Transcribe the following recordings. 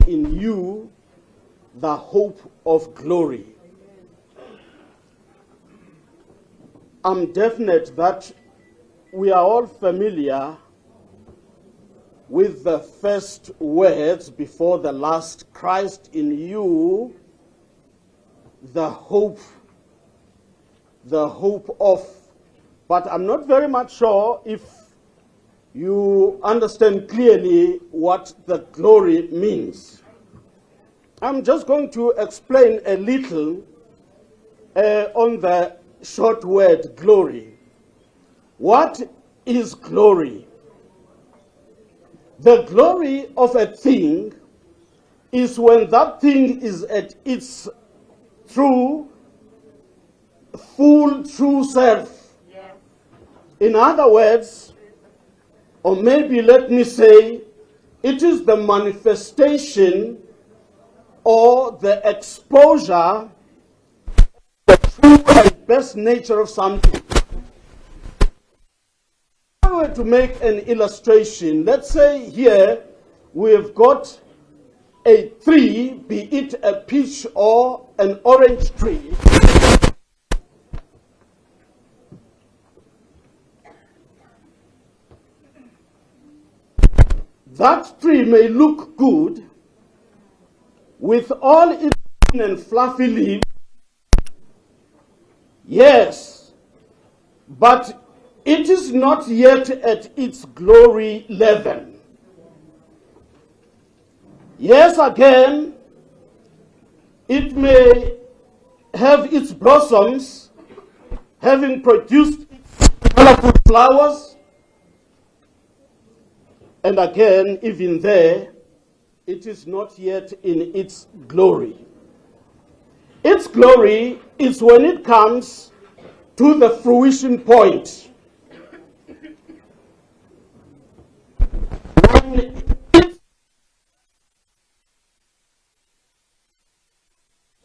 in you the hope of glory. I'm definite that we are all familiar with the first words before the last, Christ in you, the hope of. But I'm not very much sure if you understand clearly what the glory means. I'm just going to explain a little on the short word glory. What is glory? The glory of a thing is when that thing is at its full true self. Yeah. In other words, or maybe let me say, it is the manifestation or the exposure of the true and best nature of something. If I were to make an illustration, let's say here we've got a tree, be it a peach or an orange tree. That tree may look good with all its green and fluffy leaves. Yes, but it is not yet at its glory level. Yes, again, it may have its blossoms, having produced its colorful flowers, and again, even there, it is not yet in its glory. Its glory is when it comes to the fruition point. When it's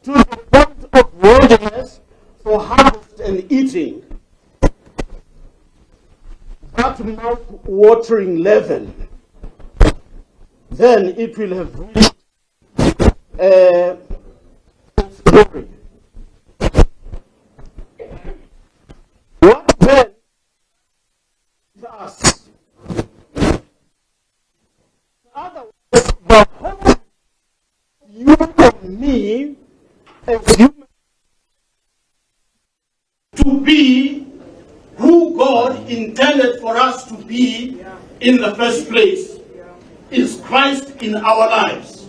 to the point of readiness for harvest and eating, that mouth-watering level, then it will have reached its glory. What then is us? Otherwise, the hope of you and me as human to be who God intended for us to be in the first place is Christ in our lives.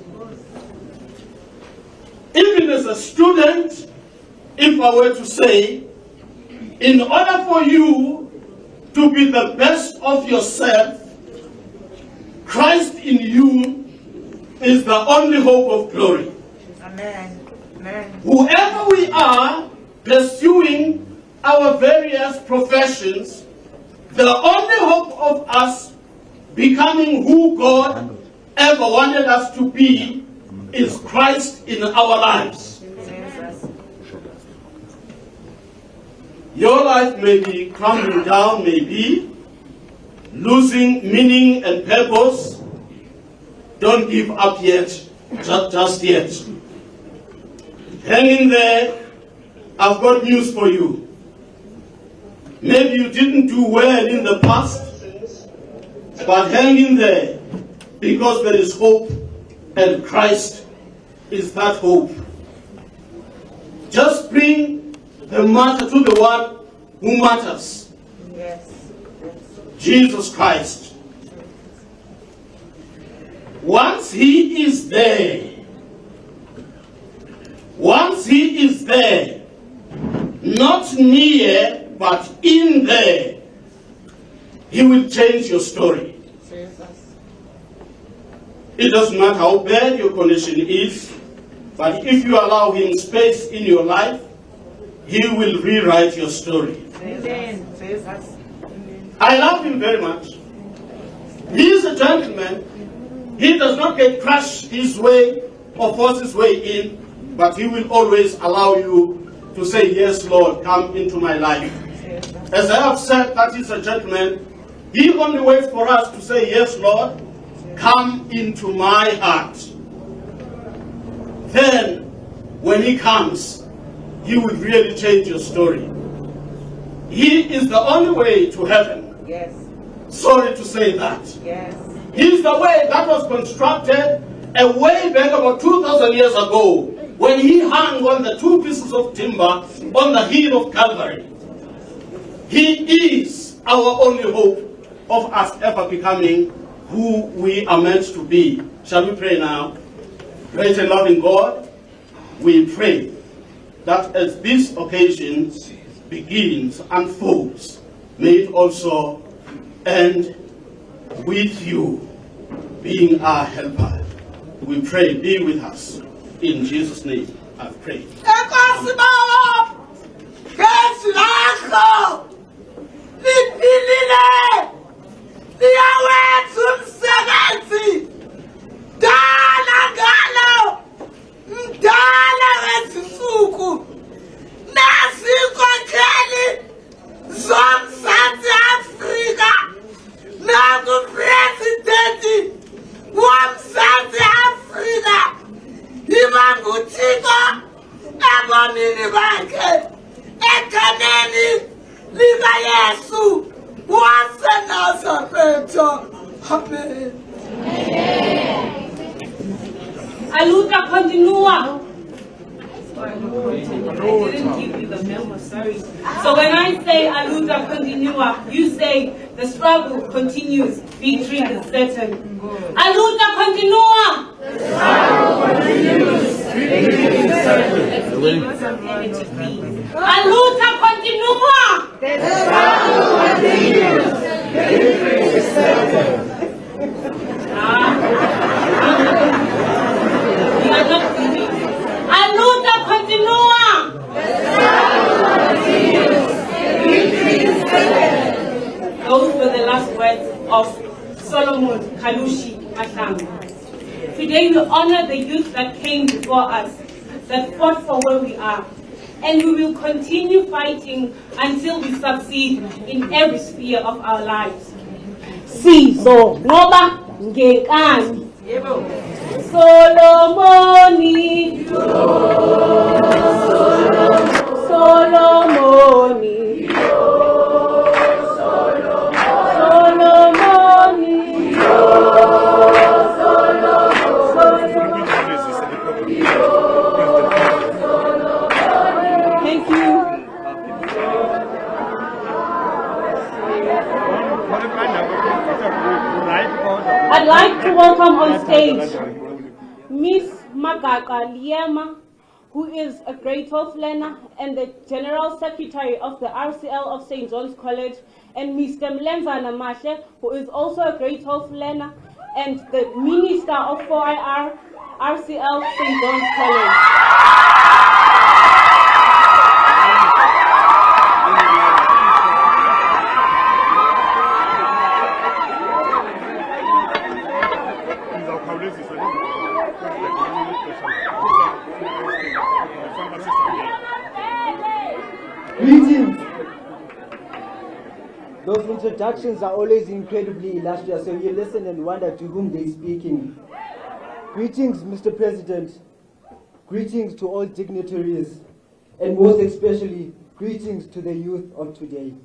Even as a student, if I were to say, in order for you to be the best of yourself, Christ in you is the only hope of glory. Amen. Amen. Whoever we are pursuing our various professions, the only hope of us becoming who God ever wanted us to be is Christ in our lives. Your life may be crumbling down, maybe losing meaning and purpose. Don't give up yet, just yet. Hang in there. I've got news for you. Maybe you didn't do well in the past, but hang in there, because there is hope, and Christ is that hope. Just bring the matter to the one who matters. Yes. Jesus Christ. Once he is there, not near, but in there, he will change your story. It doesn't matter how bad your condition is, but if you allow him space in your life, he will rewrite your story. Amen. I love him very much. He is a gentleman. He does not get crushed his way or force his way in, but he will always allow you to say, yes, Lord, come into my life. As I have said, that is a gentleman. He only waits for us to say, yes, Lord, come into my heart. then when he comes, he will really change your story. He is the only way to heaven. Yes. Sorry to say that. Yes. He is the way that was constructed a way back about 2,000 years ago when he hung on the 2 pieces of timber on the hill of Calvary. He is our only hope of us ever becoming who we are meant to be. Shall we pray now? Great and loving God, we pray that as this occasion begins, unfolds, may it also end with you being our helper. We pray, be with us. In Jesus' name, I pray. Aluta continua. I didn't give you the memo, sorry. So when I say aluta continua, you say the struggle continues, victory is certain. Aluta continua. The struggle continues, victory is certain. Aluta continua. The struggle continues, victory is certain. Aluta continua. Those were the last words of Solomon Kalushi Mahlanga. Today we honor the youth that came before us, that fought for where we are. And we will continue fighting until we succeed in every sphere of our lives. Sizo ngoba ngekani. Solomoni, Solomoni, Thank you. I'd like to welcome on stage Miss Magaka Liema, who is a grade 12 learner and the General Secretary of the RCL of St. John's College, and Mr. Mlenzana Mahle, who is also a grade 12 learner and the Minister of 4IR RCL St. John's College. Greetings. Those introductions are always incredibly illustrious, so you listen and wonder to whom they're speaking. Greetings, Mr. President. Greetings to all dignitaries, and most especially, greetings to the youth of today.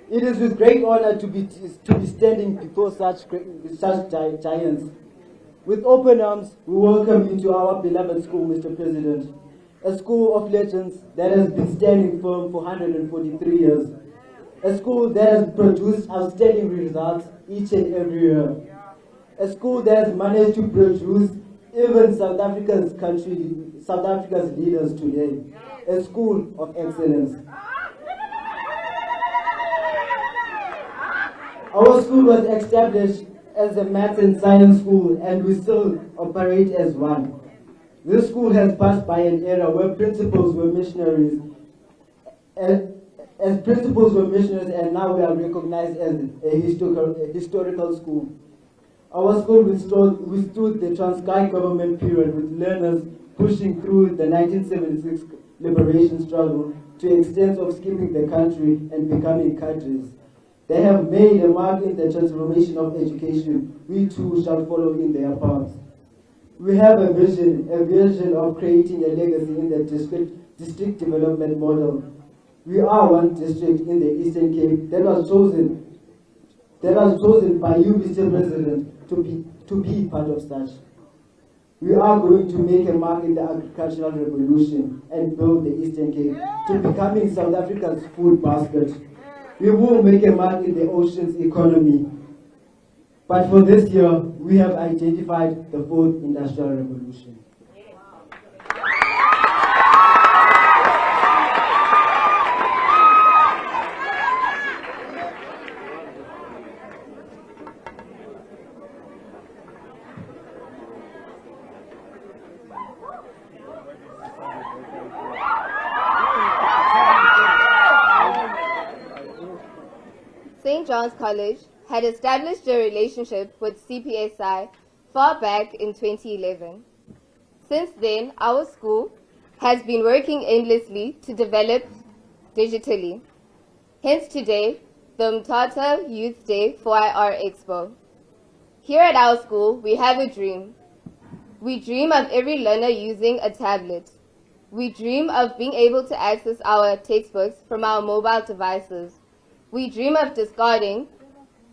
It is with great honor to be standing before such giants. With open arms, we welcome you to our beloved school, Mr. President. A school of legends that has been standing firm for 143 years. A school that has produced outstanding results each and every year. A school that has managed to produce even South Africa's leaders today. A school of excellence. Our school was established as a maths and science school, and we still operate as one. This school has passed by an era where principals were missionaries, and now we are recognized as a historical school. Our school withstood the Transkei government period with learners pushing through the 1976 liberation struggle to the extent of skipping the country and becoming cadres. They have made a mark in the transformation of education. We too shall follow in their paths. We have a vision of creating a legacy in the district development model. We are one district in the Eastern Cape that was chosen by you, Mr. President, to be part of such. We are going to make a mark in the agricultural revolution and build the Eastern Cape to becoming South Africa's food basket. We will make a mark in the ocean's economy. But for this year, we have identified the fourth industrial revolution. St. John's College had established a relationship with CPSI far back in 2011. Since then, our school has been working endlessly to develop digitally. Hence today, the Mthatha Youth Day 4IR Expo. Here at our school, we have a dream. We dream of every learner using a tablet. We dream of being able to access our textbooks from our mobile devices. We dream of discarding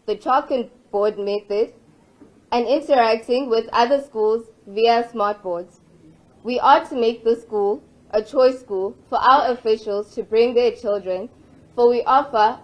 the chalk and board method and interacting with other schools via smartboards. We are to make the school a choice school for our officials to bring their children, for we offer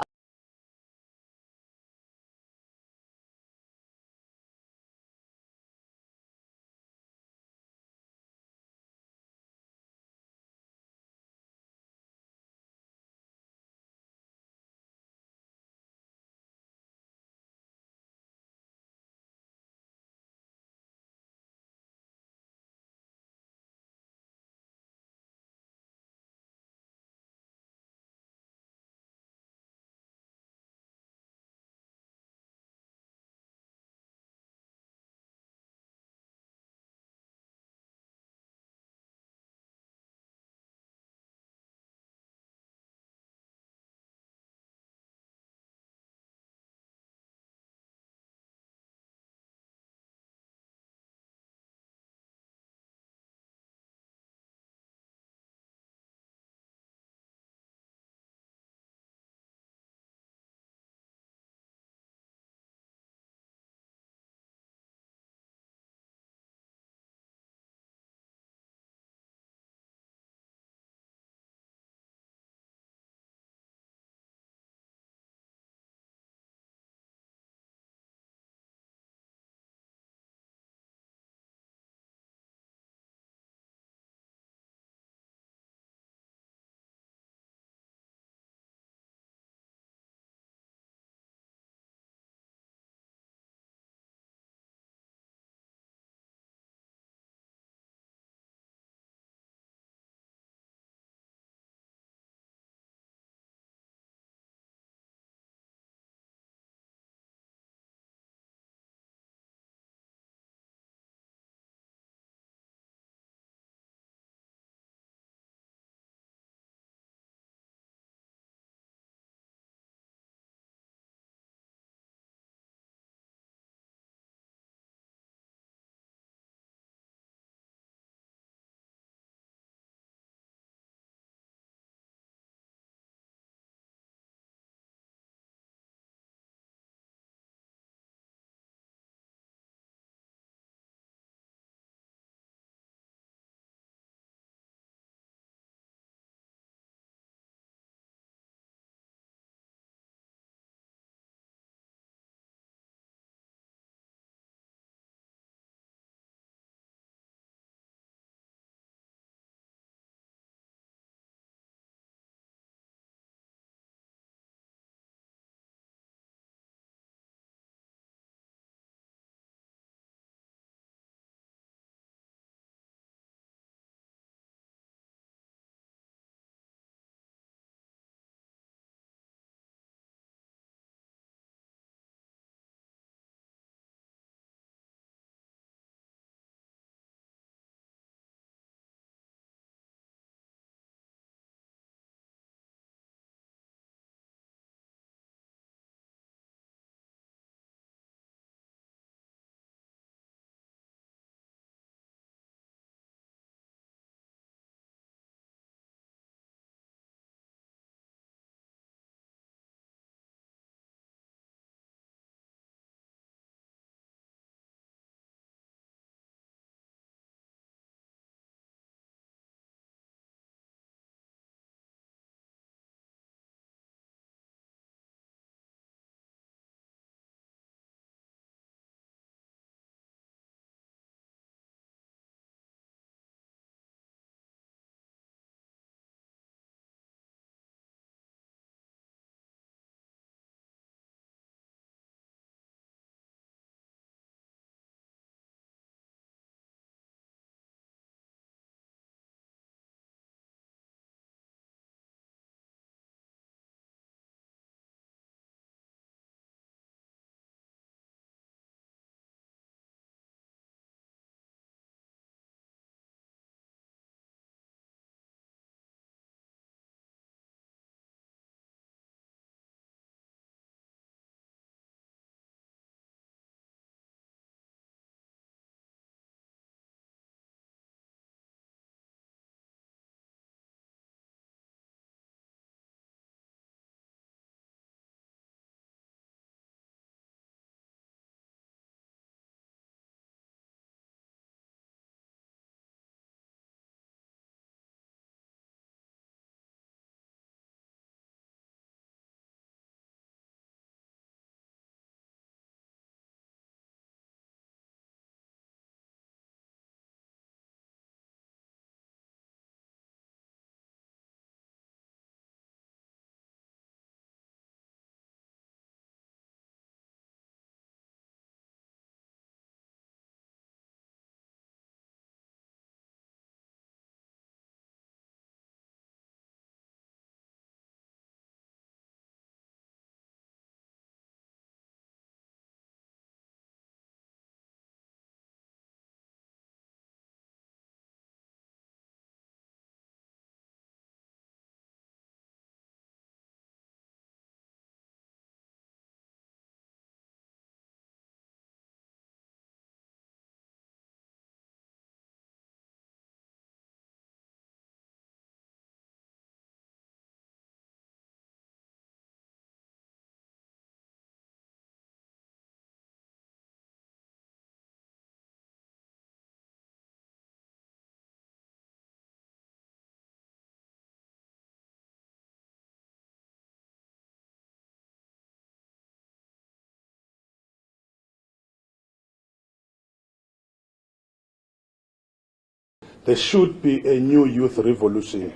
there should be a new youth revolution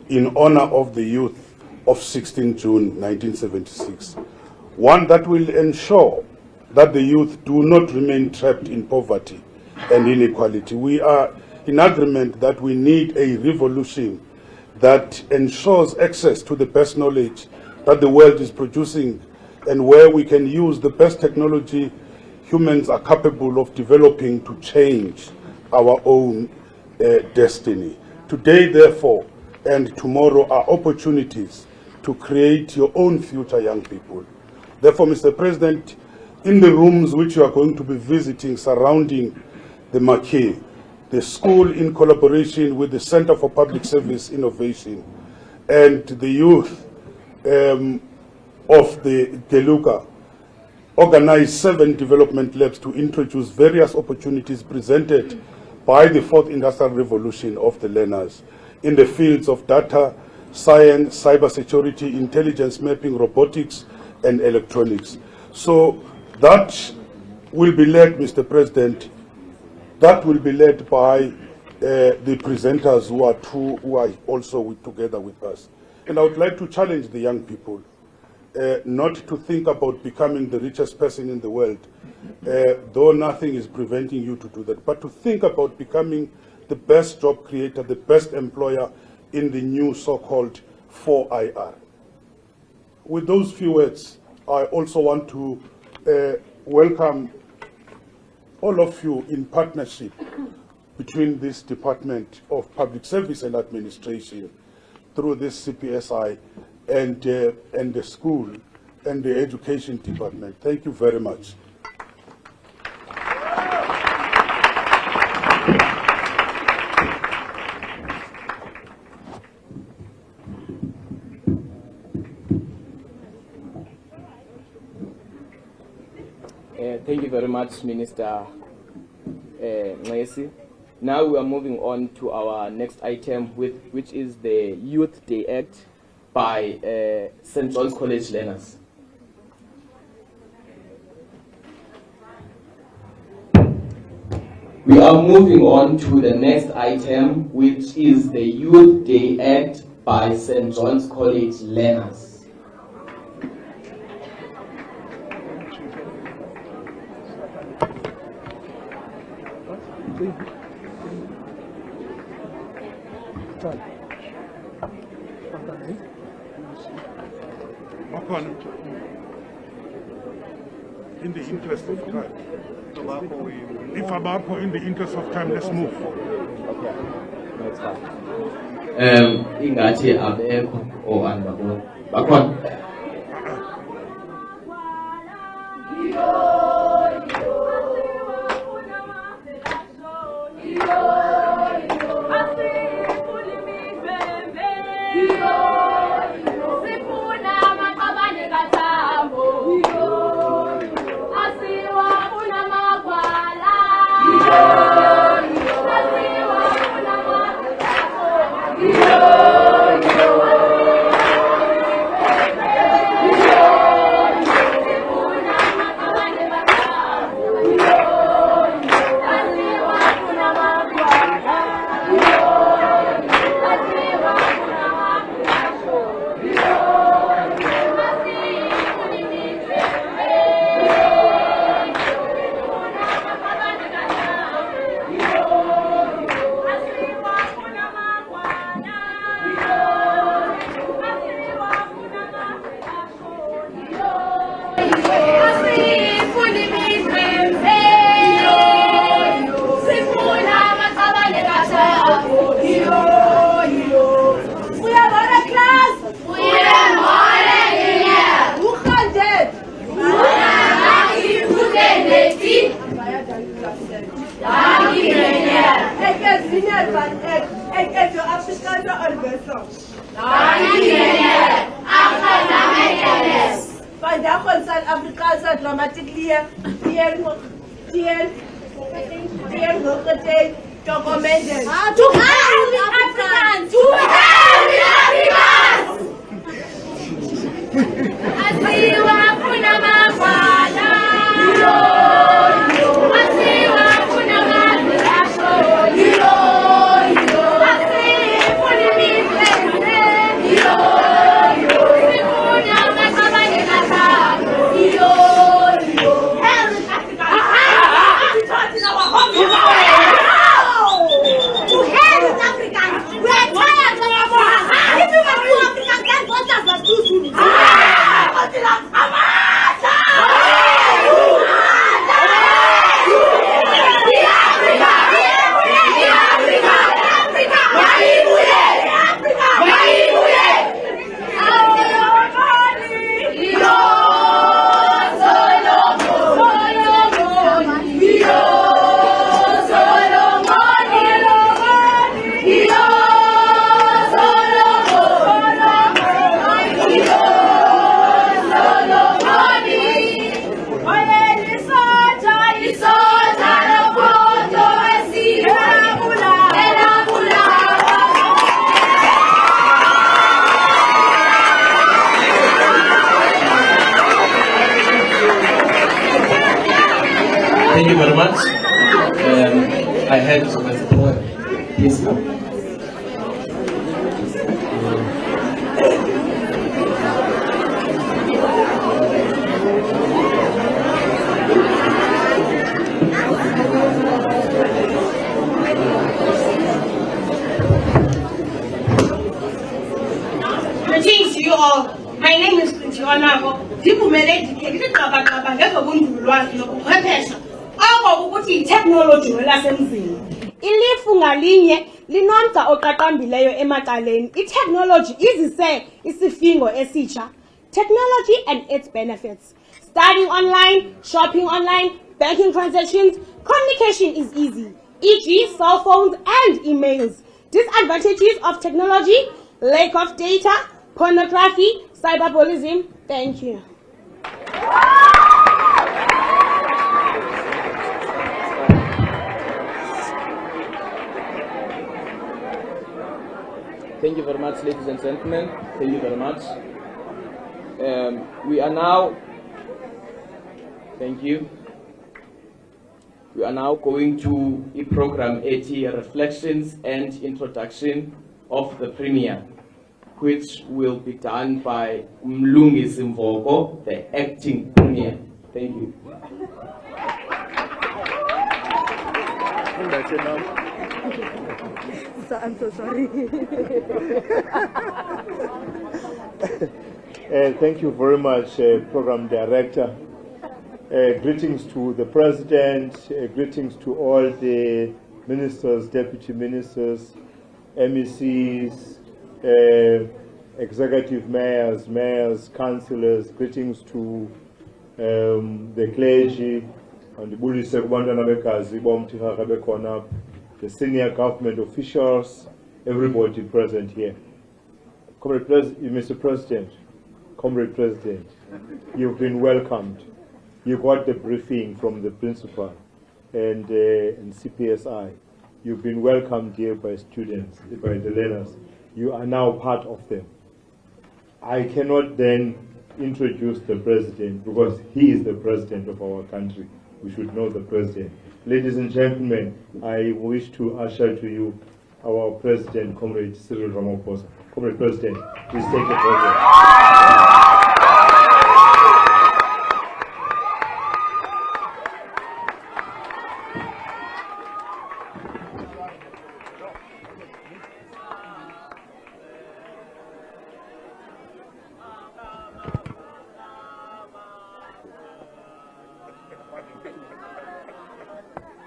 in honor of the youth of 16 June 1976. One that will ensure that the youth do not remain trapped in poverty and inequality. We are in agreement that we need a revolution that ensures access to the best knowledge that the world is producing, and where we can use the best technology humans are capable of developing to change our own destiny. Today, therefore, and tomorrow are opportunities to create your own future, young people. Therefore, Mr. President, in the rooms which you are going to be visiting surrounding the marquee, the school, in collaboration with the Center for Public Service Innovation and the youth of the Deluca, organized 7 development labs to introduce various opportunities presented by the 4th Industrial Revolution of the learners in the fields of data, science, cybersecurity, intelligence mapping, robotics, and electronics. So that will be led, Mr. President, that will be led by the presenters who are also together with us. And I would like to challenge the young people not to think about becoming the richest person in the world, though nothing is preventing you to do that, but to think about becoming the best job creator, the best employer in the new so-called 4IR. With those few words, I also want to welcome all of you in partnership between this Department of Public Service and Administration through this CPSI and the school and the education department. Thank you very much. Thank you very much, Minister Ngesi. Now we are moving on to our next item, which is the Youth Day Act by St. John's College learners. We are moving on to the next item, which is the Youth Day Act by St. John's College learners. In the interest of time. If Abako, in the interest of time, let's move. Okay. That's fine. Ingathi abekho or anbabona. Bakhona. Thank you very much. I had please come. Greetings to you all. My name is Onako. Technology welasemzini. Ilifu ngalinye linomda oqaqambileyo emacaleni. I-technology izise isifingo esitsha. Technology and its benefits. Studying online, shopping online, banking transactions, communication is easy, e.g. cell phones and emails. Disadvantages of technology: lack of data, pornography, cyberbullying. Thank you. Thank you very much, ladies and gentlemen. Thank you very much. We are now. Thank you. We are now going to a program 80 reflections and introduction of the Premier, which will be done by Mlungi Simvoko, the acting Premier. Thank you. I'm so sorry. Thank you very much, Program Director. Greetings to the President, greetings to all the ministers, deputy ministers, MECs, executive mayors, councillors, greetings to the clergy, and the senior government officials, everybody present here. Mr. President, Comrade President, you've been welcomed. You got the briefing from the principal and CPSI. You've been welcomed here by students, by the learners. You are now part of them. I cannot then introduce the president because he is the president of our country. We should know the president. Ladies and gentlemen, I wish to usher to you our president, Comrade Cyril Ramaphosa. Comrade President, please take the podium.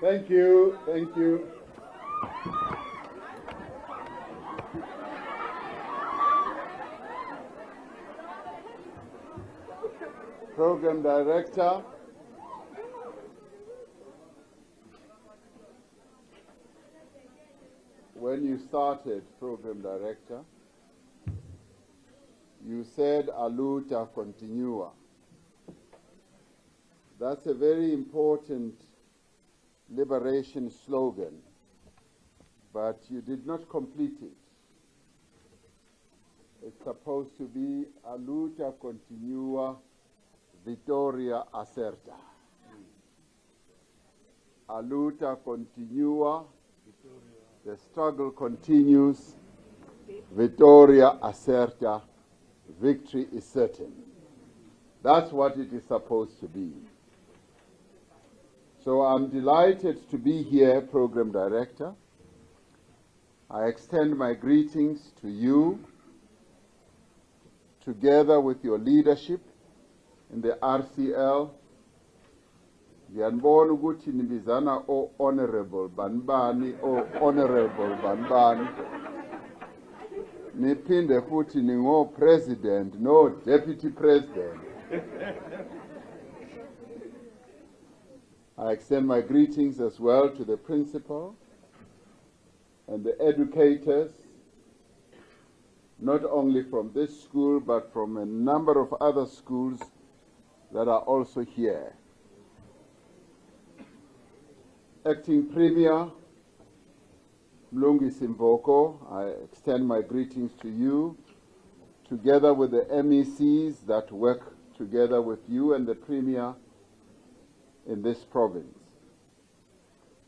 Thank you, thank you. Program Director, when you started, Program Director, you said "Aluta continua." That's a very important liberation slogan, but you did not complete it. It's supposed to be "A luta continua, Vittoria acerta." A luta continua, the struggle continues, Vittoria acerta, victory is certain. That's what it is supposed to be. So I'm delighted to be here, Program Director. I extend my greetings to you, together with your leadership in the RCL. Ngiyabona ukuthi nibizana o honorable banbani o honorable banbani. Niphinde futhi ningo president no deputy president. I extend my greetings as well to the principal and the educators, not only from this school, but from a number of other schools that are also here. Acting Premier Mlungi Simvoko, I extend my greetings to you, together with the MECs that work together with you and the Premier in this province.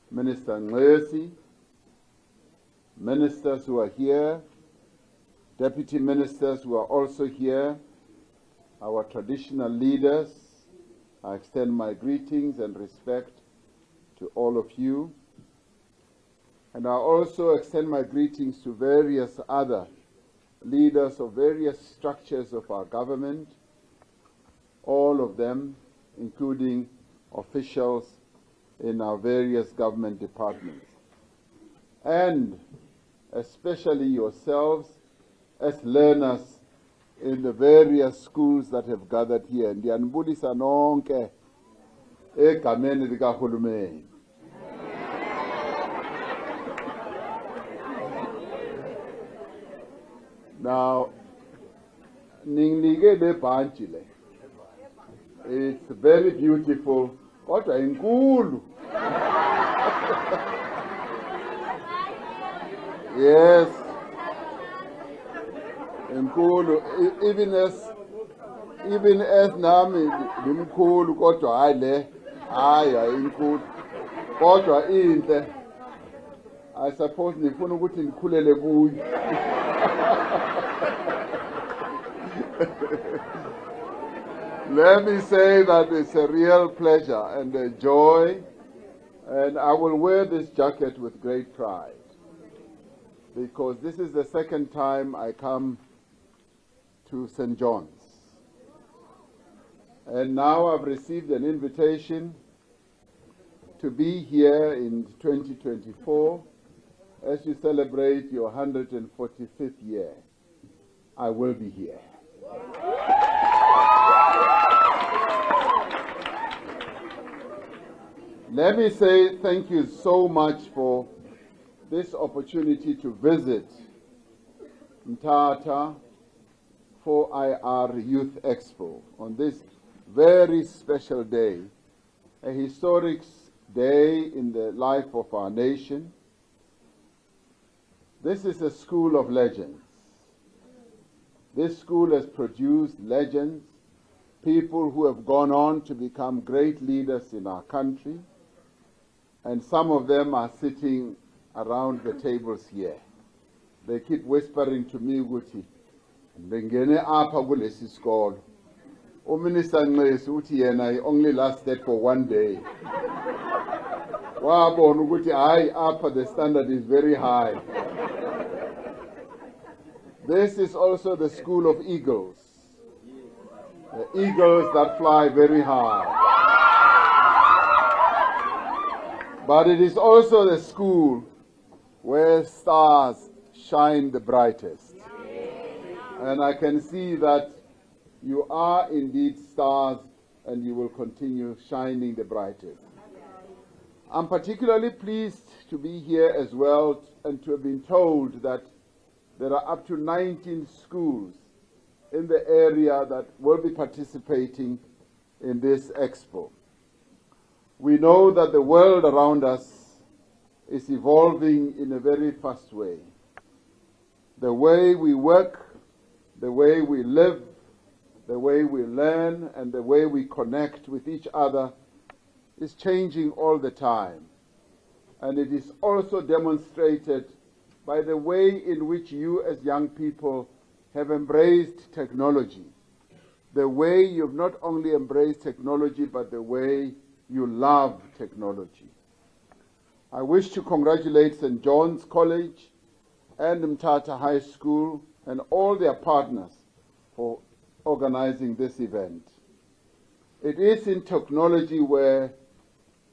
Minister Nglesi, ministers who are here, deputy ministers who are also here, our traditional leaders. I extend my greetings and respect to all of you. And I also extend my greetings to various other leaders of various structures of our government, all of them, including officials in our various government departments. And especially yourselves as learners in the various schools that have gathered here. Ndiyanibulisa nonke egameni likahulumeni. Now, ninginike le bhantshi le. It's very beautiful, kodwa inkulu. Yes. Inkulu, even as nami ngimkhulu kodwa hayi le hayi inkulu. Kodwa inhle. I suppose nifuna ukuthi nikhulele kuyo. Let me say that it's a real pleasure and a joy, and I will wear this jacket with great pride, because this is the second time I come to St. John's. And now I've received an invitation to be here in 2024 as you celebrate your 145th year. I will be here. Let me say thank you so much for this opportunity to visit Mthatha 4IR Youth Expo on this very special day, a historic day in the life of our nation. This is a school of legends. This school has produced legends, people who have gone on to become great leaders in our country, and some of them are sitting around the tables here. They keep whispering to me, Guti, Bengene apa kulesi sikolo. Minister Nglesi uthi yena he only lasted for one day. Wabona ukuthi hayi apa the standard is very high. This is also the school of eagles. The eagles that fly very high. But it is also the school where stars shine the brightest. And I can see that you are indeed stars and you will continue shining the brightest. I'm particularly pleased to be here as well and to have been told that there are up to 19 schools in the area that will be participating in this expo. We know that the world around us is evolving in a very fast way. The way we work, the way we live, the way we learn, and the way we connect with each other is changing all the time. And it is also demonstrated by the way in which you as young people have embraced technology. The way you've not only embraced technology, but the way you love technology. I wish to congratulate St. John's College and Mthatha High School and all their partners for organizing this event. It is in technology where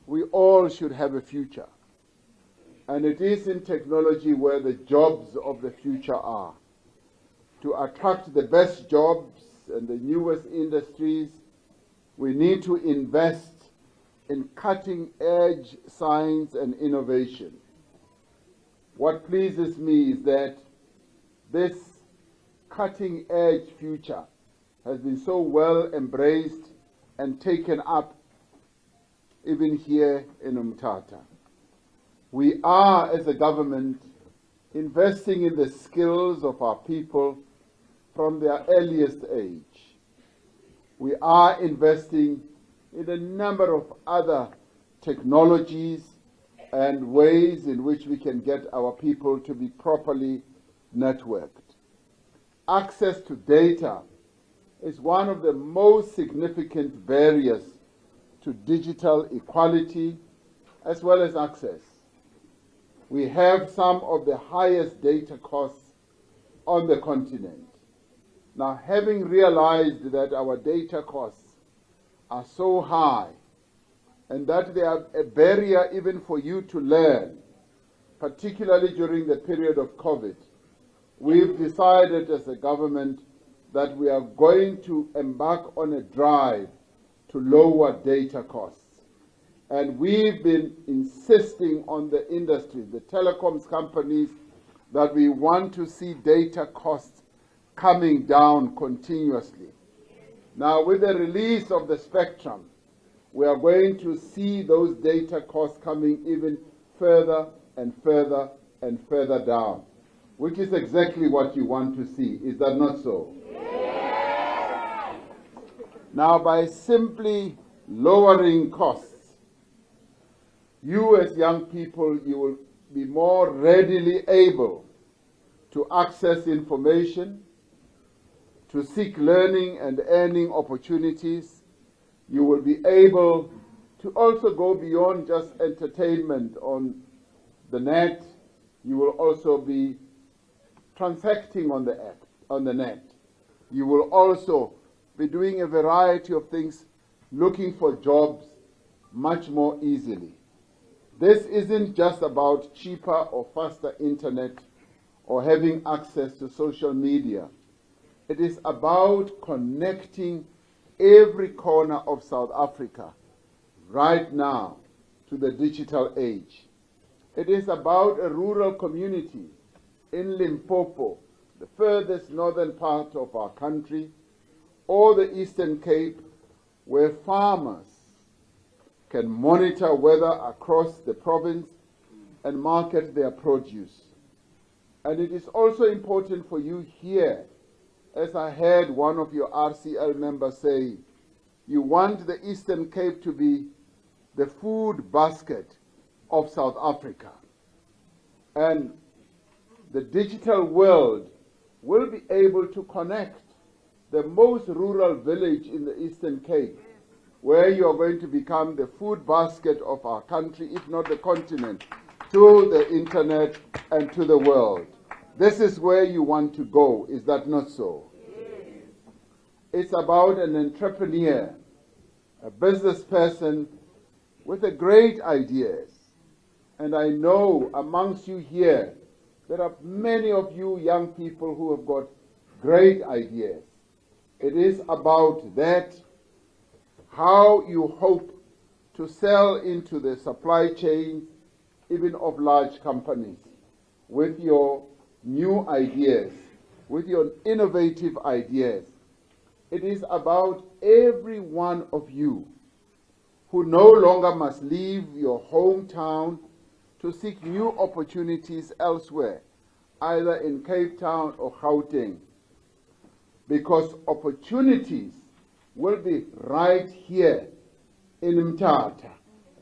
we all should have a future. And it is in technology where the jobs of the future are. To attract the best jobs and the newest industries, we need to invest in cutting-edge science and innovation. What pleases me is that this cutting-edge future has been so well embraced and taken up even here in Mthatha. We are, as a government, investing in the skills of our people from their earliest age. We are investing in a number of other technologies and ways in which we can get our people to be properly networked. Access to data is one of the most significant barriers to digital equality as well as access. We have some of the highest data costs on the continent. Now, having realized that our data costs are so high and that they are a barrier even for you to learn, particularly during the period of COVID, we've decided as a government that we are going to embark on a drive to lower data costs. And we've been insisting on the industry, the telecoms companies, that we want to see data costs coming down continuously. Now, with the release of the spectrum, we are going to see those data costs coming even further and further and further down, which is exactly what you want to see. Is that not so? Yes. Now, by simply lowering costs, you as young people, you will be more readily able to access information, to seek learning and earning opportunities. You will be able to also go beyond just entertainment on the net. You will also be transacting on the net. You will also be doing a variety of things, looking for jobs much more easily. This isn't just about cheaper or faster internet or having access to social media. It is about connecting every corner of South Africa right now to the digital age. It is about a rural community in Limpopo, the furthest northern part of our country, or the Eastern Cape, where farmers can monitor weather across the province and market their produce. And it is also important for you here, as I heard one of your RCL members say, you want the Eastern Cape to be the food basket of South Africa. And the digital world will be able to connect the most rural village in the Eastern Cape, where you are going to become the food basket of our country, if not the continent, to the internet and to the world. This is where you want to go, is that not so? It's about an entrepreneur, a business person with a great ideas. And I know amongst you here, there are many of you young people who have got great ideas. It is about that, how you hope to sell into the supply chain, even of large companies, with your new ideas, with your innovative ideas. It is about every one of you who no longer must leave your hometown to seek new opportunities elsewhere, either in Cape Town or Gauteng, because opportunities will be right here in Mthatha,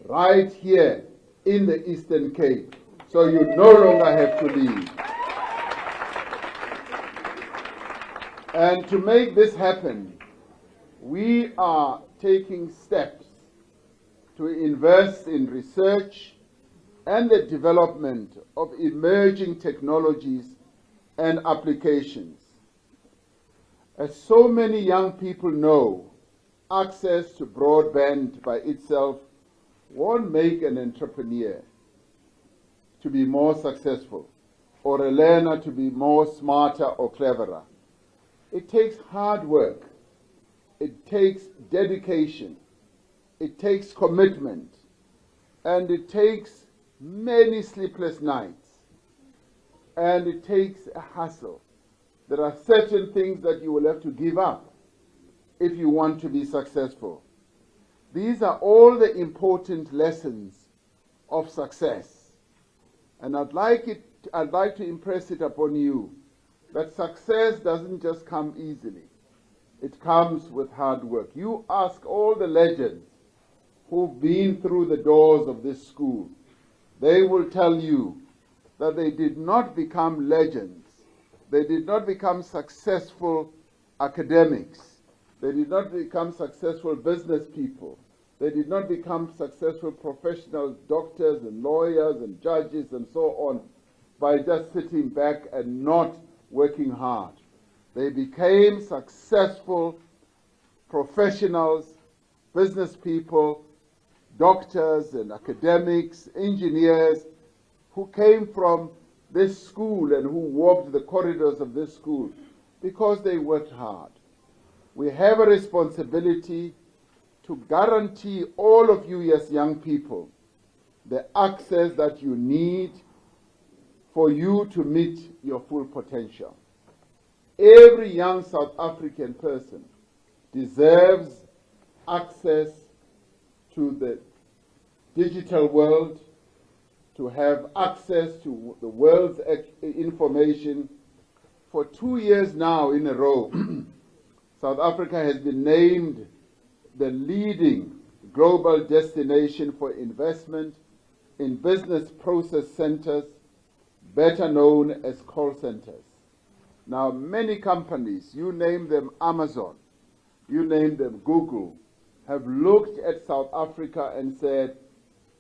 right here in the Eastern Cape, so you no longer have to leave. And to make this happen, we are taking steps to invest in research and the development of emerging technologies and applications. As so many young people know, access to broadband by itself won't make an entrepreneur to be more successful or a learner to be more smarter or cleverer. It takes hard work, it takes dedication, it takes commitment, and it takes many sleepless nights, and it takes a hustle. There are certain things that you will have to give up if you want to be successful. These are all the important lessons of success. And I'd like to impress it upon you that success doesn't just come easily. It comes with hard work. You ask all the legends who've been through the doors of this school. they will tell you that they did not become legends. They did not become successful academics. They did not become successful business people. They did not become successful professional doctors and lawyers and judges and so on by just sitting back and not working hard. They became successful professionals, business people, doctors and academics, engineers who came from this school and who walked the corridors of this school because they worked hard. We have a responsibility to guarantee all of you as young people the access that you need for you to meet your full potential. Every young South African person deserves access to the digital world, to have access to the world's information. For 2 years now in a row, South Africa has been named the leading global destination for investment in business process centers, better known as call centers. Now, many companies, you name them Amazon, you name them Google, have looked at South Africa and said,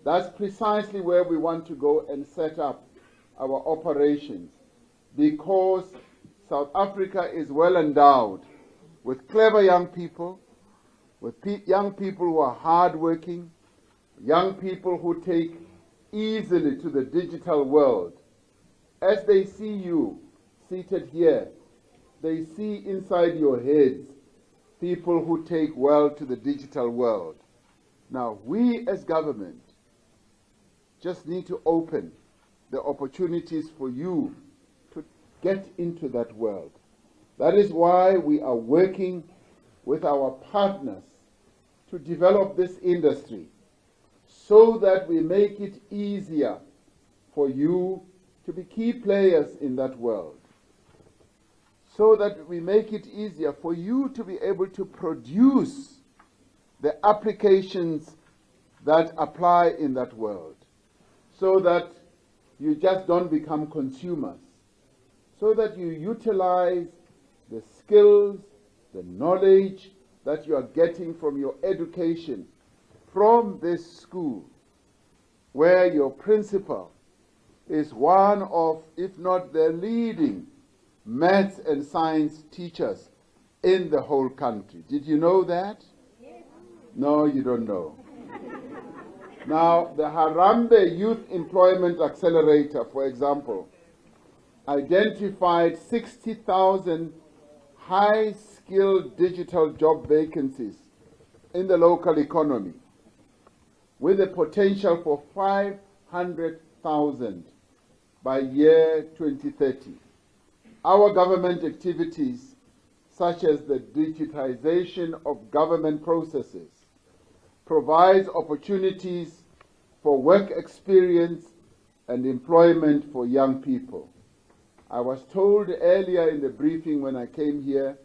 that's precisely where we want to go and set up our operations, because South Africa is well endowed with clever young people, with young people who are hardworking, young people who take easily to the digital world. As they see you seated here, they see inside your heads people who take well to the digital world. Now, we as government just need to open the opportunities for you to get into that world. That is why we are working with our partners to develop this industry so that we make it easier for you to be key players in that world, so that we make it easier for you to be able to produce the applications that apply in that world, so that you just don't become consumers, so that you utilize the skills, the knowledge that you are getting from your education from this school, where your principal is one of, if not the leading, maths and science teachers in the whole country. Did you know that? Yes. No, you don't know. Now, the Harambee Youth Employment Accelerator, for example, identified 60,000 high-skilled digital job vacancies in the local economy, with a potential for 500,000 by year 2030. Our government activities, such as the digitization of government processes, provides opportunities for work experience and employment for young people. I was told earlier in the briefing when I came here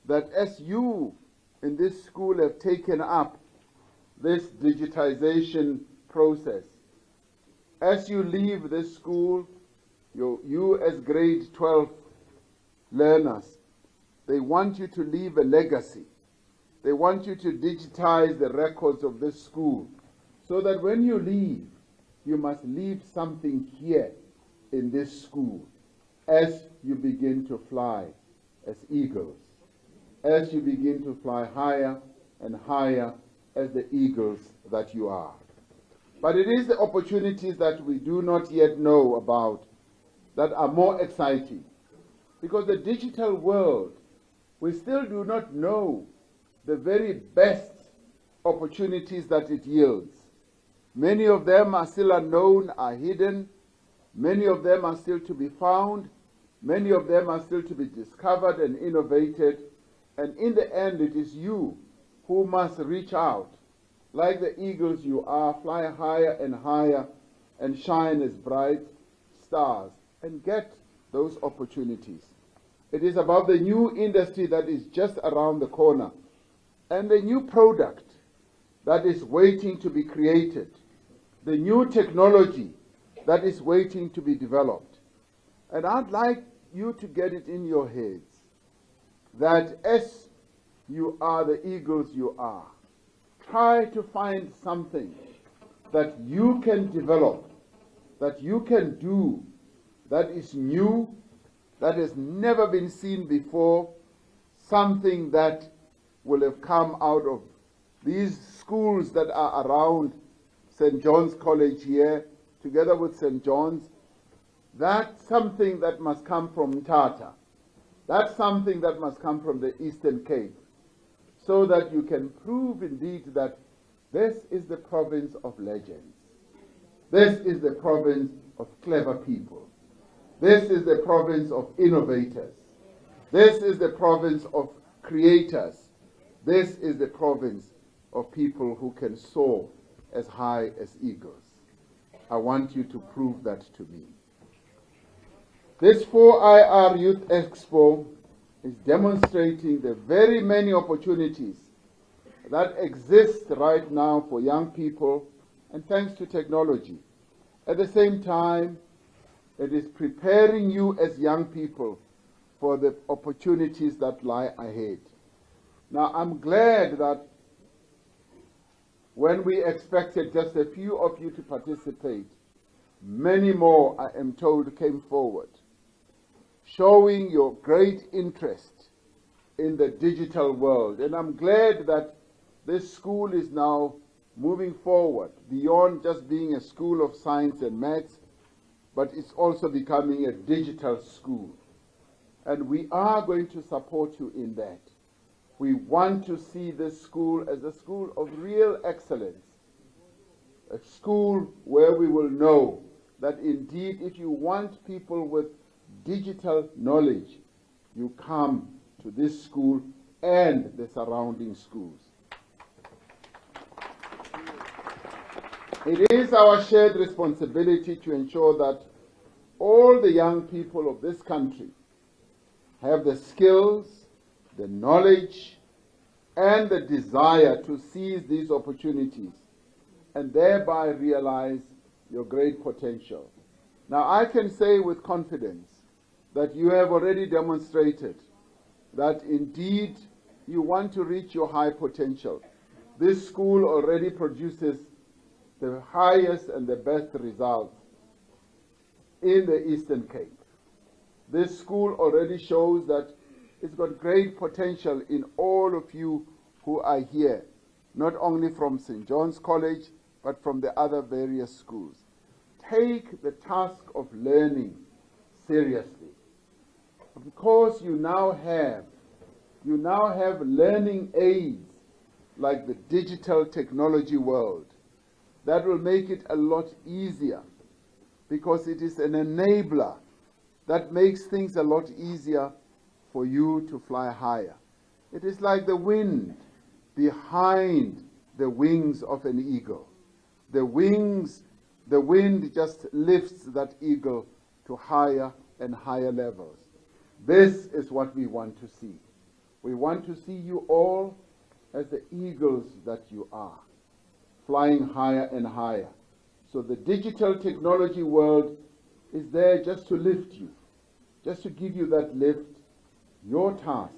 that as you in this school have taken up this digitization process, as you leave this school, you as grade 12 learners, they want you to leave a legacy. They want you to digitize the records of this school so that when you leave, you must leave something here in this school as you begin to fly as eagles, as you begin to fly higher and higher as the eagles that you are. But it is the opportunities that we do not yet know about that are more exciting, because the digital world, we still do not know the very best opportunities that it yields. Many of them are still unknown, are hidden. Many of them are still to be found. Many of them are still to be discovered and innovated. And in the end, it is you who must reach out, like the eagles you are, fly higher and higher and shine as bright stars and get those opportunities. It is about the new industry that is just around the corner and the new product that is waiting to be created. the new technology that is waiting to be developed. And I'd like you to get it in your heads that as you are the eagles you are, try to find something that you can develop, that you can do, that is new, that has never been seen before, something that will have come out of these schools that are around St. John's College here, together with St. John's. That's something that must come from Tata. That's something that must come from the Eastern Cape, so that you can prove indeed that this is the province of legends. This is the province of clever people. This is the province of innovators. This is the province of creators. This is the province of people who can soar as high as eagles. I want you to prove that to me. This 4IR Youth Expo is demonstrating the very many opportunities that exist right now for young people, and thanks to technology. At the same time, it is preparing you as young people for the opportunities that lie ahead. Now, I'm glad that when we expected just a few of you to participate, many more, I am told, came forward, showing your great interest in the digital world. And I'm glad that this school is now moving forward beyond just being a school of science and maths, but it's also becoming a digital school. And we are going to support you in that. We want to see this school as a school of real excellence, a school where we will know that indeed if you want people with digital knowledge, you come to this school and the surrounding schools. It is our shared responsibility to ensure that all the young people of this country have the skills, the knowledge, and the desire to seize these opportunities and thereby realize your great potential. Now, I can say with confidence that you have already demonstrated that indeed you want to reach your high potential. This school already produces the highest and the best results in the Eastern Cape. This school already shows that it's got great potential in all of you who are here, not only from St. John's College, but from the other various schools. Take the task of learning seriously, because you now have learning aids like the digital technology world that will make it a lot easier, because it is an enabler that makes things a lot easier for you to fly higher. It is like the wind behind the wings of an eagle. The wind just lifts that eagle to higher and higher levels. This is what we want to see. We want to see you all as the eagles that you are, flying higher and higher. So the digital technology world is there just to lift you, just to give you that lift. Your task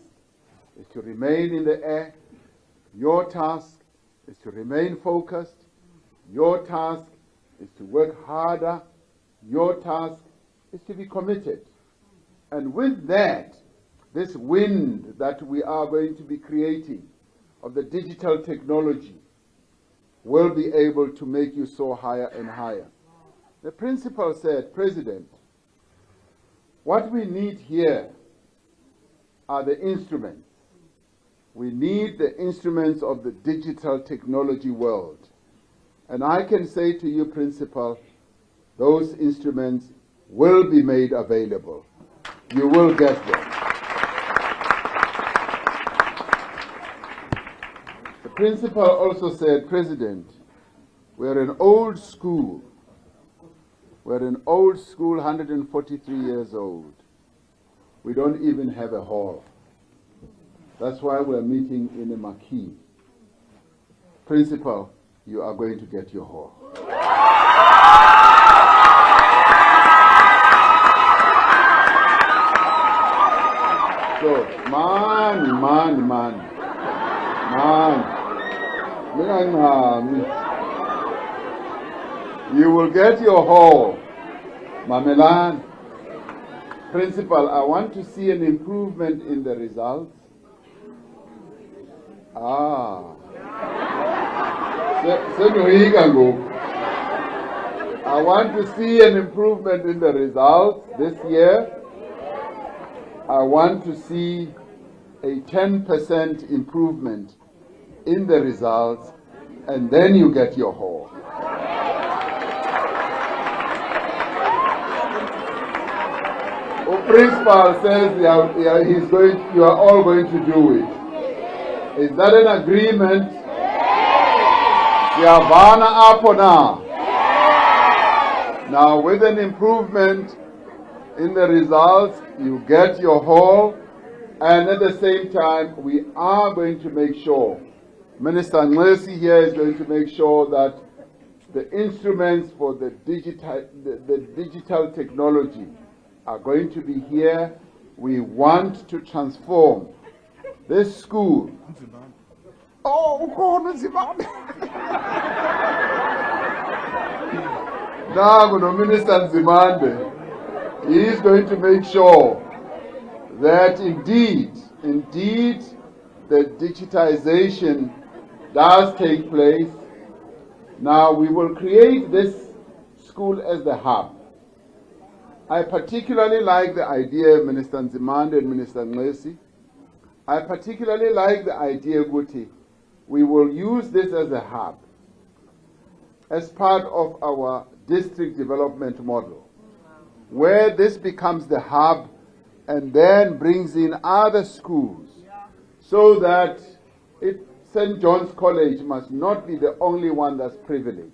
is to remain in the air. Your task is to remain focused. Your task is to work harder. Your task is to be committed. And with that, this wind that we are going to be creating of the digital technology will be able to make you soar higher and higher. The principal said, President, what we need here are the instruments. We need the instruments of the digital technology world. And I can say to you, Principal, those instruments will be made available. You will get them. The Principal also said, President, we're an old school. We're an old school, 143 years old. We don't even have a hall. That's why we're meeting in a marquee. Principal, you are going to get your hall. will get your hall. Mamelan. Principal, I want to see an improvement in the results. I want to see an improvement in the results this year. I want to see a 10% improvement in the results, and then you get your hall. The principal says you are all going to do it. Is that an agreement? Yavana Apona. Now, with an improvement in the results, you get your hall, and at the same time, we are going to make sure, Minister Nlesi here is going to make sure that the instruments for the digital technology are going to be here. We want to transform this school. Oh, now, Minister Nzimande, he is going to make sure that indeed, the digitization does take place. Now, we will create this school as the hub. I particularly like the idea, Minister Nzimande and Minister Nlesi. I particularly like the idea, Guti, we will use this as a hub, as part of our district development model, where this becomes the hub and then brings in other schools, so that St. John's College must not be the only one that's privileged.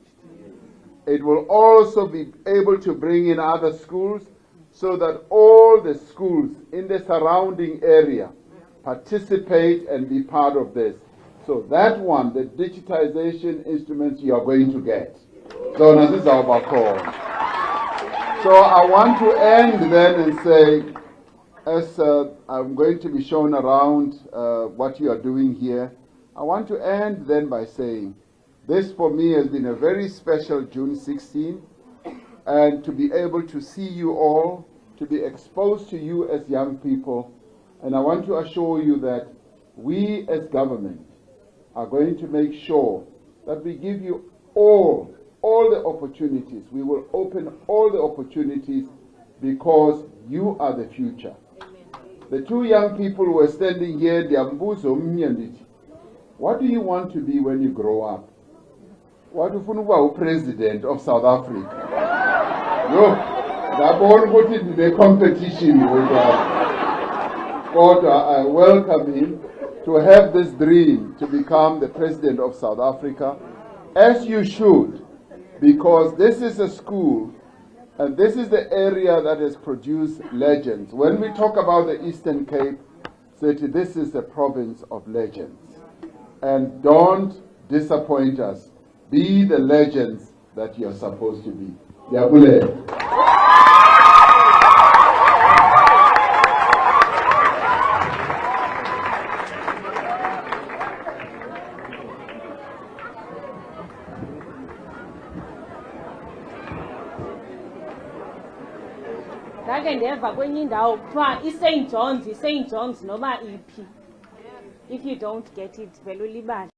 It will also be able to bring in other schools, so that all the schools in the surrounding area participate and be part of this. So that one, the digitization instruments, you are going to get. So now this is our call. So I want to end then and say, as I'm going to be shown around what you are doing here, I want to end then by saying, this for me has been a very special June 16, and to be able to see you all, to be exposed to you as young people, and I want to assure you that we as government are going to make sure that we give you all the opportunities. We will open all the opportunities, because you are the future. The two young people who are standing here, what do you want to be when you grow up? What if you are president of South Africa? No, the competition with I welcome him to have this dream to become the president of South Africa, as you should, because this is a school and this is the area that has produced legends. When we talk about the Eastern Cape, this is the province of legends. And don't disappoint us. Be the legends that you're supposed to be. Yabule. Ndake ndeva kwenye indawo kuthiwa iSt John's noma iphi. If you don't get it, vele ulibale.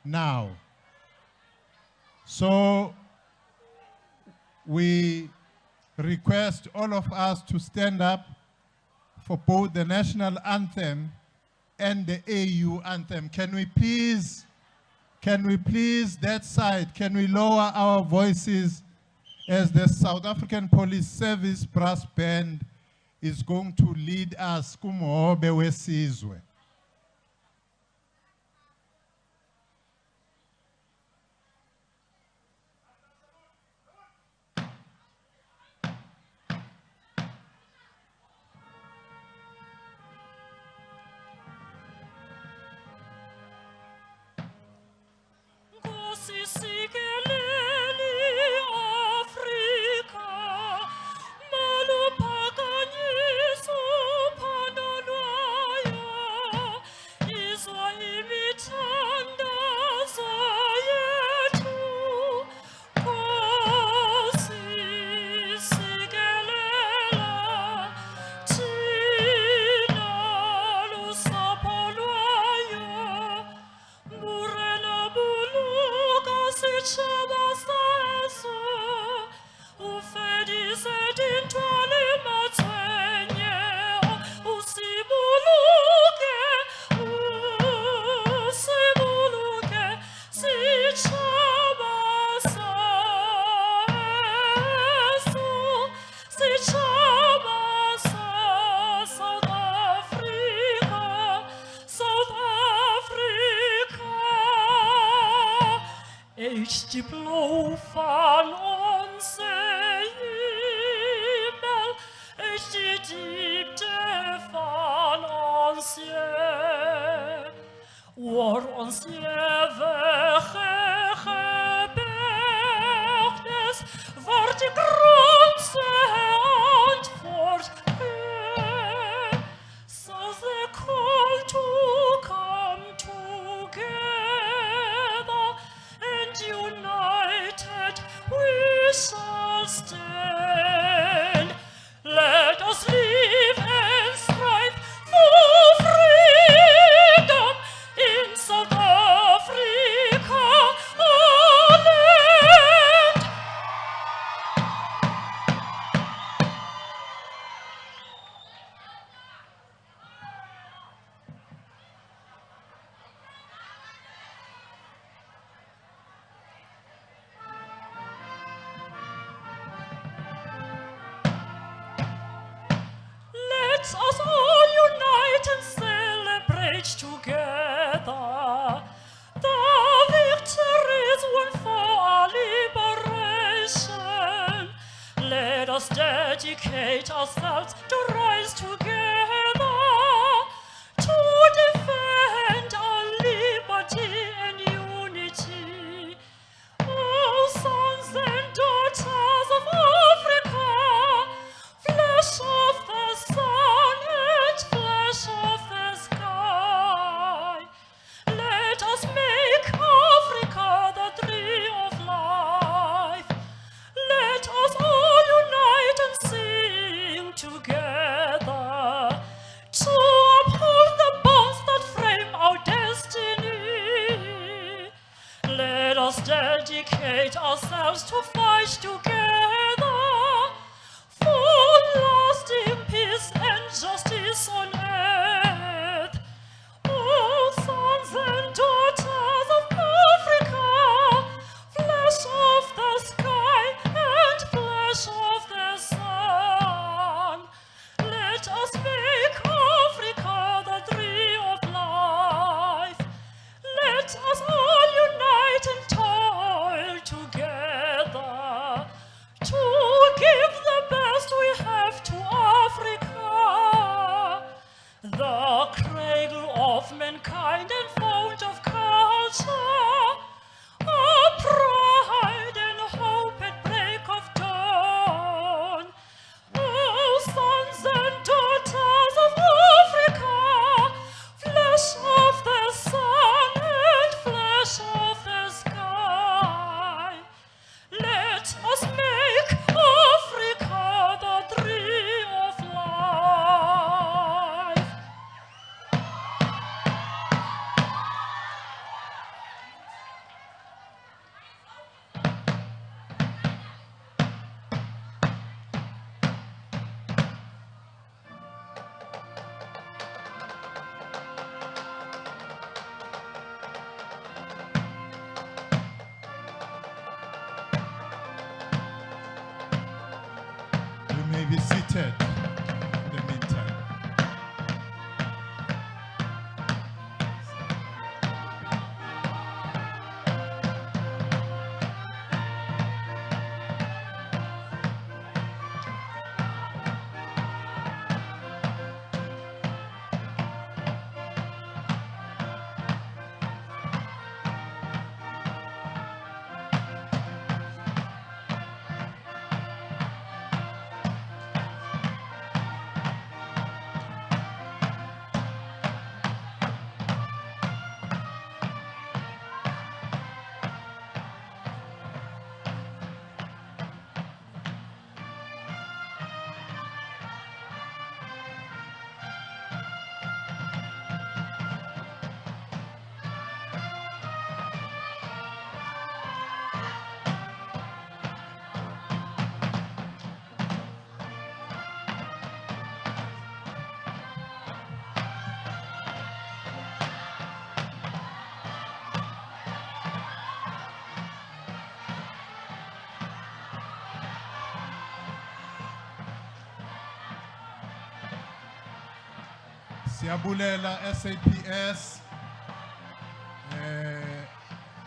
now. So we request all of us to stand up for both the national anthem and the AU anthem. Can we please, that side, can we lower our voices as the South African Police Service brass band is going to lead us kumhobe wesizwe. Die blauw van onze hemel, is die diepte van ons je, waar ons eeuwige gebergtes, waar de grondse antwoord geeft, so the call to come together, and united we shall stand. Let us live and strive for freedom in South Africa, our land. Let us all unite and celebrate together the victories won for our liberation. Let us dedicate ourselves to rise together to defend our liberty and unity. Oh, sons and daughters of Africa, flesh of the sun and flesh of the sky, let us make Africa the tree of life. Let us all unite and sing together to uphold the bonds that frame our destiny. Let us dedicate ourselves to fight together for lasting peace and justice on earth. Oh, sons and daughters of Africa, flesh of the sky and flesh of the sun, let us make Africa the tree of life. Let us all unite and toil together may be seated in the meantime. Siyabulela SAPS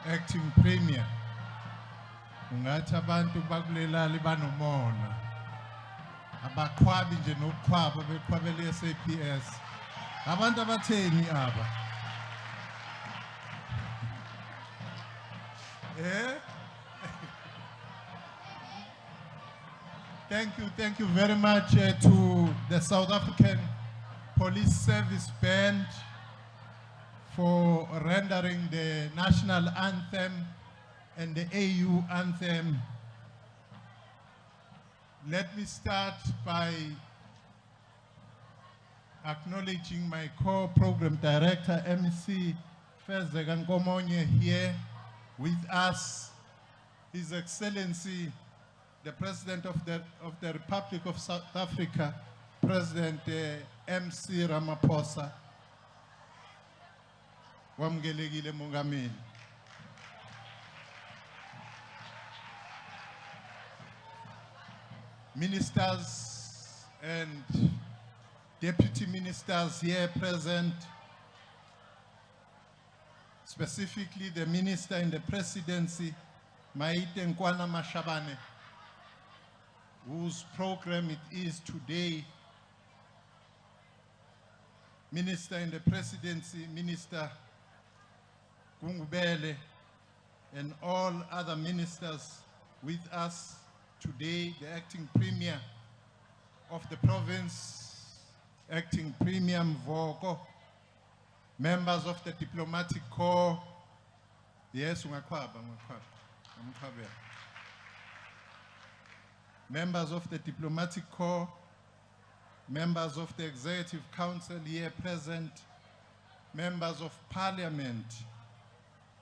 acting premier. Ungathi abantu bakulela libanomona. Abakhwabi nje nokukhwaba bekhwabela SAPS. Abantu abatheni aba? Thank you very much to the South African Police Service Band for rendering the national anthem and the AU anthem. Let me start by acknowledging my co-program director, MC Fezdegan Komonye, here with us, His Excellency, the President of the Republic of South Africa, President MC Ramaphosa. Wamgelekile Mongameli. Ministers and deputy ministers here present, specifically the minister in the presidency, Maite Nkwana Mashabane, whose program it is today. Minister in the presidency, Minister Gungubele, and all other ministers with us today, the acting premier of the province, acting premier Mvoko, members of the diplomatic corps. Yes, members of the diplomatic corps, members of the Executive Council here present, members of Parliament,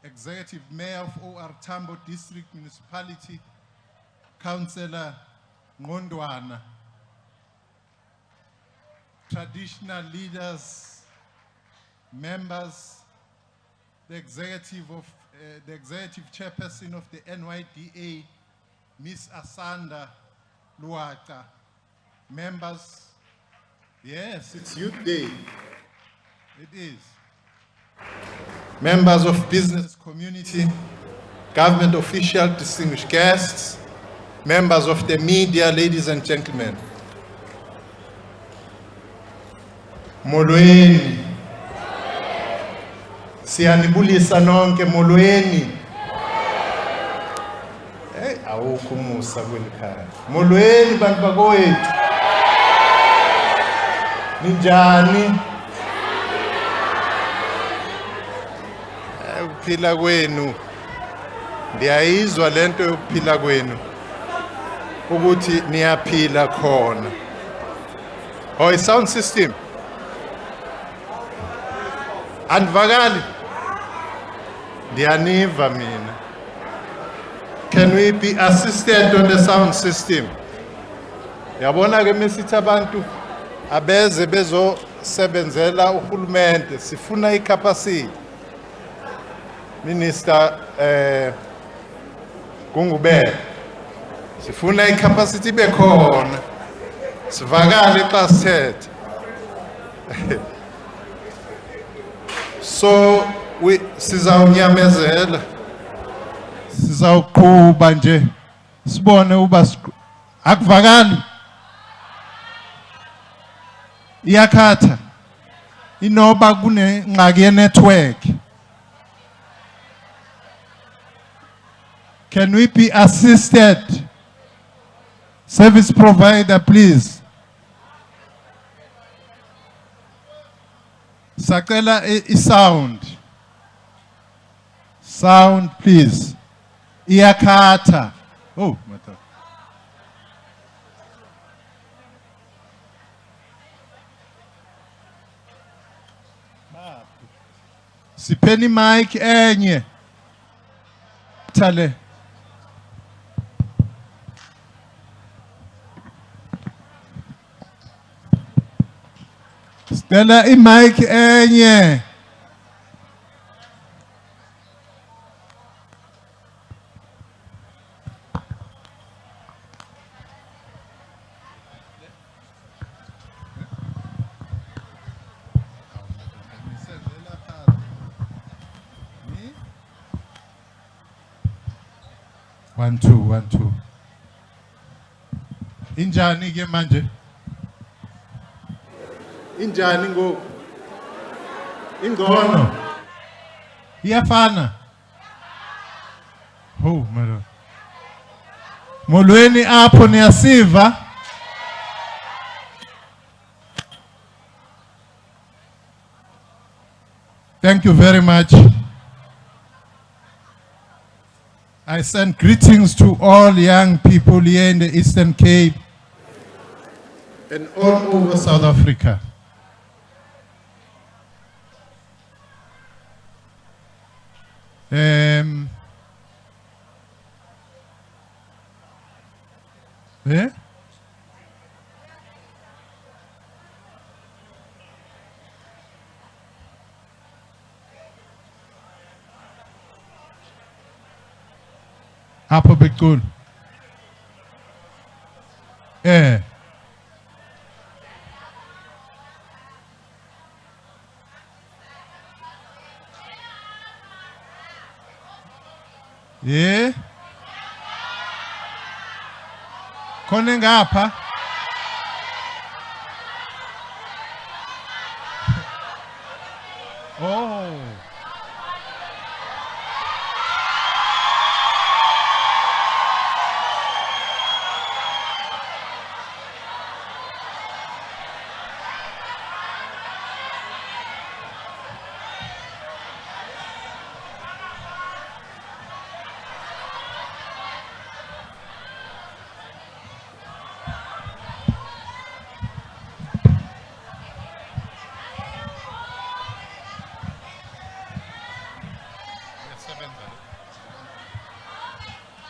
Executive Mayor of OR Tambo District Municipality, Councillor Ngondwana, traditional leaders, members, the executive chairperson of the NYDA, Miss Asanda Luata, members. Yes, it's Youth Day. It is. Members of business community, government officials, distinguished guests, members of the media, ladies and gentlemen. Molweni. Siyanibulisa nonke molweni. Awukho umusa kwelikhaya. Molweni bantu bakowethu. Ninjani? Ukuphila kwenu. Ndiyayizwa lento yokuphila kwenu. Ukuthi niyaphila khona. Oh, sound system. Andvakali. Ndiyaniva mina. Can we be assisted on the sound system? Yabona ke mesithi abantu abeze bezo sebenzela uhulumende sifuna icapacity. Minister Gungubele sifuna icapacity bekhona. Sivakale xa sithetha. So sizawunyamezela. Sizawuqhuba nje. Sibone uba akuvakali. Iyakhatha. Inoba kunengxaki ye-network. Can we be assisted? Service provider, please. Sacela sound. Sound, please. Iyakhatha. Oh, matter. Sipeni mic enye. Tale. Stella mic enye. One, two, 1, 2. Injani ke manje? Injani ngo? Ingono. Iyafana. Oh, mara. Molweni apho niyasiva? Thank you very much. I send greetings to all young people here in the Eastern Cape and all over South Africa. Yeah? Apho bekul. Yeah. Yeah. Khona ngapha. Oh.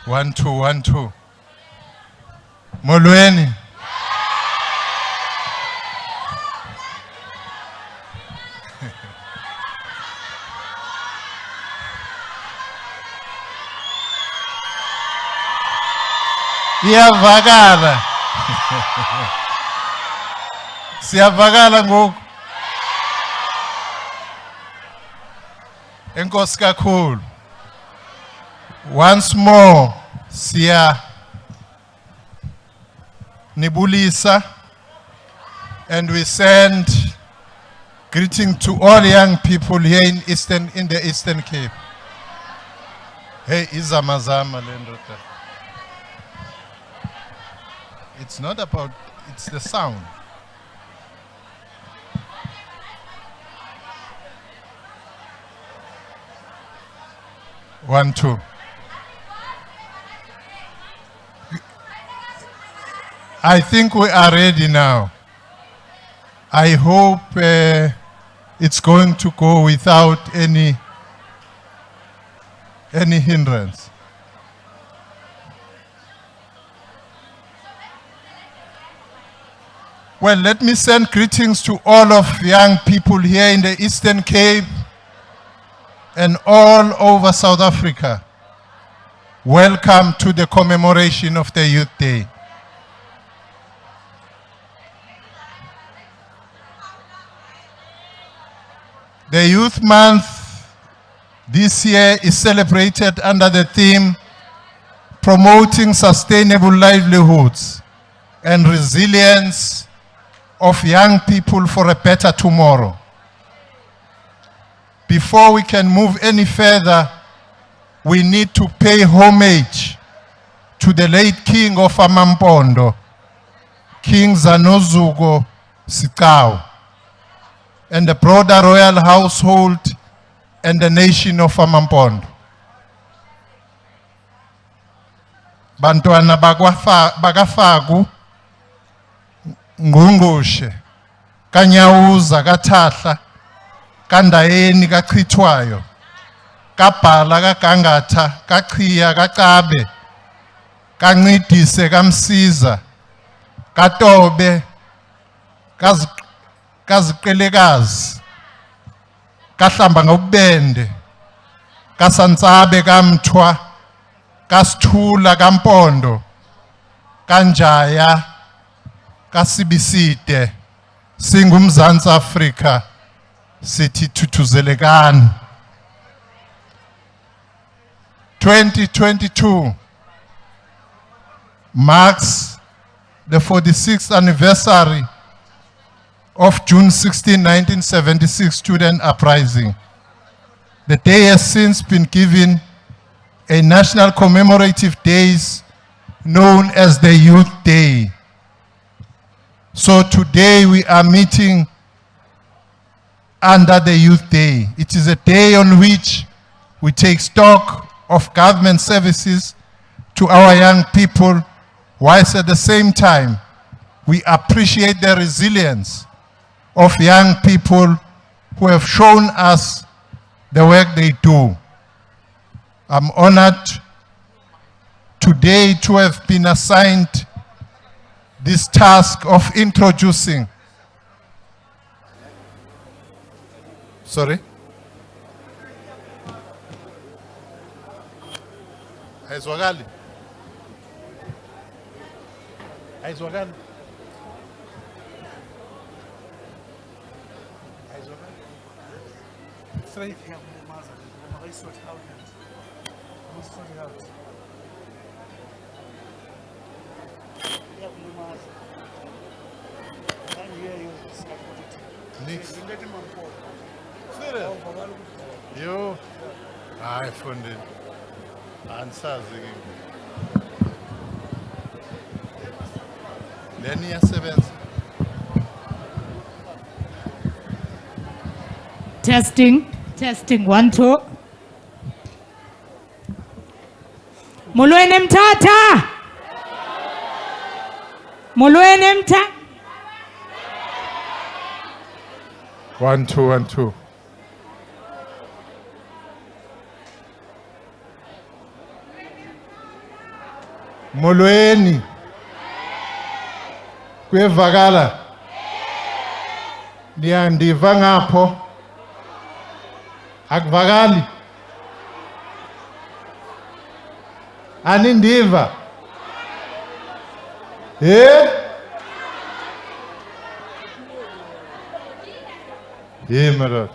One, two, 1, 2. Molweni. Iyavakala. Siyavakala ngoku. Enkosi kakhulu. Once more, siya nibulisa, and we send greeting to all young people here in the Eastern Cape. Hey, izamazama lendota. It's not about, it's the sound. One, two. I think we are ready now. I hope it's going to go without any hindrance. Well, let me send greetings to all of young people here in the Eastern Cape and all over South Africa. Welcome to the commemoration of the Youth Day. The Youth Month this year is celebrated under the theme Promoting Sustainable Livelihoods and Resilience of Young People for a Better Tomorrow. Before we can move any further, we need to pay homage to the late King of Amampondo, King Zanozugo Sikau, and the broader royal household and the nation of Amampondo. Bantwana bakafagu, Ngungushe, Kanyauza, Katahla, Kandaeni, Kachitwayo, Kapala, Kakangata, Kakria, Kakabe, Kancedise, Kamsiza, Katobe, Kaziqelekazi, Kahlamba ngobende, Kasantsabe Kamthwa, Kasithula Kampondo, Kanjaya, Kasibiside, singumZantsi Afrika, sithi thuthuzelekani. 2022 marks the 46th anniversary of June 16, 1976 student uprising. The day has since been given a national commemorative days known as the Youth Day. So today we are meeting under the Youth Day. It is a day on which we take stock of government services to our young people, whilst at the same time we appreciate the resilience of young people who have shown us the work they do. I'm honored today to have been assigned this task of introducing. Sorry? Aizwakali? Aizwakali? Straight. Niks. Yo, I found it. Answers. Leni yasebenza. Testing, 1, 2. Molweni mthatha. Molweni mthatha. 1, 2, 1, 2. Molweni. Kuyevakala. Ndiyandiva ngapho. Akuvakali. Anindiva. My lord.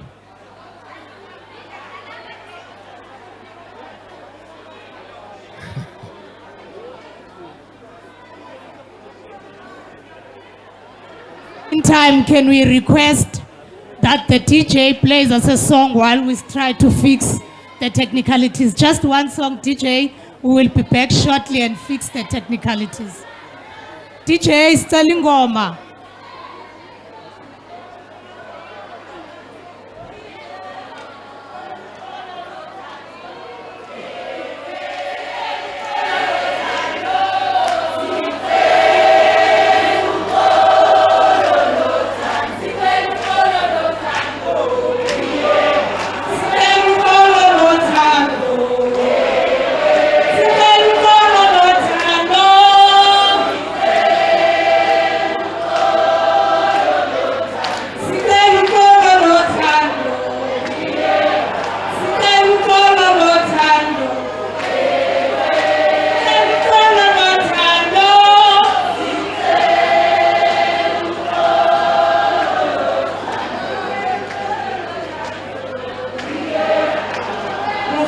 In time, can we request that the DJ plays us a song while we try to fix the technicalities? Just one song, DJ. We will be back shortly and fix the technicalities. DJ Sterling Goma.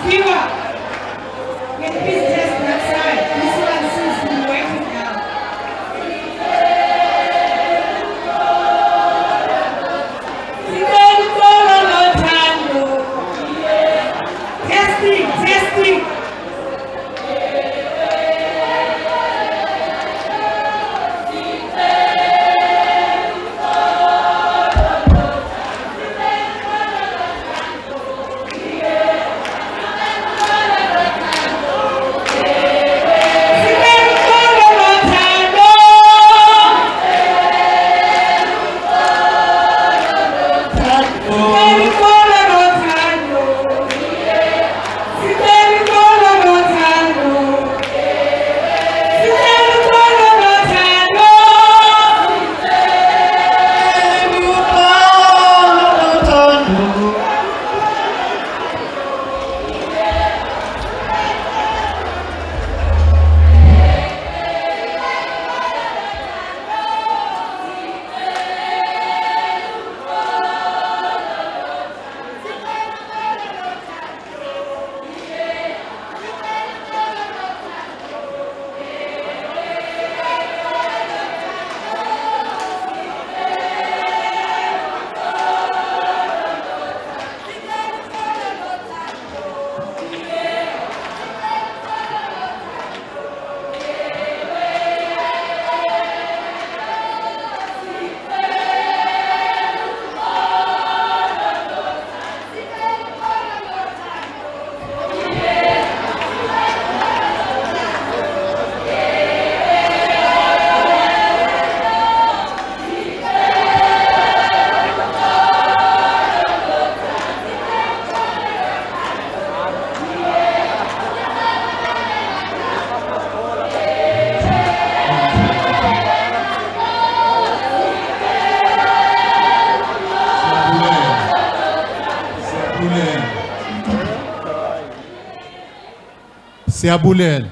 Fever. Can you please test that side? This one seems to be working now. Testing, testing. Siyabulela.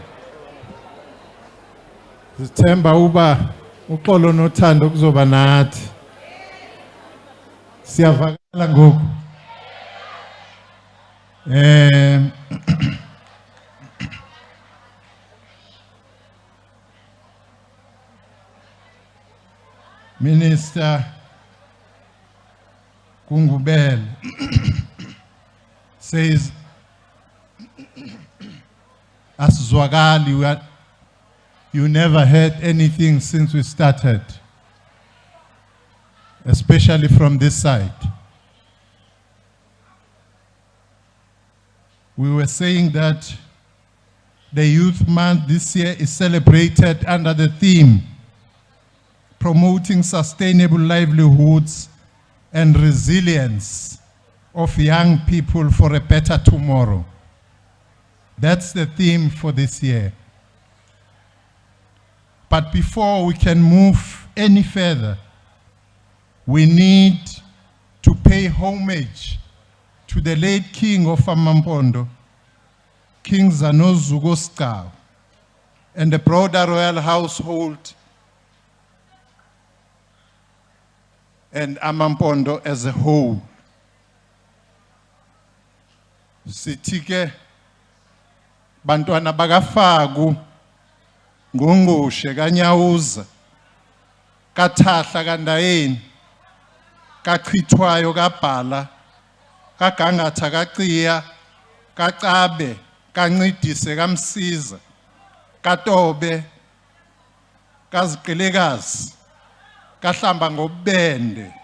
Sithemba uba uxolo nothando kuzoba nathi. Siyavakala ngoku. Minister Kungubel says, Asizwakali, you never heard anything since we started, especially from this side. We were saying that the Youth Month this year is celebrated under the theme, promoting sustainable livelihoods and resilience of young people for a better tomorrow. That's the theme for this year. But before we can move any further, we need to pay homage to the late King of Amampondo, King Zanozugo Skau, and the broader royal household and Amampondo as a whole. Sitike bantwana bakafaku ngungushe kaNyawuza kaThahla kaNdayeni kachithwayo kaBhala kaGangatha kaCiya kaCabe kaNcidise kaMsiza kaTobe kaZiqilekazi kaHlamba ngobende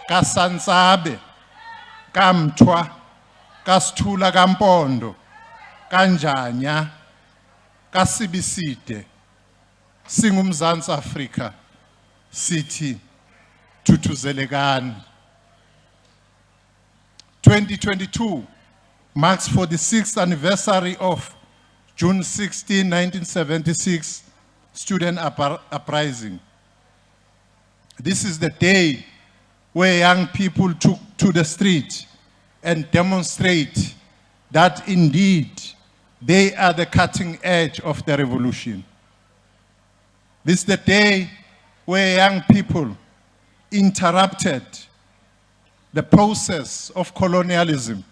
kaSansabe kaMthwa kaSithula kaMpondo kaNjanya kaSibiside singumZansi Afrika sithi thuthuzelekani. 2022 marks 46th anniversary of June 16, 1976 student uprising. This is the day where young people took to the street and demonstrate that indeed they are the cutting edge of the revolution. This is the day where young people interrupted the process of colonialism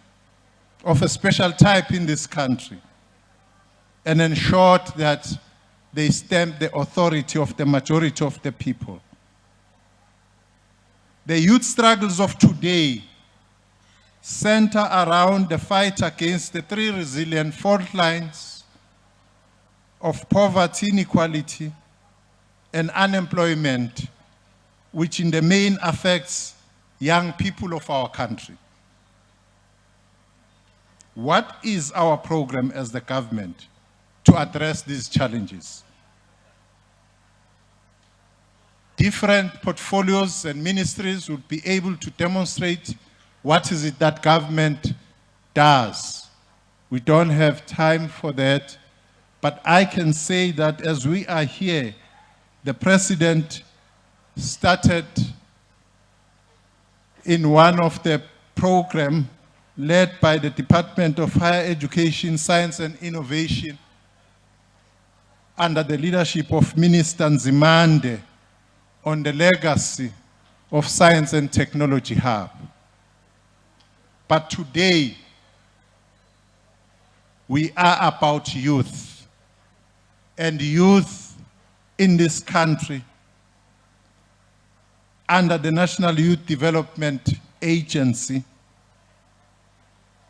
of a special type in this country and ensured that they stamped the authority of the majority of the people. The youth struggles of today center around the fight against the three resilient fault lines of poverty, inequality, and unemployment, which in the main affects young people of our country. What is our program as the government to address these challenges? Different portfolios and ministries will be able to demonstrate what is it that government does. We don't have time for that, but I can say that as we are here, the President started in one of the programs led by the Department of Higher Education, Science and Innovation under the leadership of Minister Nzimande on the legacy of Science and Technology Hub. But today, we are about youth, and youth in this country under the National Youth Development Agency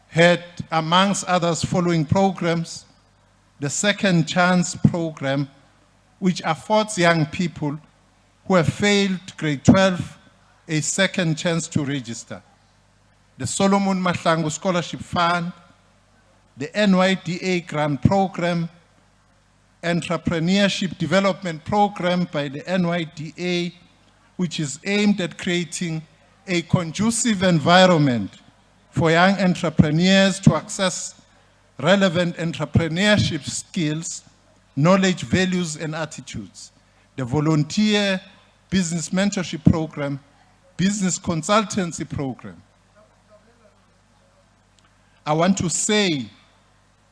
had, amongst others, following programs: the Second Chance program, which affords young people who have failed grade 12 a second chance to register; the Solomon Mahlangu Scholarship Fund; the NYDA Grant Program; Entrepreneurship Development Program by the NYDA, which is aimed at creating a conducive environment for young entrepreneurs to access relevant entrepreneurship skills, knowledge, values, and attitudes; the Volunteer Business Mentorship Program, Business Consultancy Program. I want to say,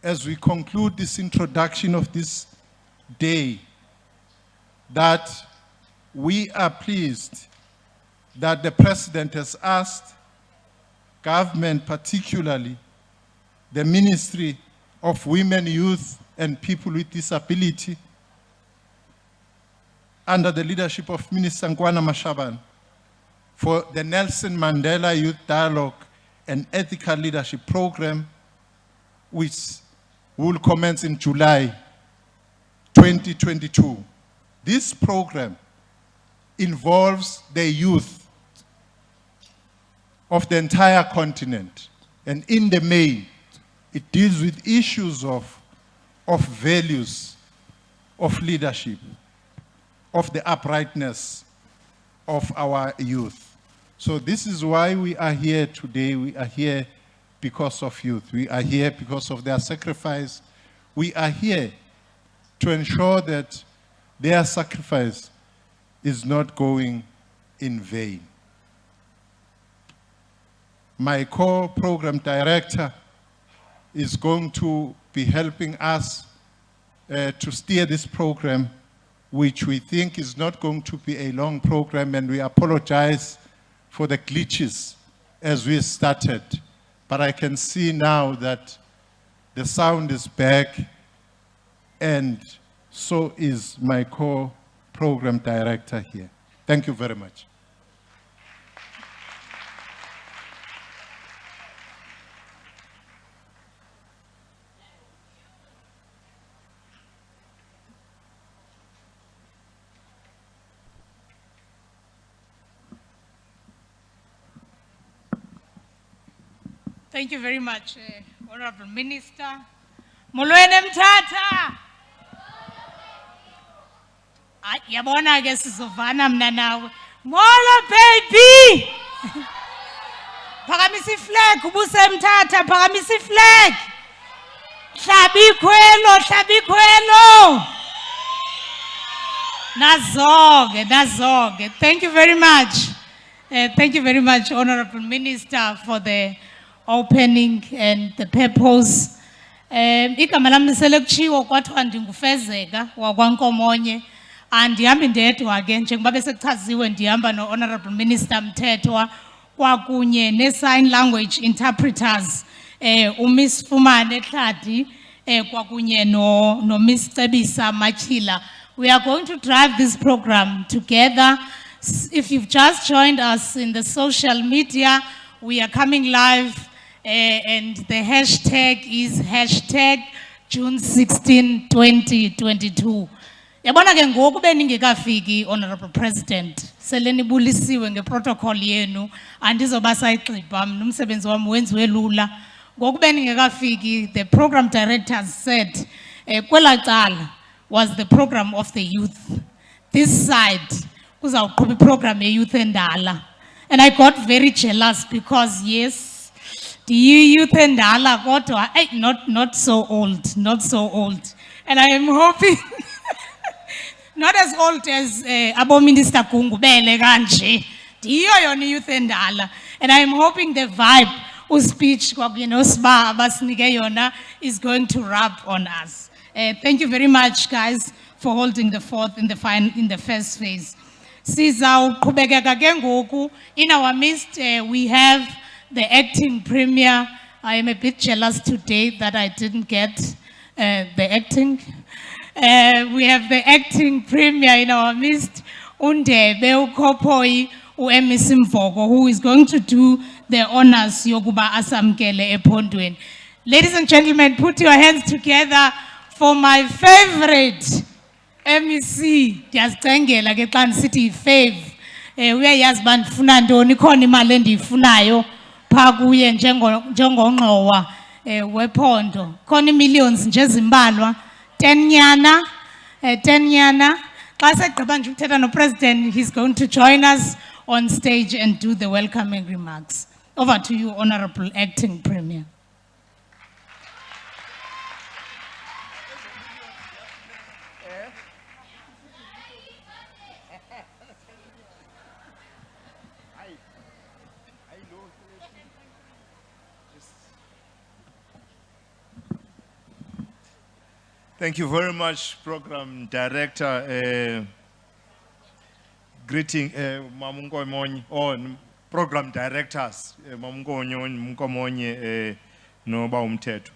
as we conclude this introduction of this day, that we are pleased that the President has asked government, particularly the Ministry of Women, Youth, and People with Disability, under the leadership of Minister Nkwana Mashaban, for the Nelson Mandela Youth Dialogue and Ethical Leadership Program, which will commence in July 2022. This program involves the youth of the entire continent, and in the main, it deals with issues of values, of leadership, of the uprightness of our youth. So this is why we are here today. We are here because of youth. We are here because of their sacrifice. We are here to ensure that their sacrifice is not going in vain. My co-program director is going to be helping us to steer this program, which we think is not going to be a long program, and we apologize for the glitches as we started. But I can see now that the sound is back, and so is my co-program director here. Thank you very much. Thank you very much, Honorable Minister. Molweni Mthatha. Yabona ke sizovana mna nawe. Molo baby. Phakamisa iflag ubuse Mthatha, phakamisa iflag. Hlaba ikhwelo, hlaba ikhwelo. Nazoke. Thank you very much. Thank you very much, Honorable Minister, for the opening and the purpose. Igama lami selekuchiwo kwathiwa ndingufezeka wakwankomonye, andihambi ndedwa ke njengoba besekuchaziwe ndihamba no Honorable Minister Mthethwa kwakunye ne-sign language interpreters, Miss Fumane Tladi, kwakunye no Miss Tebisa Machila. We are going to drive this program together. If you've just joined us in the social media, we are coming live, and the hashtag is hashtag June 16, 2022. Yabona ke ngoku beningekafiki, Honorable President, selenibulisiwe ngeprotocol yenu, andizoba sayigqiba mina umsebenzi wami wenziwe lula. Ngoku beningekafiki, the program directors said, kwela cala was the program of the youth. This side kuzawuqhuba program ye-youth endala. And I got very jealous because yes, the youth endala kodwa not so old, not so old. And I am hoping not as old as Abo Minister Kungu bele kanje. Diyo yona youth endala. And I am hoping the vibe speech is going to rub on us. Thank you very much, guys, for holding the fort in the first phase. In our midst, we have the acting premier. I am a bit jealous today that I didn't get the acting. We have the acting premier in our midst, Undebe Ukopoi Uemisimvoko, who is going to do the honors yokuba asamkele epondweni. Ladies and gentlemen, put your hands together for my favorite MEC. Ndiyazicengela ke xa ndisithi fave. Uyayazi uba ndifuna ntoni, khona imali endiyifunayo phaa kuye njengongxowa wephondo. Khona millions nje ezimbalwa. 10 nyana. Xa segqiba nje ukuthetha nopresident, he's going to join us on stage and do the welcoming remarks. Over to you, Honorable Acting Premier. Thank you very much, Program Director. Greeting Mamungo Monyi, Program Directors, Mamungo Monyi, Noba Umteto.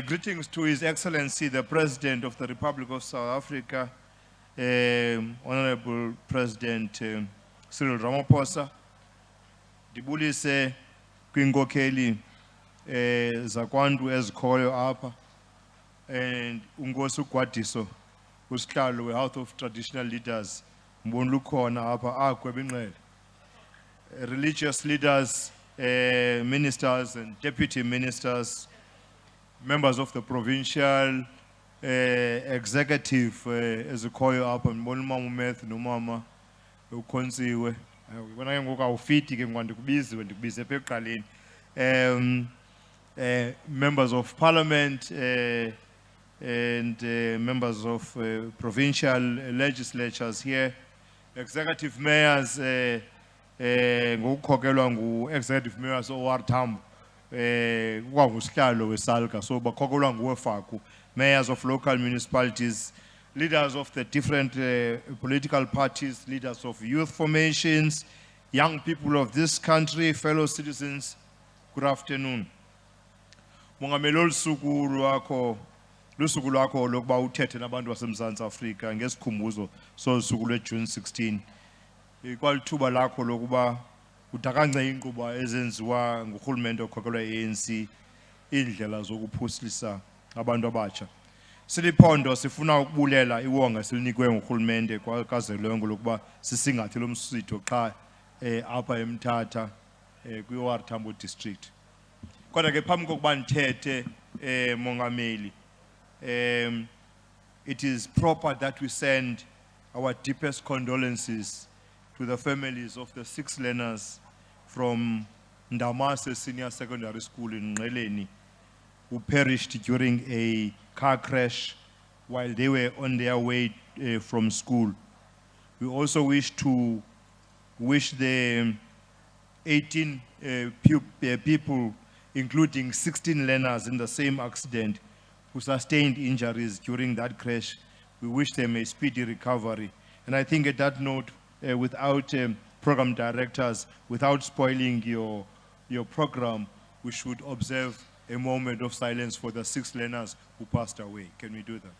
Greetings to His Excellency, the President of the Republic of South Africa, Honorable President Cyril Ramaphosa. Dibulise kwingokeli zakwantu ezikhoyo apha. And Ungosu Kwadiso, usihlalo we-House of Traditional Leaders, Mbonlukhona apha akwebinqele. Religious leaders, ministers and deputy ministers, members of the provincial executive ezikhoyo apha, ndibona umama uMath nomama uKhonsiwe. Wena ke ngoku awufiti ke ngwandikubiziwe ndikubize apha ekuqaleni. Members of parliament, and members of provincial legislatures here, executive mayors, ngokukhokelwa ngu-executive mayors owartambo, kwangusihlalo wesalka, so bakhokelwa nguwefaku, mayors of local municipalities, leaders of the different political parties, leaders of youth formations, young people of this country, fellow citizens, good afternoon. Mongameli olusuku lwakho lusuku lwakho lokuba uthethe nabantu baseMzantsi Afrika ngesikhumbuzo sosuku lweJune 16. Ikwalithuba lakho lokuba udakance inkqubo ezenziwa ngurhulumente okhokelwa yi-ANC, indlela zokuphuhlisa abantu abatsha. Siliphondo sifuna ukubulela iwonga silinikwe ngurhulumente kwakazwelonke lokuba sisingathe lo msitho xa apha eMthatha kwi-OR Tambo district. Kodwa ke phambi kokuba ndithethe Mongameli, it is proper that we send our deepest condolences to the families of the 6 learners from Ndamase Senior Secondary School in Nqeleni who perished during a car crash while they were on their way from school. We also wish to wish the 18 people, including 16 learners in the same accident, who sustained injuries during that crash. We wish them a speedy recovery. And I think at that note, without program directors, without spoiling your program, we should observe a moment of silence for the 6 learners who passed away. Can we do that?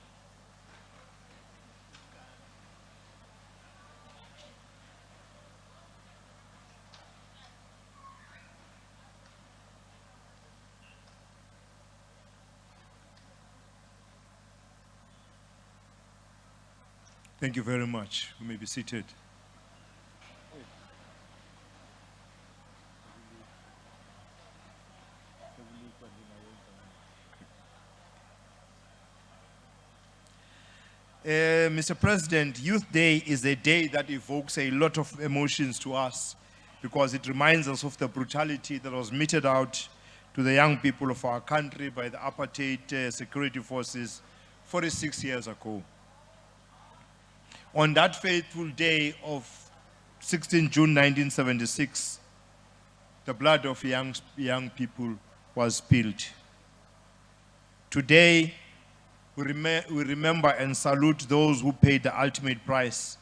Thank you very much. You may be seated. Mr. President, Youth Day is a day that evokes a lot of emotions to us because it reminds us of the brutality that was meted out to the young people of our country by the apartheid security forces 46 years ago. On that fateful day of 16 June 1976, the blood of young people was spilled. Today, we remember and salute those who paid the ultimate price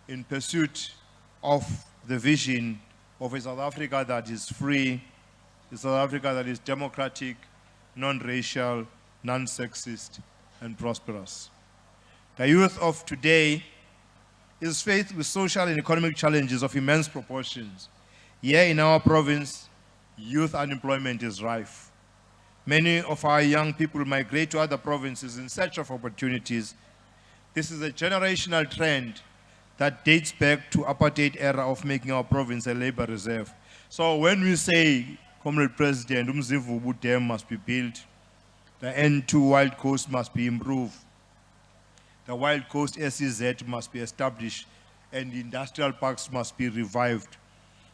in pursuit of the vision of a South Africa that is free, a South Africa that is democratic, non-racial, non-sexist, and prosperous. The youth of today is faced with social and economic challenges of immense proportions. Here in our province, youth unemployment is rife. Many of our young people migrate to other provinces in search of opportunities. This is a generational trend that dates back to apartheid era of making our province a labor reserve. So when we say, Comrade President, Umzimvubu Dam must be built, the N2 Wild Coast must be improved, the Wild Coast SEZ must be established, and industrial parks must be revived.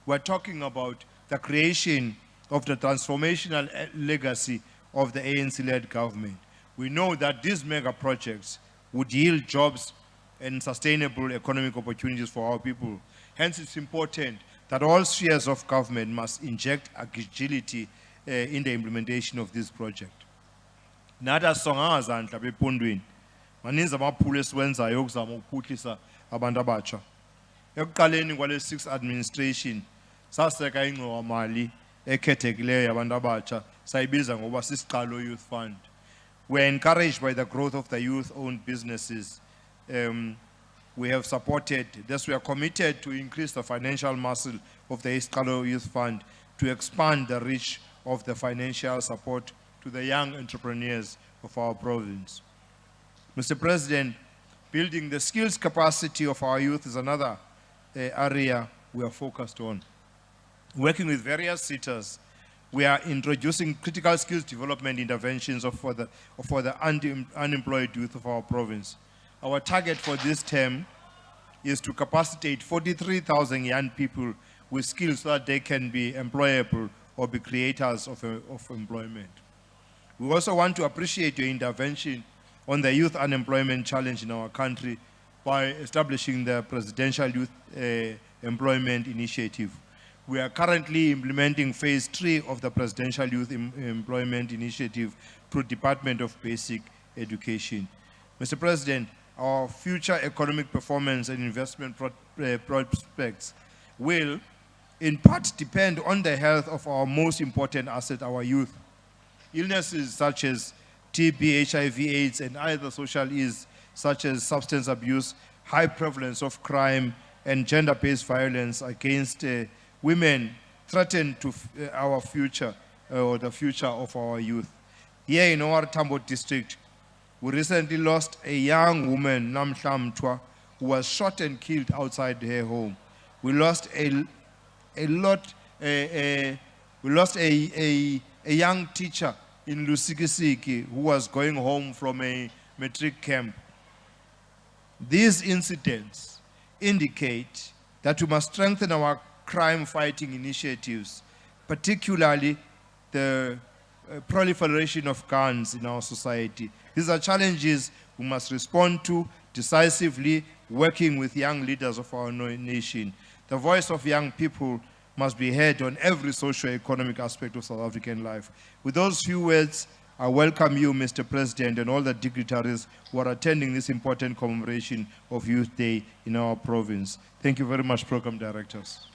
We're talking about the creation of the transformational legacy of the ANC-led government. We know that these mega projects would yield jobs and sustainable economic opportunities for our people. Hence, it's important that all spheres of government must inject agility in the implementation of this project. Nada songa zandla bepondweni. Maninzi amaphulo esiwenzayo ukuzama ukuphuhlisa abantu abatsha. Ekuqaleni kwale 6 administration saseka ingxowa-mali ekhethekileyo yabantu abatsha sayibiza ngoba sisiqalo Youth Fund. We're encouraged by the growth of the youth-owned businesses. We have supported this. We are committed to increase the financial muscle of the Isiqalo Youth Fund to expand the reach of the financial support to the young entrepreneurs of our province. Mr. President, building the skills capacity of our youth is another area we are focused on. Working with various sectors, we are introducing critical skills development interventions for the unemployed youth of our province. Our target for this term is to capacitate 43,000 young people with skills so that they can be employable or be creators of employment. We also want to appreciate your intervention on the youth unemployment challenge in our country by establishing the Presidential Youth Employment Initiative. We are currently implementing phase 3 of the Presidential Youth Employment Initiative through Department of Basic Education. Mr. President, our future economic performance and investment prospects will in part depend on the health of our most important asset, our youth. Illnesses such as TB, HIV, AIDS, and other social ills such as substance abuse, high prevalence of crime, and gender-based violence against women threaten to our future or the future of our youth. Here in our Tambo district, we recently lost a young woman, Namhla Mtwa, who was shot and killed outside her home. We lost a young teacher in Lusikisiki who was going home from a matric camp. These incidents indicate that we must strengthen our crime-fighting initiatives, particularly the proliferation of guns in our society. These are challenges we must respond to decisively, working with young leaders of our nation. The voice of young people must be heard on every socio-economic aspect of South African life. With those few words, I welcome you, Mr. President, and all the dignitaries who are attending this important commemoration of Youth Day in our province. Thank you very much, Program Directors.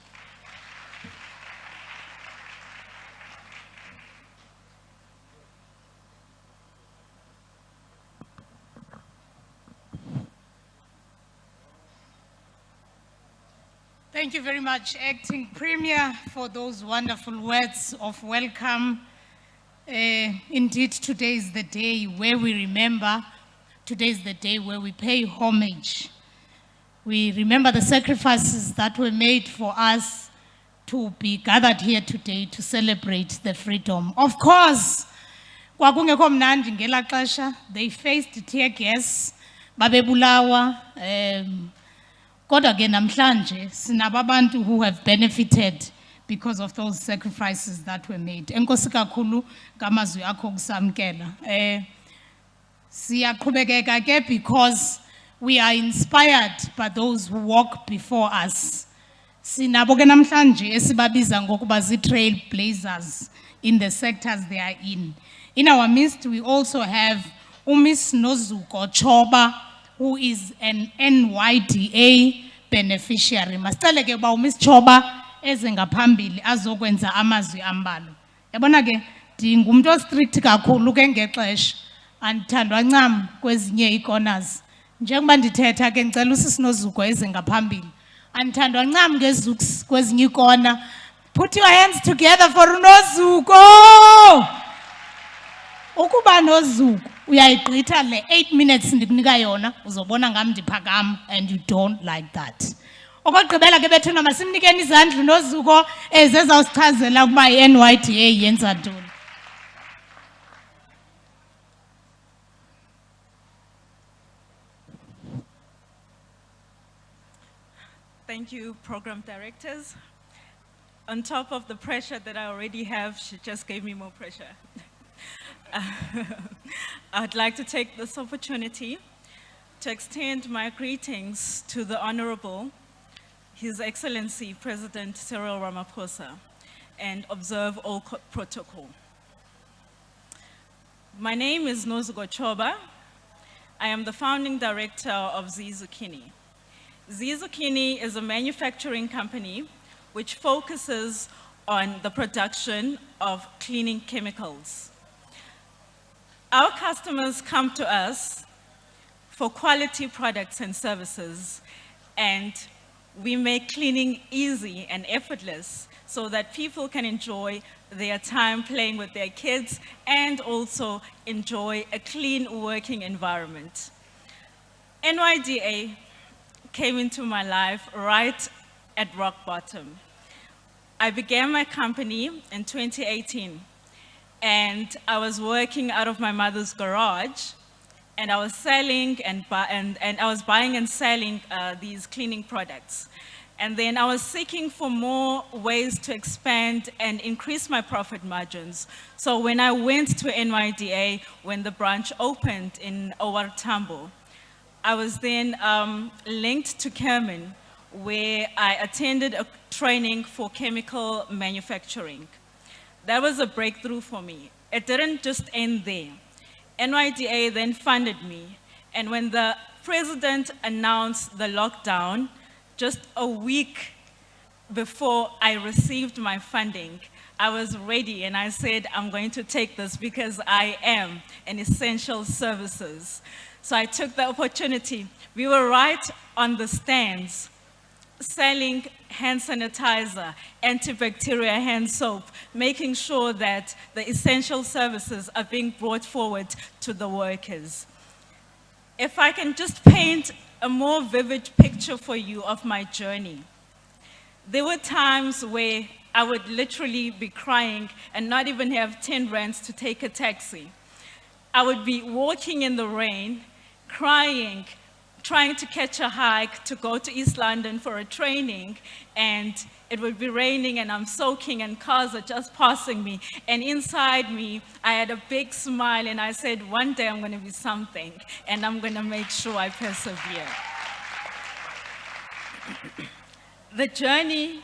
Thank you very much, Acting Premier, for those wonderful words of welcome. Indeed, today is the day where we remember. Today is the day where we pay homage. We remember the sacrifices that were made for us to be gathered here today to celebrate the freedom. Of course, kwakungekho mnandi ngela xesha, they faced tear gas, babebulawa, kodwa ke namhlanje sinabo abantu who have benefited because of those sacrifices that were made. Enkosi kakhulu ngamazwi akho kusamkela. Siyaqhubekeka ke because we are inspired by those who walk before us. Sinabo ke namhlanje esibabiza ngokuba zi-trailblazers in the sectors they are in. In our midst, we also have Miss Nozuko Choba, who is an NYDA beneficiary. Masicele ke ba Miss Choba eze ngaphambili azokwenza amazwi ambalo. Yabona ke ndingumuntu ostrict kakhulu ke ngexesha andithandwa ncam kwezinye ii-corners. Njengoba ndithetha ke ngicela usisi Nozuko eze ngaphambili. Andithandwa ncam ngezuks kwezinye ii-corner. Put your hands together for Nozuko. Ukuba Nozuko uyayigqitha le 8 minutes ndikunika yona uzobona ngam ndiphakama, and you don't like that. Okugqibela ke bethuna masimnikeni izandla Nozuko ezezawusichazela ukuba i-NYDA yenza ntoni. Thank you, program directors. On top of the pressure that I already have, she just gave me more pressure. I'd like to take this opportunity to extend my greetings to the Honorable, His Excellency President Cyril Ramaphosa, and observe all protocol. My name is Nozuko Choba. I am the founding director of Zizukini. Zizukini is a manufacturing company which focuses on the production of cleaning chemicals. Our customers come to us for quality products and services, and we make cleaning easy and effortless so that people can enjoy their time playing with their kids and also enjoy a clean working environment. NYDA came into my life right at rock bottom. I began my company in 2018, and I was working out of my mother's garage, and I was selling and I was buying and selling these cleaning products. And then I was seeking for more ways to expand and increase my profit margins. So when I went to NYDA, when the branch opened in OR Tambo, I was then linked to Kerman, where I attended a training for chemical manufacturing. That was a breakthrough for me. It didn't just end there. NYDA then funded me, and when the president announced the lockdown, just a week before I received my funding, I was ready and I said, I'm going to take this because I am an essential services. So I took the opportunity. We were right on the stands selling hand sanitizer, antibacterial hand soap, making sure that the essential services are being brought forward to the workers. If I can just paint a more vivid picture for you of my journey. There were times where I would literally be crying and not even have 10 rands to take a taxi. I would be walking in the rain, crying, trying to catch a hike to go to East London for a training, and it would be raining and I'm soaking and cars are just passing me. And inside me, I had a big smile and I said, one day I'm going to be something and I'm going to make sure I persevere. The journey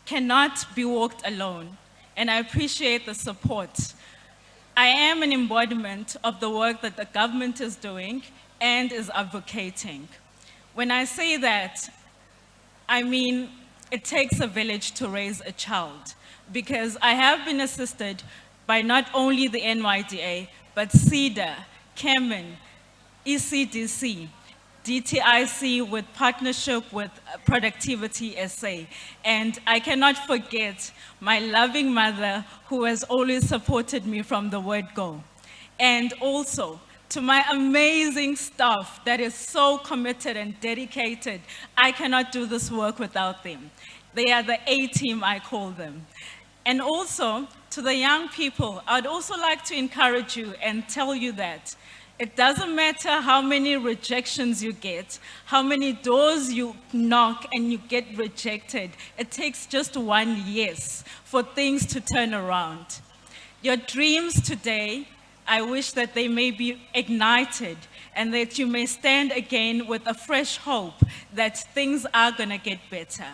cannot be walked alone, and I appreciate the support. I am an embodiment of the work that the government is doing and is advocating. When I say that, I mean it takes a village to raise a child, because I have been assisted by not only the NYDA, but CEDA, Kemen, ECDC, DTIC with partnership with Productivity SA. And I cannot forget my loving mother who has always supported me from the word go. And also to my amazing staff that is so committed and dedicated. I cannot do this work without them. They are the A-team, I call them. And also to the young people, I'd also like to encourage you and tell you that it doesn't matter how many rejections you get, how many doors you knock and you get rejected. It takes just one yes for things to turn around. Your dreams today, I wish that they may be ignited and that you may stand again with a fresh hope that things are going to get better.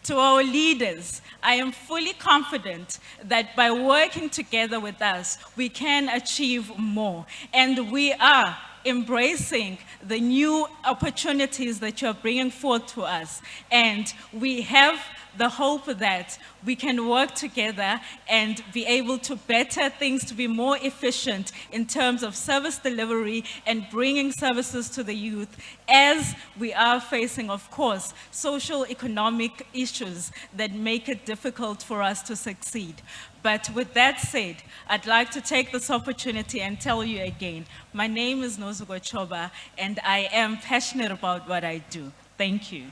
To our leaders, I am fully confident that by working together with us, we can achieve more. And we are embracing the new opportunities that you're bringing forth to us. And we have the hope that we can work together and be able to better things, to be more efficient in terms of service delivery and bringing services to the youth, as we are facing, of course, social economic issues that make it difficult for us to succeed. But with that said, I'd like to take this opportunity and tell you again, my name is Nozuko Choba, and I am passionate about what I do. Thank you.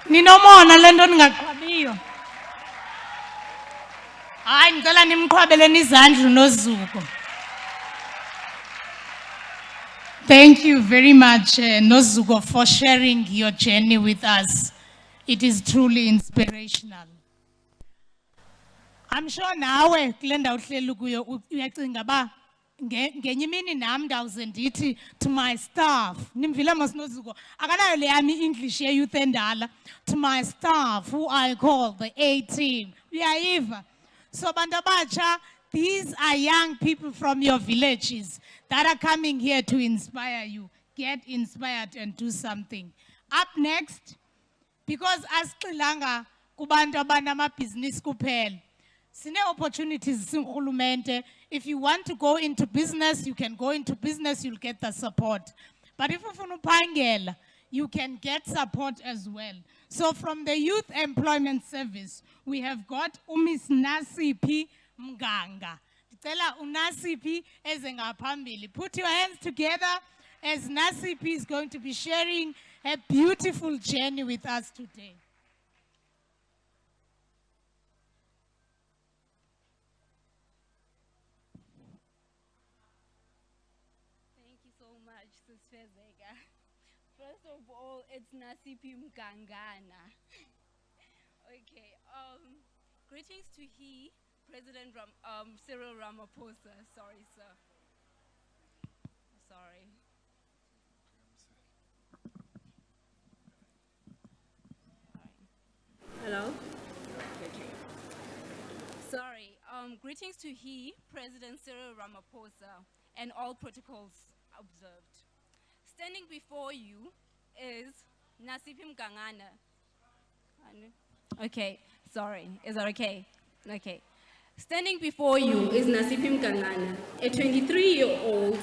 Ninomona lento ningaqhwabiyo. Hayi ngicela nimqhwabeleni izandla uNozuko. Thank you very much, Nozuko, for sharing your journey with us. It is truly inspirational. I'm sure nawe kule ndawo uhleli kuyo uyacinga ba ngenye imini nami ndawuze ndithi to my staff, nimvile mosinozuko akanayo le yami English ye-youth endala, to my staff who I call the A-team. Uyayiva? So bantu abatsha, these are young people from your villages that are coming here to inspire you. Get inspired and do something. Up next, because asixilanga kubantu abanamabhizinisi kuphela, sine opportunities singurhulumente. If you want to go into business, you can go into business, you'll get the support. But if ufuna uphangela, you can get support as well. So from the Youth Employment Service, we have got Miss Nasipi Mganga. Ndicela uNasipi eze ngaphambili. Put your hands together as Nasipi is going to be sharing a beautiful journey with us today. First of all, it's Nasipi Mgangana. Okay, greetings to he, President Cyril Ramaphosa. Sorry, sir. Sorry. Hello? Okay. Sorry. Greetings to he, President Cyril Ramaphosa, and all protocols observed. Standing before you is Nasipi Mgangana. Okay, sorry. Is that okay? Okay. Standing before you is Nasipi Mgangana, a 23-year-old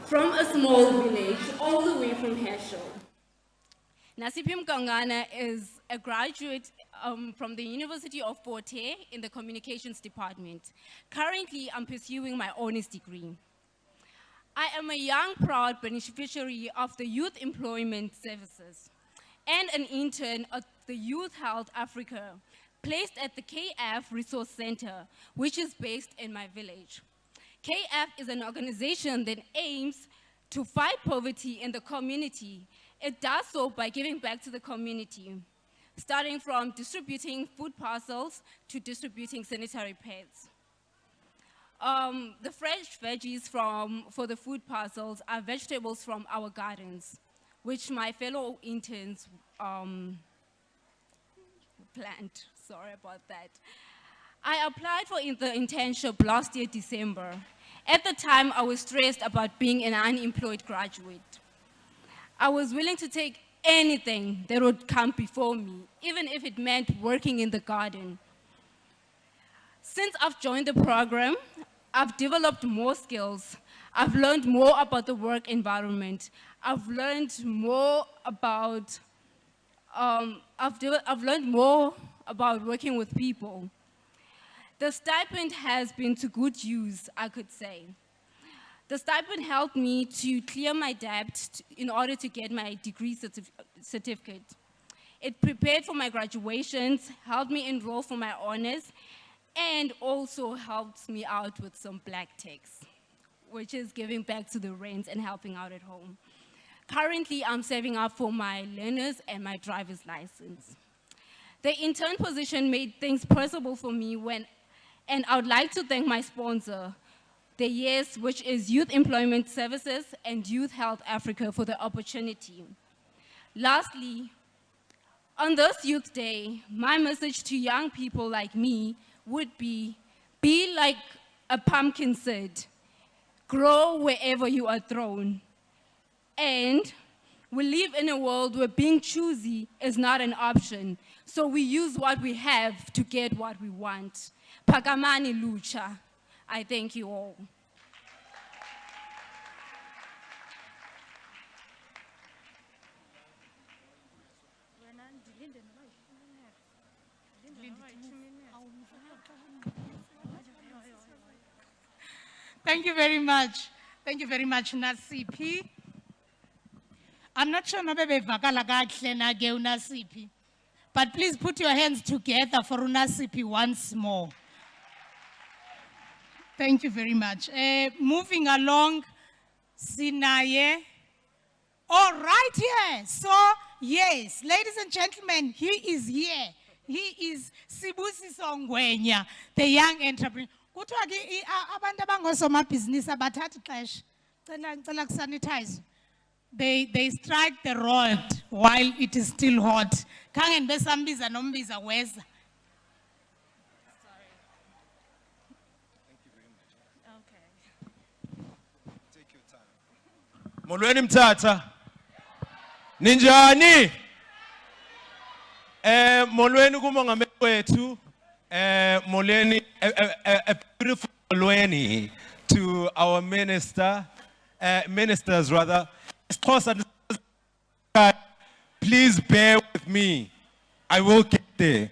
from a small village all the way from Herschel. Nasipi Mgangana is a graduate from the University of Fort Hare in the Communications Department. Currently, I'm pursuing my honors degree. I am a young, proud beneficiary of the Youth Employment Services and an intern at the Youth Health Africa, placed at the KF Resource Center, which is based in my village. KF is an organization that aims to fight poverty in the community. It does so by giving back to the community, starting from distributing food parcels to distributing sanitary pads. The fresh veggies for the food parcels are vegetables from our gardens, which my fellow interns planned. Sorry about that. I applied for the internship last year, December. At the time, I was stressed about being an unemployed graduate. I was willing to take anything that would come before me, even if it meant working in the garden. Since I've joined the program, I've developed more skills. I've learned more about the work environment. I've learned more about working with people. The stipend has been to good use, I could say. The stipend helped me to clear my debt in order to get my degree certificate. It prepared for my graduations, helped me enroll for my honors, and also helped me out with some black tax, which is giving back to the rent and helping out at home. Currently, I'm saving up for my learners and my driver's license. The intern position made things possible for me and I would like to thank my sponsor, the YES, which is Youth Employment Services and Youth Health Africa, for the opportunity. Lastly, on this Youth Day, my message to young people like me would be like a pumpkin seed. Grow wherever you are thrown. And we live in a world where being choosy is not an option. So we use what we have to get what we want. Pakamani Lucha. I thank you all. Thank you very much. Thank you very much, Nasipi. I'm not sure Nasipi, but please put your hands together for Nasipi once more. Thank you very much. Moving along, Sinaye. All right, here. So, yes, ladies and gentlemen, he is here. He is Sibusiso Ngwenya, the young entrepreneur. Kuthiwa ke abantu abangosomabhizinisi abathathi ixesha cela kusanitize. They strike the road while it is still hot. Khange besambiza nombiza weza. Molweni Mthatha. Ninjani? Molweni kumongameli wethu. Molweni, a beautiful molweni to our ministers rather. Please bear with me. I will get there.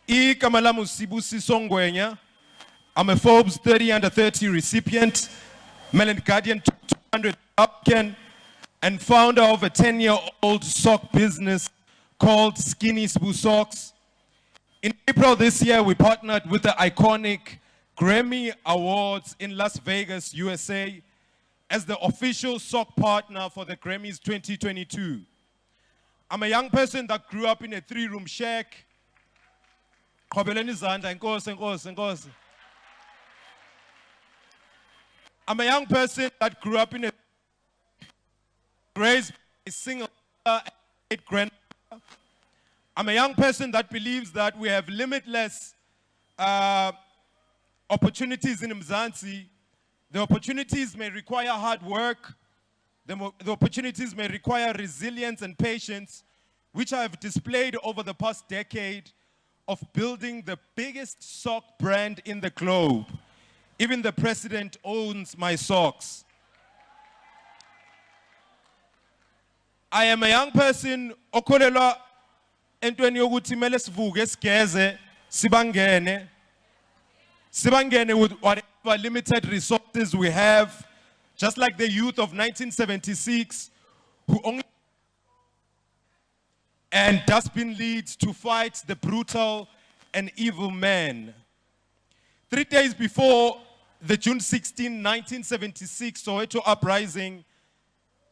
Kamalamu Sibusiso Ngwenya. I'm a Forbes 30 under 30 recipient, Melon Guardian 200 applicant, and founder of a 10-year-old sock business called Skinny Sibu Socks. In April this year, we partnered with the iconic Grammy Awards in Las Vegas, USA, as the official sock partner for the Grammys 2022. I'm a young person that grew up in a 3-room shack. I'm a young person that grew up in a raised by a single mother and 8 grandmothers. I'm a young person that believes that we have limitless opportunities in Mzansi. The opportunities may require hard work. The opportunities may require resilience and patience, which I have displayed over the past decade of building the biggest sock brand in the globe. Even the president owns my socks. I am a young person, okholelwa entweni yokuthi mele sivuke sigeze sibangene with whatever limited resources we have, just like the youth of 1976 who only and dustbin leads to fight the brutal and evil man. 3 days before the June 16, 1976 Soweto uprising,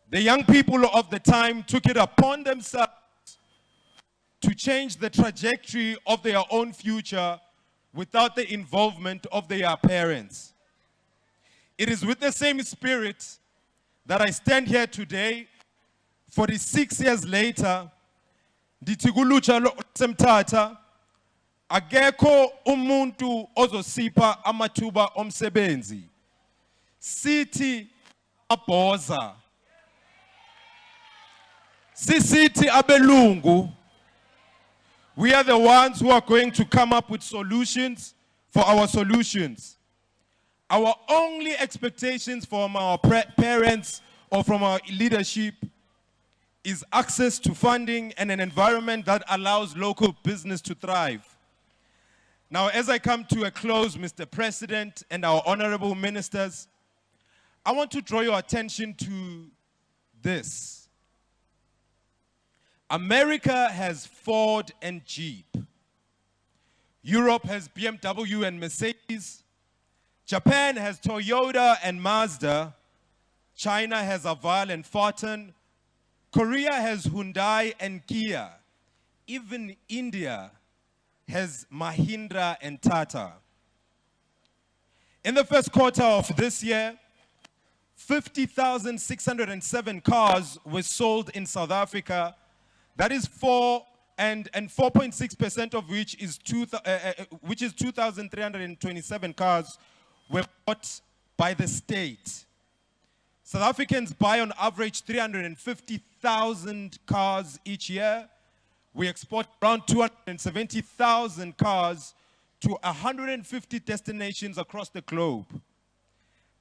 the young people of the time took it upon themselves to change the trajectory of their own future without the involvement of their parents. It is with the same spirit that I stand here today, 46 years later, Ndithi kulutsha semthatha akekho umuntu ozosipha amathuba omsebenzi. Sithi abhoza. Sisithi abelungu. We are the ones who are going to come up with solutions for our solutions. Our only expectations from our parents or from our leadership is access to funding and an environment that allows local business to thrive. Now, as I come to a close, Mr. President and our honorable ministers, I want to draw your attention to this. America has Ford and Jeep. Europe has BMW and Mercedes. Japan has Toyota and Mazda. China has Aval and Fortin. Korea has Hyundai and Kia. Even India has Mahindra and Tata. In the first quarter of this year, 50,607 cars were sold in South Africa. That is 4.6% of which is 2,327 cars were bought by the state. South Africans buy on average 350,000 cars each year. We export around 270,000 cars to 150 destinations across the globe.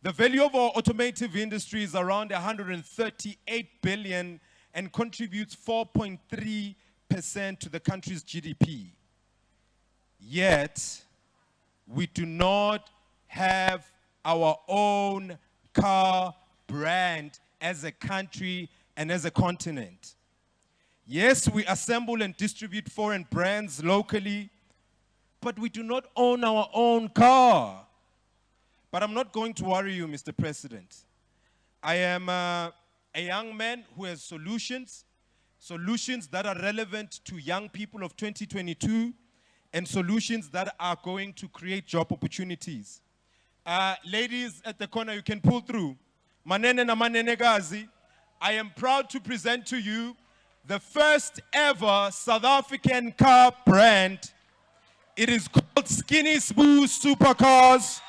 The value of our automotive industry is around 138 billion and contributes 4.3% to the country's GDP. Yet, we do not have our own car brand as a country and as a continent. Yes, we assemble and distribute foreign brands locally, but we do not own our own car. But I'm not going to worry you, Mr. President. I am a young man who has solutions that are relevant to young people of 2022, and solutions that are going to create job opportunities. Ladies at the corner, you can pull through. Manene na manene gazi, I am proud to present to you the first ever South African car brand. It is called Skinny Smooth Supercars.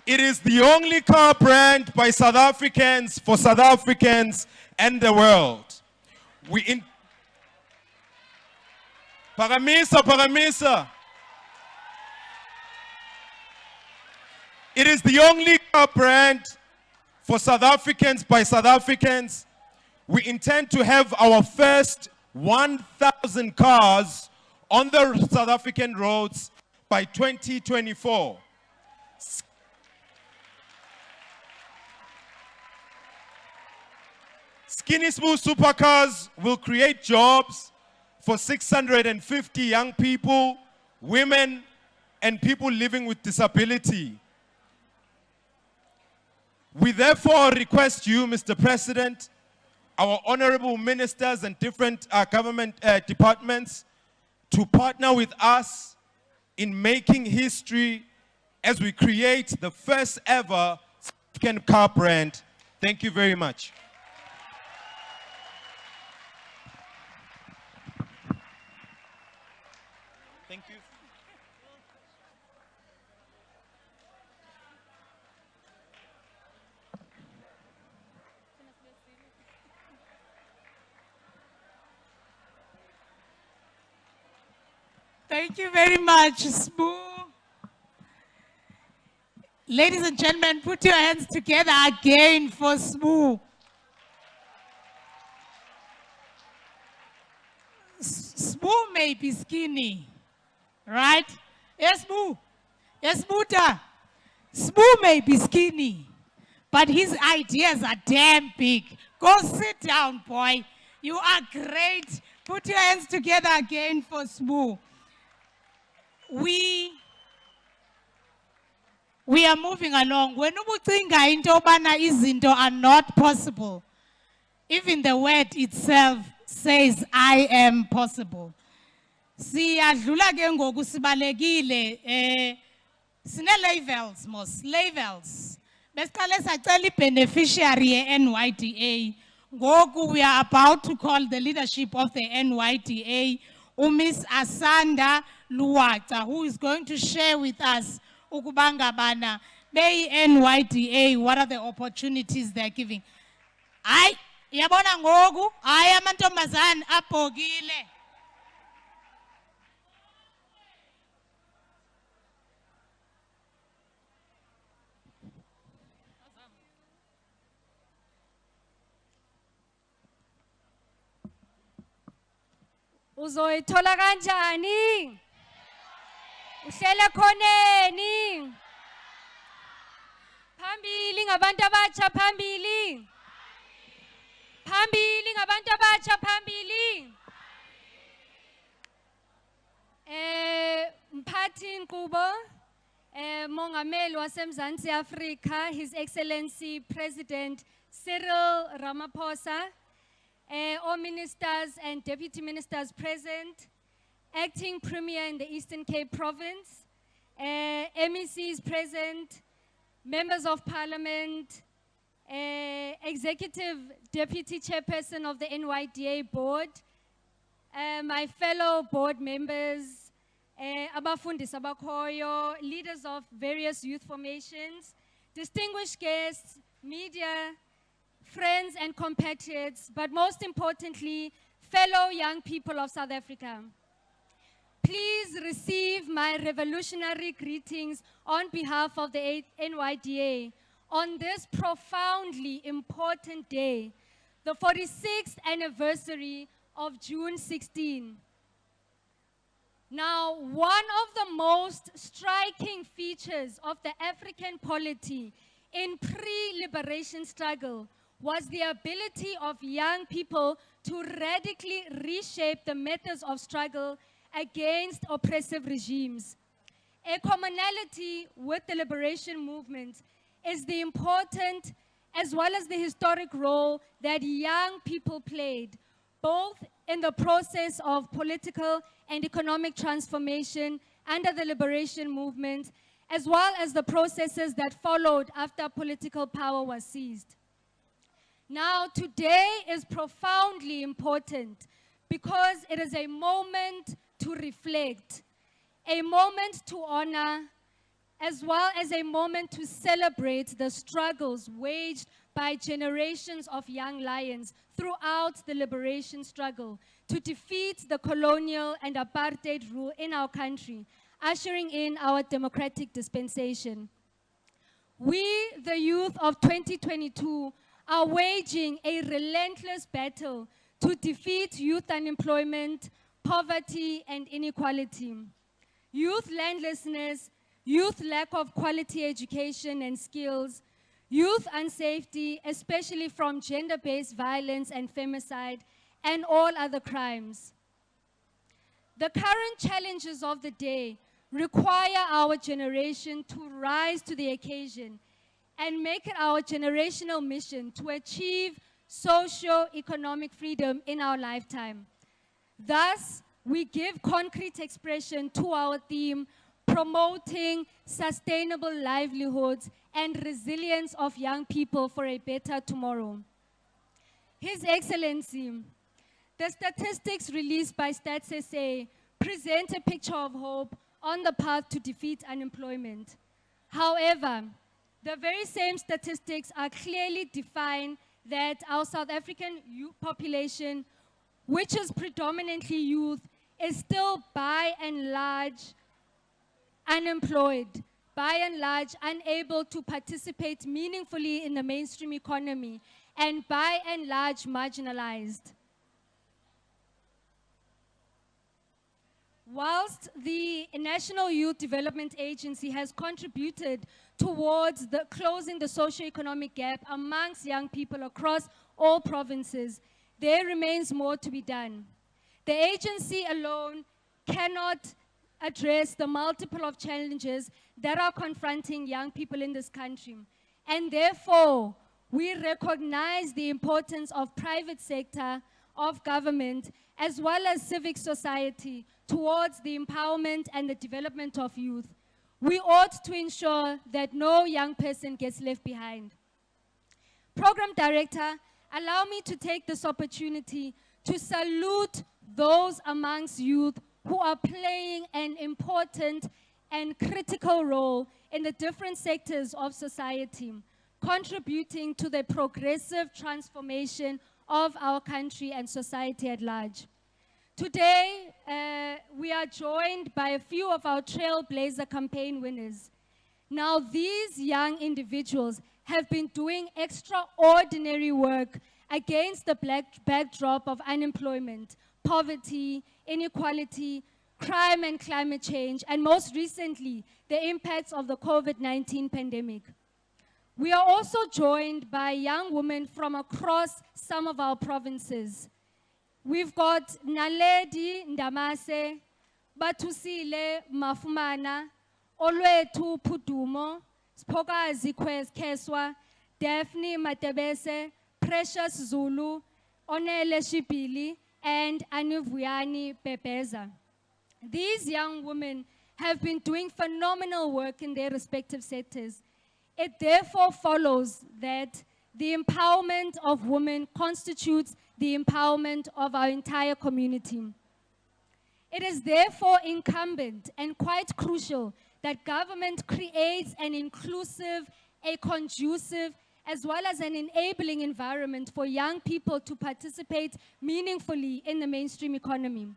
It is the only car brand by South Africans for South Africans and the world. Paramisa. It is the only car brand for South Africans by South Africans. We intend to have our first 1,000 cars on the South African roads by 2024. Skinny Smooth Supercars will create jobs for 650 young people, women, and people living with disability. We therefore request you, Mr. President, our honorable ministers and different government departments to partner with us in making history as we create the first ever South African car brand. Thank you very much. Thank you. Thank you very much, Smoo. Ladies and gentlemen, put your hands together again for Smoo. Smoo may be skinny, right? Yes, Smoo. Yes, Smoota. Smoo may be skinny, but his ideas are damn big. Go sit down, boy. You are great. Put your hands together again for Smoo. We are moving along. When ubucinga into obana izinto are not possible, even the word itself says, I am possible. Siyadlula ke ngoku sibalekile sine levels mos levels. Besiqale sacela beneficiary ye-NYDA. Ngoku we are about to call the leadership of the NYDA, Miss Asanda Luwata, who is going to share with us ukubangabana NYDA, what are the opportunities they're giving. Ay, yabona ngoku, ay amantombazane abhokile. Uzoyithola kanjani? Uhlele khoneni? Phambili ngabantu abatsha phambili. Phambili ngabantu abatsha phambili. Mphathi Nkqubo, Mongameli waseMzantsi Afrika, His Excellency President Cyril Ramaphosa, all ministers and deputy ministers present, acting premier in the Eastern Cape province, MECs present, members of parliament, executive deputy chairperson of the NYDA board, my fellow board members, abafundisi abakhoyo, leaders of various youth formations, distinguished guests, media, friends and compatriots, but most importantly, fellow young people of South Africa. Please receive my revolutionary greetings on behalf of the NYDA on this profoundly important day, the 46th anniversary of June 16. Now, one of the most striking features of the African polity in pre-liberation struggle was the ability of young people to radically reshape the methods of struggle against oppressive regimes. A commonality with the liberation movement is the important as well as the historic role that young people played, both in the process of political and economic transformation under the liberation movement, as well as the processes that followed after political power was seized. Now, today is profoundly important because it is a moment to reflect, a moment to honor, as well as a moment to celebrate the struggles waged by generations of young lions throughout the liberation struggle to defeat the colonial and apartheid rule in our country, ushering in our democratic dispensation. We, the youth of 2022, are waging a relentless battle to defeat youth unemployment, poverty, and inequality. Youth landlessness, youth lack of quality education and skills, youth unsafety, especially from gender-based violence and femicide, and all other crimes. The current challenges of the day require our generation to rise to the occasion and make it our generational mission to achieve socio-economic freedom in our lifetime. Thus, we give concrete expression to our theme, promoting sustainable livelihoods and resilience of young people for a better tomorrow. His Excellency, the statistics released by Stats SA present a picture of hope on the path to defeat unemployment. However, the very same statistics are clearly defined that our South African youth population, which is predominantly youth, is still by and large unemployed, by and large unable to participate meaningfully in the mainstream economy, and by and large marginalized. Whilst the National Youth Development Agency has contributed towards closing the socio-economic gap amongst young people across all provinces, there remains more to be done. The agency alone cannot address the multiple of challenges that are confronting young people in this country. And therefore, we recognize the importance of private sector, of government, as well as civic society towards the empowerment and the development of youth. we ought to ensure that no young person gets left behind. Program Director, allow me to take this opportunity to salute those amongst youth who are playing an important and critical role in the different sectors of society, contributing to the progressive transformation of our country and society at large. Today, we are joined by a few of our Trailblazer campaign winners. Now, these young individuals have been doing extraordinary work against the backdrop of unemployment, poverty, inequality, crime and climate change, and most recently, the impacts of the COVID-19 pandemic. We are also joined by young women from across some of our provinces. We've got Naledi Ndamase, Batusile Mafumana, Olwetu Pudumo, Spokazi Keswa, Daphne Matebese, Precious Zulu, Onele Shipili, and Anuvuyani Pepeza. These young women have been doing phenomenal work in their respective sectors. It therefore follows that the empowerment of women constitutes the empowerment of our entire community. It is therefore incumbent and quite crucial that government creates an inclusive, a conducive, as well as an enabling environment for young people to participate meaningfully in the mainstream economy.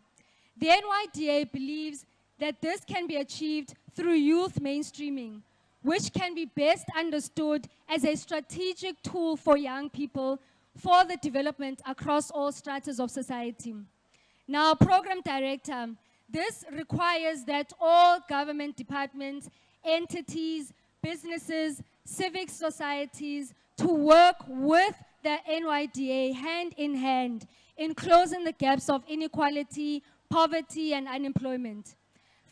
The NYDA believes that this can be achieved through youth mainstreaming, which can be best understood as a strategic tool for young people for the development across all stratas of society. Now, Program Director, this requires that all government departments, entities, businesses, civic societies to work with the NYDA hand in hand in closing the gaps of inequality, poverty, and unemployment.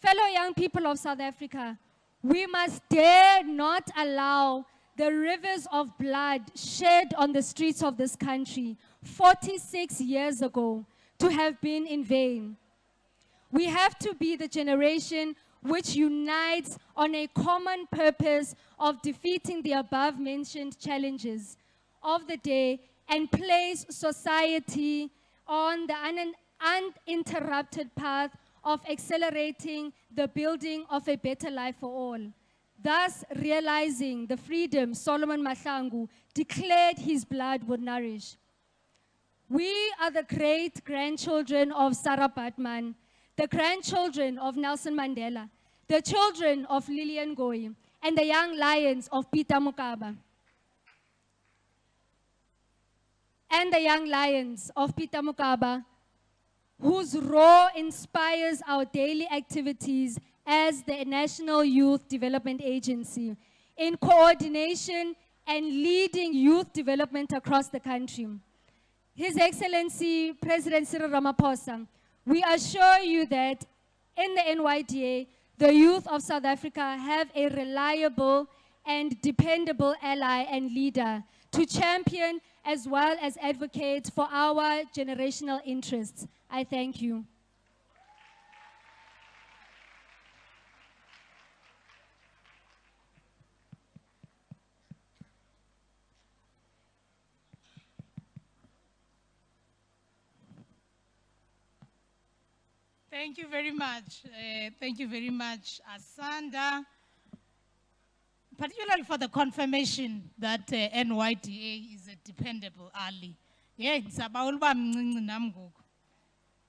Fellow young people of South Africa, we must dare not allow the rivers of blood shed on the streets of this country 46 years ago to have been in vain. We have to be the generation which unites on a common purpose of defeating the above-mentioned challenges of the day and place society on the uninterrupted path of accelerating the building of a better life for all, thus realizing the freedom Solomon Mahlangu declared his blood would nourish. We are the great-grandchildren of Sarah Baartman, the grandchildren of Nelson Mandela, the children of Lillian Ngoyi, and the young lions of Peter Mokaba. And the young lions of Peter Mokaba, whose roar inspires our daily activities as the National Youth Development Agency, in coordination and leading youth development across the country. His Excellency President Cyril Ramaphosa, we assure you that in the NYDA, the youth of South Africa have a reliable and dependable ally and leader to champion as well as advocate for our generational interests. I thank you. Thank you very much. Thank you very much, Asanda, particularly for the confirmation that NYDA is a dependable ally. Yeah, it's about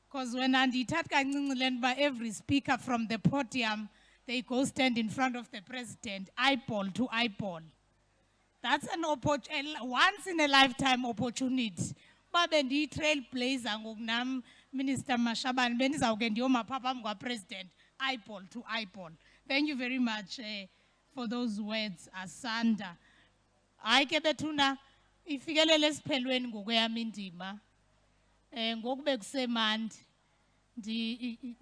because when by every speaker from the podium, they go stand in front of the president, eyeball to eyeball. That's an once in a lifetime opportunity. But then the trailblazer Minister Mashaban Papa President, eyeball to eyeball. Thank you very much for those words, Asanda. I get betuna ifikelele siphelweni ngokweyami indima. Ngokube kusemandi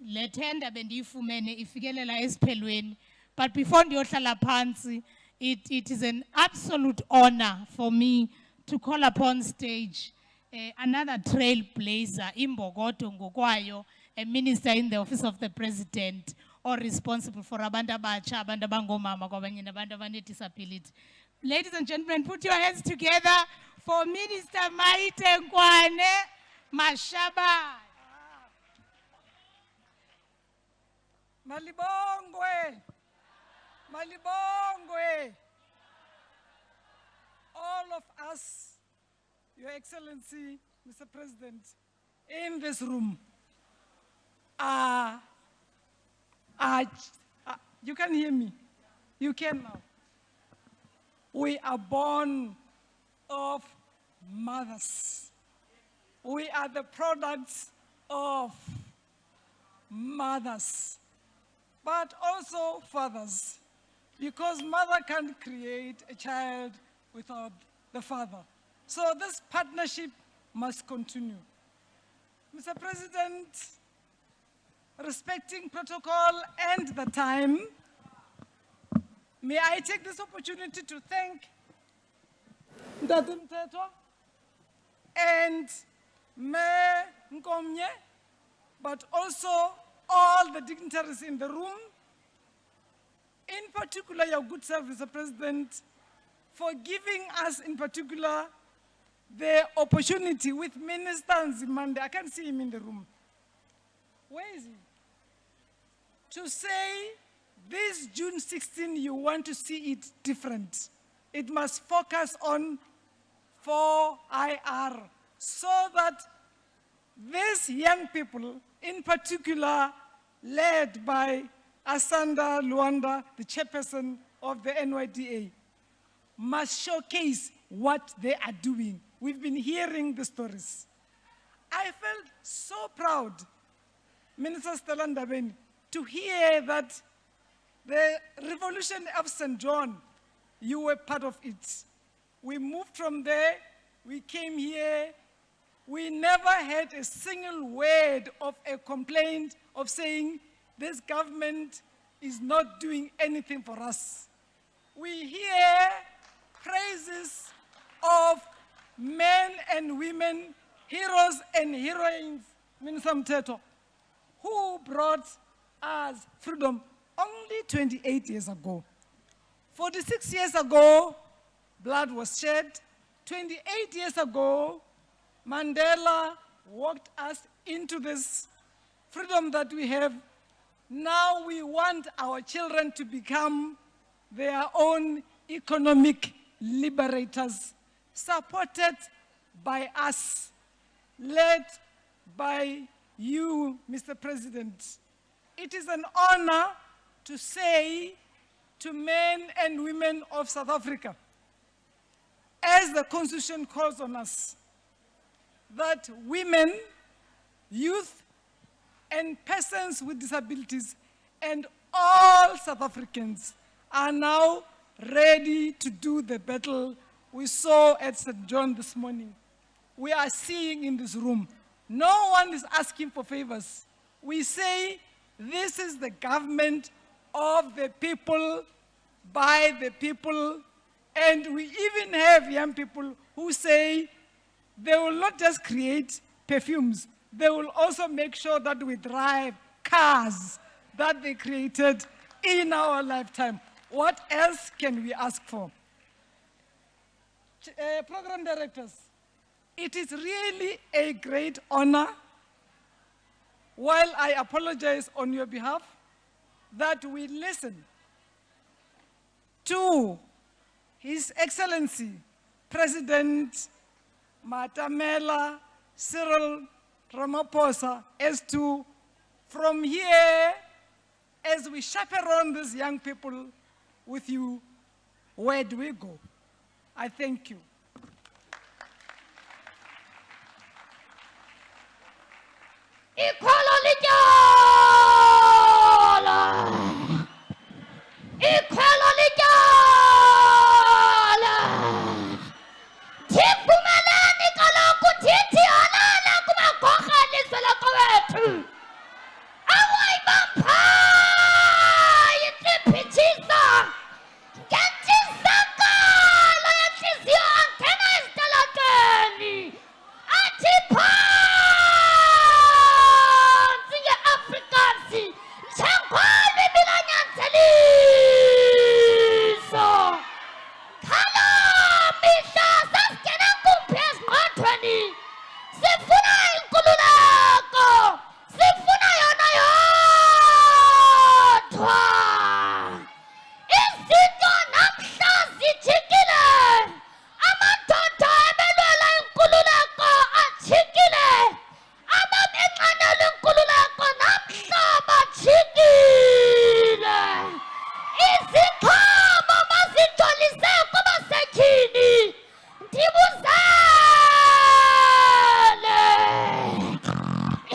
le tender bendiyifumene ifikelela esiphelweni. But before ndiyohlala phansi, it is an absolute honor for me to call upon stage another trailblazer, Imbokodo Ngokwayo, a minister in the office of the president, or responsible for abantu abatsha, abantu abangomama kwabanye nabantu abane-disability. Ladies and gentlemen, put your hands together for Minister Maite Nkwane Mashaba. Malibongwe, Malibongwe. All of us, Your Excellency, Mr. President, in this room you can hear me. You can now. We are born of mothers. We are the products of mothers, but also fathers, because mother can't create a child without the father. So this partnership must continue. Mr. President, respecting protocol and the time, may I take this opportunity to thank Ndati Mthethwa and Mayor Nkomye, but also all the dignitaries in the room, in particular your good self, Mr. President, for giving us in particular the opportunity with Minister Nzimande, I can't see him in the room. Where is he? To say this June 16, you want to see it different. It must focus on 4IR so that these young people, in particular led by Asanda Luanda, the chairperson of the NYDA, must showcase what they are doing. We've been hearing the stories. I felt so proud, Minister Stella Ndabeni, to hear that the revolution of St. John, you were part of it. We moved from there, we came here, we never had a single word of a complaint of saying this government is not doing anything for us. We hear praises of men and women, heroes and heroines, Minister Mthethwa, who brought us freedom only 28 years ago. 46 years ago, blood was shed. 28 years ago, Mandela walked us into this freedom that we have. Now we want our children to become their own economic liberators, supported by us, led by you, Mr. President. It is an honor to say to men and women of South Africa, as the Constitution calls on us, that women, youth, and persons with disabilities, and all South Africans are now ready to do the battle we saw at St. John this morning. We are seeing in this room, no one is asking for favors. We say this is the government of the people, by the people, and we even have young people who say they will not just create perfumes, they will also make sure that we drive cars that they created in our lifetime. What else can we ask for? Program directors, it is really a great honor, while I apologize on your behalf, that we listen to His Excellency President Matamela Cyril Ramaphosa as to, from here, as we chaperone these young people with you, where do we go? I thank you.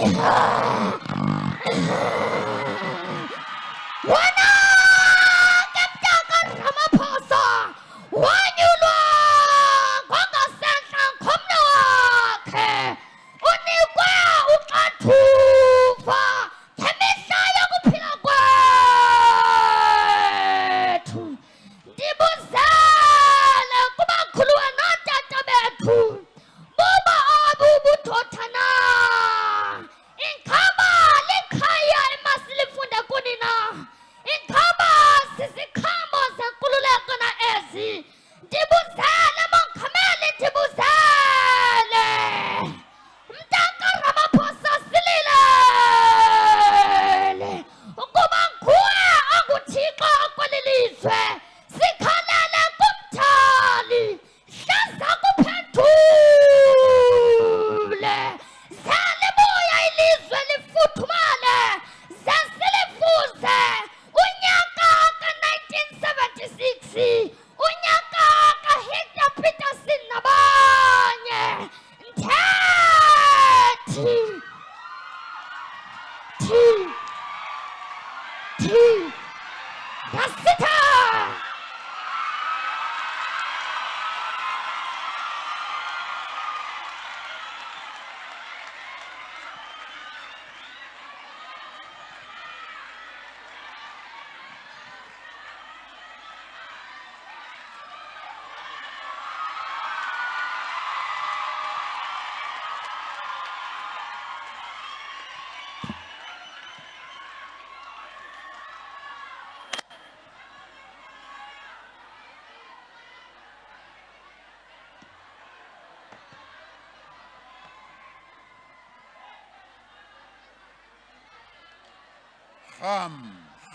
Wena kemtaka Ramaphosa wanyulwa kwangasentla komnwe wakhe unikwe uxanduva ngemihla yokuphila kwethu. Ndibuzele kubakhulu nootata bethu buba abubudoda na. Inkhaba likhaya emasilifunde kuni na. Inkhaba siziqhamo zenkululeko na ezi. Ndibuzele mongameli, ndibuzele. Mtaka Ramaphosa sililele ukuba nguwe onguThixo kweli lizwe. Sikhalele kumthali hlaza kuphendule. Zalibuya ilizwe lifuthumale zesilifuze. Unyaka ka-1976 unyaka kaHector Peterson nabanye. Nthethi Dasita.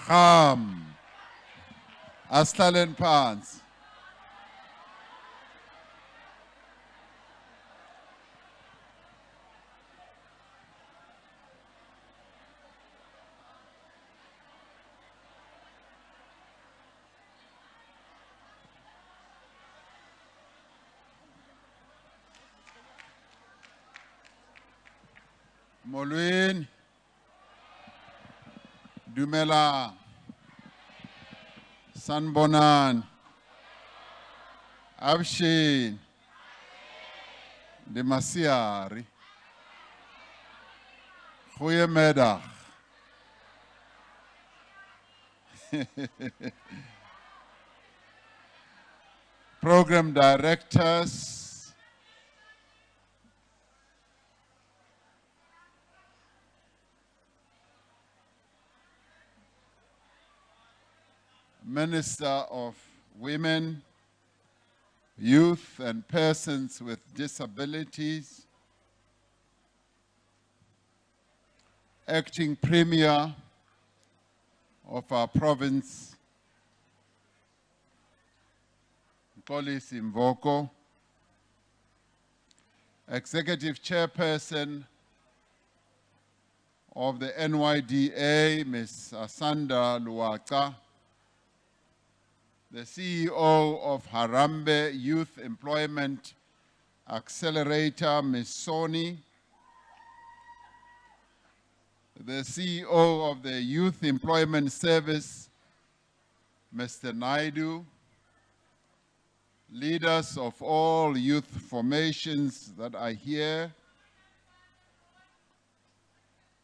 Ham. Asihlalen phansi. Molweni. Dumelang. Sanibonani. Abshini. Ndimasiari. Goeiemiddag. Program directors, Minister of Women, Youth and Persons with Disabilities, Acting Premier of our province, Xolisi Mvoko, Executive Chairperson of the NYDA, Ms. Asanda Luwaca, the CEO of Harambee Youth Employment Accelerator, Ms. Soni, the CEO of the Youth Employment Service, Mr. Naidu, leaders of all youth formations that are here,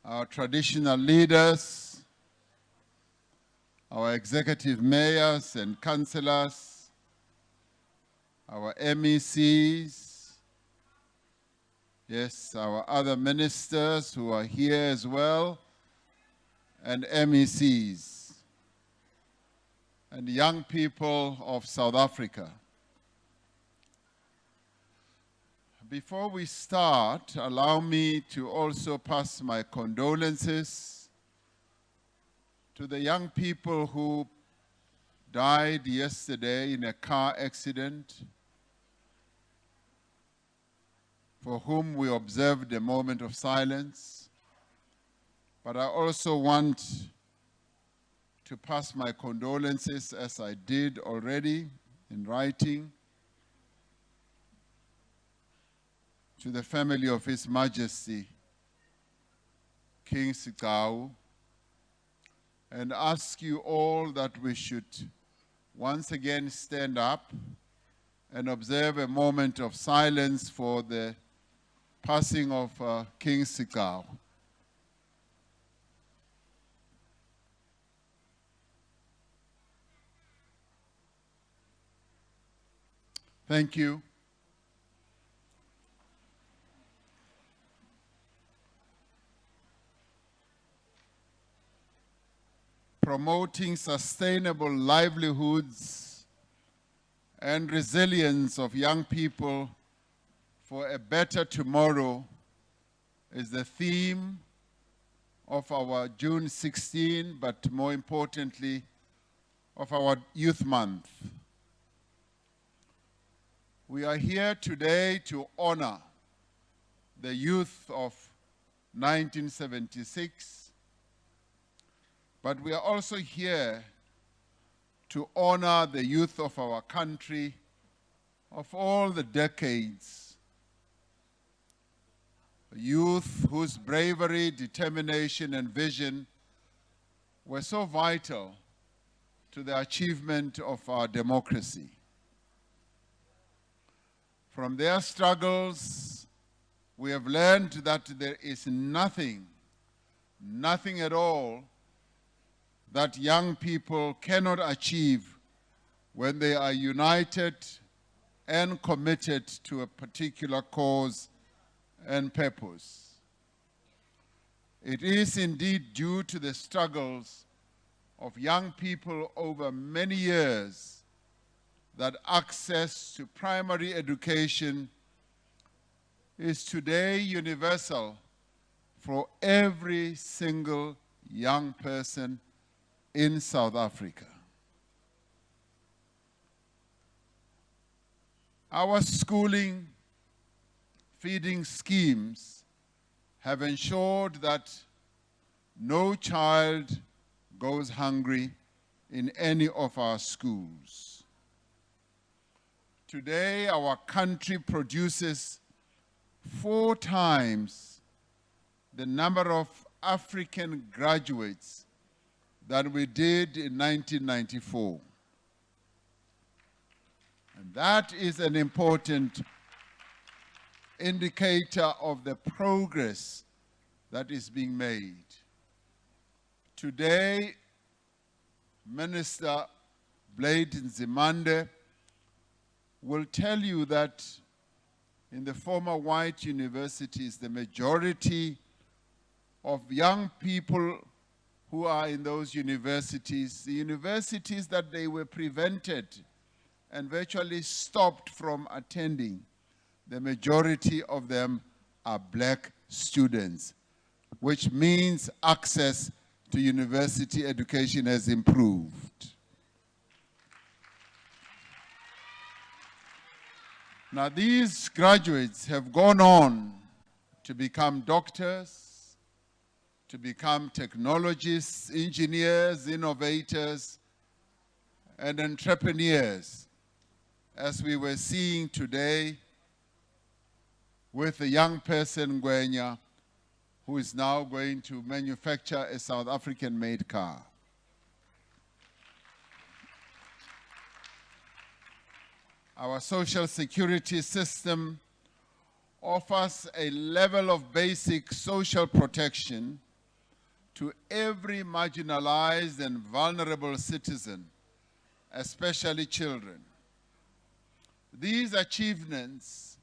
our traditional leaders, our executive mayors and councillors, our MECs, yes, our other ministers who are here as well, and MECs, and young people of South Africa. Before we start, allow me to also pass my condolences to the young people who died yesterday in a car accident, for whom we observed a moment of silence. But I also want to pass my condolences, as I did already in writing, to the family of His Majesty, King Sikau and ask you all that we should once again stand up and observe a moment of silence for the passing of King Sikau. Thank you. Promoting sustainable livelihoods and resilience of young people for a better tomorrow is the theme of our June 16, but more importantly, of our Youth Month. We are here today to honor the youth of 1976, but we are also here to honor the youth of our country of all the decades. Youth whose bravery, determination, and vision were so vital to the achievement of our democracy. From their struggles, we have learned that there is nothing at all that young people cannot achieve when they are united and committed to a particular cause and purpose. It is indeed due to the struggles of young people over many years that access to primary education is today universal for every single young person in South Africa. Our schooling feeding schemes have ensured that no child goes hungry in any of our schools. Today, our country produces 4 times the number of African graduates that we did in 1994. And that is an important indicator of the progress that is being made. Today, Minister Blade Nzimande will tell you that in the former white universities, the majority of young people who are in those universities, the universities that they were prevented and virtually stopped from attending, the majority of them are black students, which means access to university education has improved. Now, these graduates have gone on to become doctors, to become technologists, engineers, innovators, and entrepreneurs, as we were seeing today with a young person, Ngwenya, who is now going to manufacture a South African-made car. Our social security system offers a level of basic social protection to every marginalized and vulnerable citizen, especially children. These achievements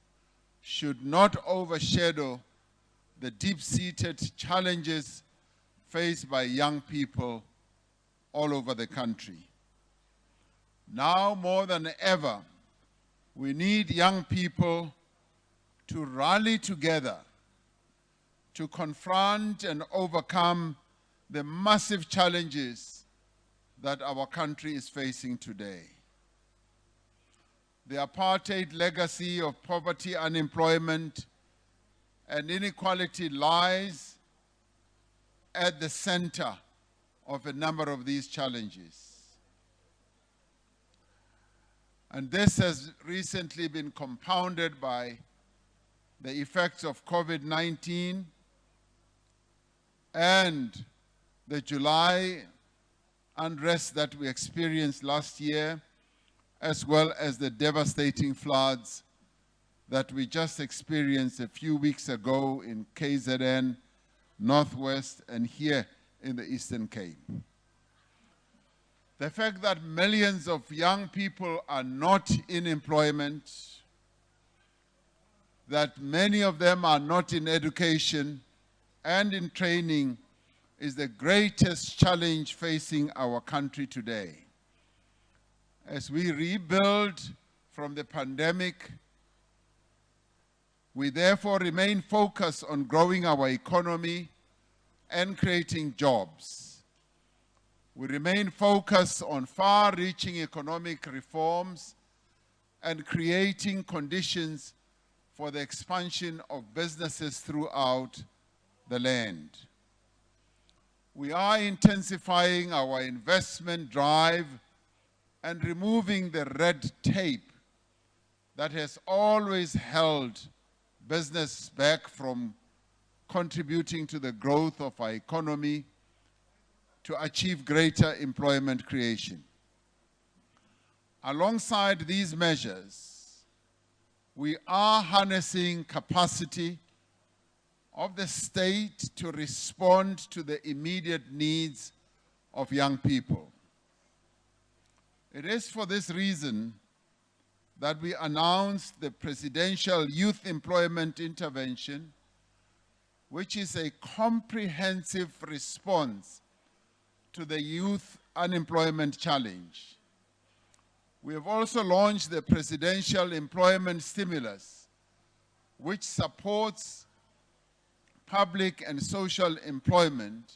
should not overshadow the deep-seated challenges faced by young people all over the country. Now more than ever, we need young people to rally together to confront and overcome the massive challenges that our country is facing today. The apartheid legacy of poverty, unemployment, and inequality lies at the center of a number of these challenges. And this has recently been compounded by the effects of COVID-19 and the July unrest that we experienced last year, as well as the devastating floods that we just experienced a few weeks ago in KZN, Northwest, and here in the Eastern Cape. The fact that millions of young people are not in employment, that many of them are not in education and in training, is the greatest challenge facing our country today. As we rebuild from the pandemic, we therefore remain focused on growing our economy and creating jobs. We remain focused on far-reaching economic reforms and creating conditions for the expansion of businesses throughout the land. We are intensifying our investment drive and removing the red tape that has always held business back from contributing to the growth of our economy to achieve greater employment creation. Alongside these measures, we are harnessing capacity of the state to respond to the immediate needs of young people. It is for this reason that we announced the Presidential Youth Employment Intervention, which is a comprehensive response to the youth unemployment challenge. We have also launched the Presidential Employment Stimulus, which supports public and social employment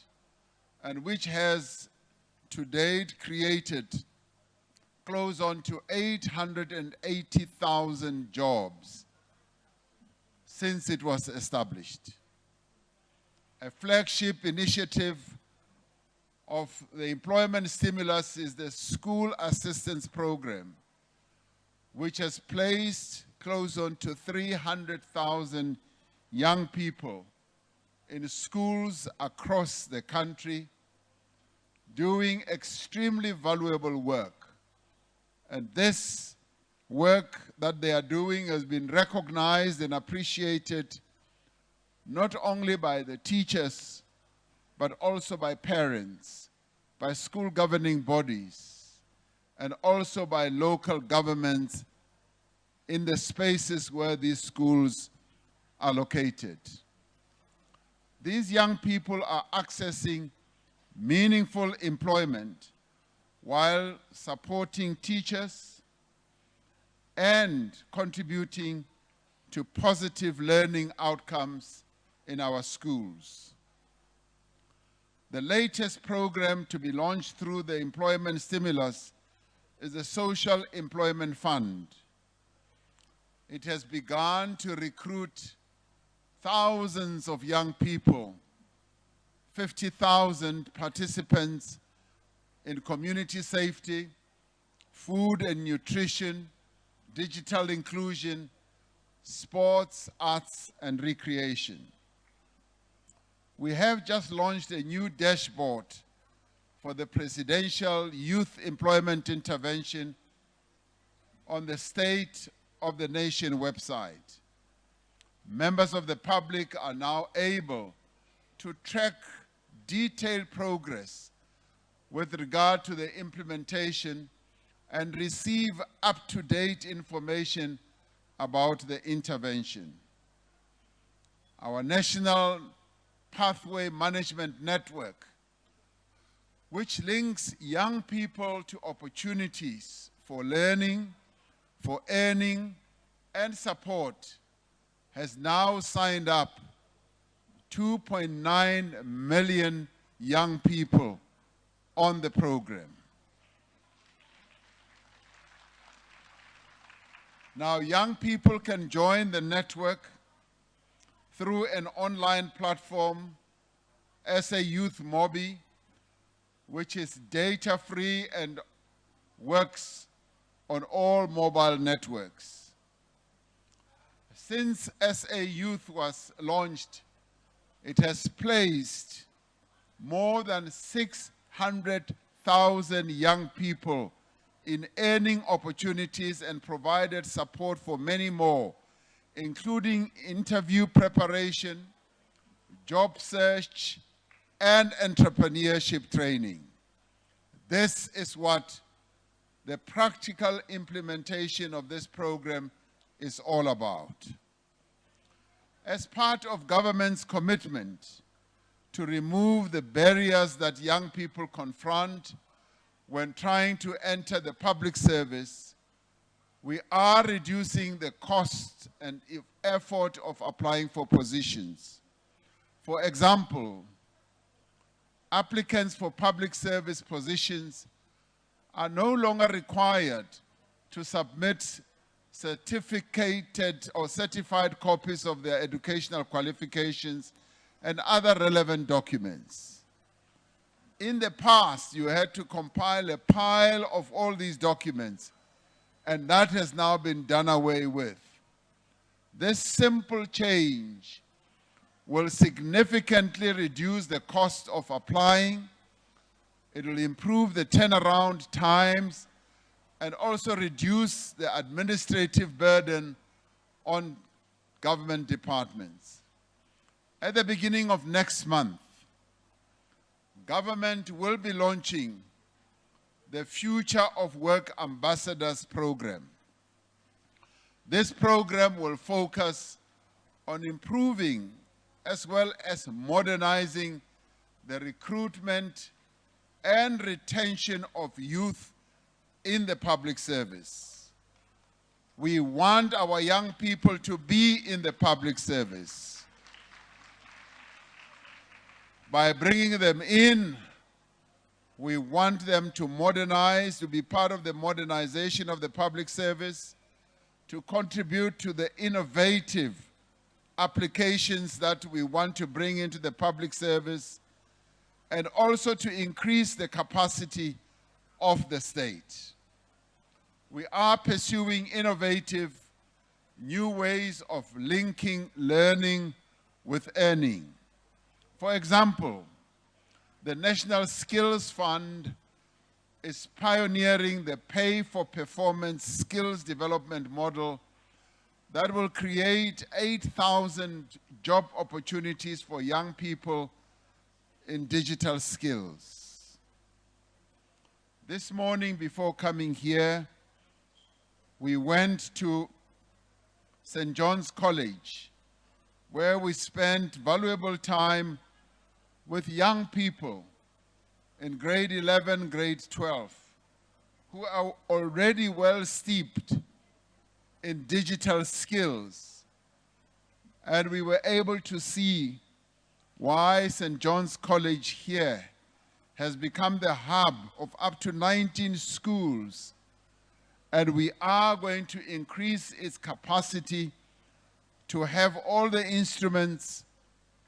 and which has to date created close on to 880,000 jobs since it was established. A flagship initiative of the employment stimulus is the School Assistance Program, which has placed close on to 300,000 young people in schools across the country doing extremely valuable work. And this work that they are doing has been recognized and appreciated not only by the teachers, but also by parents, by school governing bodies, and also by local governments in the spaces where these schools are located. These young people are accessing meaningful employment while supporting teachers and contributing to positive learning outcomes in our schools. The latest program to be launched through the employment stimulus is the Social Employment Fund. It has begun to recruit thousands of young people, 50,000 participants in community safety, food and nutrition, digital inclusion, sports, arts, and recreation. We have just launched a new dashboard for the Presidential Youth Employment Intervention on the State of the Nation website. Members of the public are now able to track detailed progress with regard to the implementation and receive up-to-date information about the intervention. Our National Pathway Management Network, which links young people to opportunities for learning, for earning, and support, has now signed up 2.9 million young people on the program. Now, young people can join the network through an online platform, SA Youth Mobi, which is data-free and works on all mobile networks. Since SA Youth was launched, it has placed more than 600,000 young people in earning opportunities and provided support for many more, including interview preparation, job search, and entrepreneurship training. This is what the practical implementation of this program is all about. As part of government's commitment to remove the barriers that young people confront when trying to enter the public service, we are reducing the cost and effort of applying for positions. For example, applicants for public service positions are no longer required to submit certificated or certified copies of their educational qualifications and other relevant documents. In the past, you had to compile a pile of all these documents, and that has now been done away with. This simple change will significantly reduce the cost of applying. It will improve the turnaround times and also reduce the administrative burden on government departments. At the beginning of next month, government will be launching the Future of Work Ambassadors program. This program will focus on improving as well as modernizing the recruitment and retention of youth in the public service. We want our young people to be in the public service. By bringing them in, we want them to modernize, to be part of the modernization of the public service, to contribute to the innovative applications that we want to bring into the public service, and also to increase the capacity of the state. We are pursuing innovative new ways of linking learning with earning. For example, the National Skills Fund is pioneering the pay-for-performance skills development model that will create 8,000 job opportunities for young people in digital skills. This morning, before coming here, we went to St. John's College, where we spent valuable time with young people in grade 11, grade 12, who are already well steeped in digital skills. And we were able to see why St. John's College here has become the hub of up to 19 schools. And we are going to increase its capacity to have all the instruments,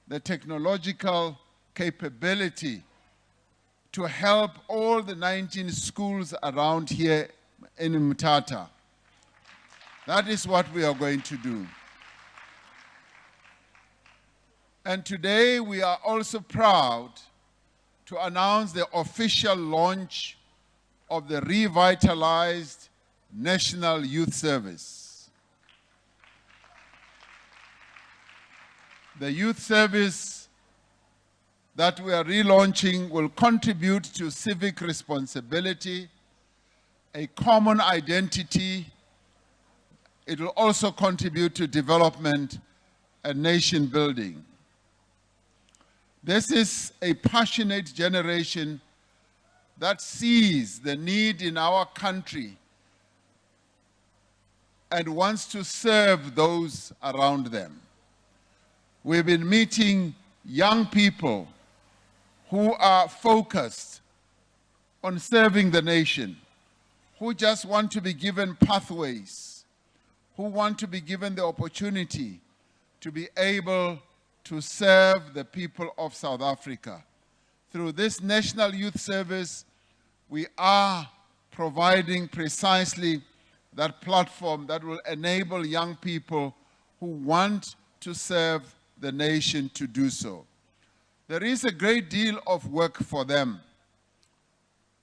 the technological capability to help all the 19 schools around here in Mthatha. That is what we are going to do. And today we are also proud to announce the official launch of the revitalized National Youth Service. The youth service that we are relaunching will contribute to civic responsibility, a common identity. It will also contribute to development and nation building. This is a passionate generation that sees the need in our country and wants to serve those around them. We've been meeting young people who are focused on serving the nation, who just want to be given pathways, who want to be given the opportunity to be able to serve the people of South Africa. Through this National Youth Service, we are providing precisely that platform that will enable young people who want to serve the nation to do so. There is a great deal of work for them.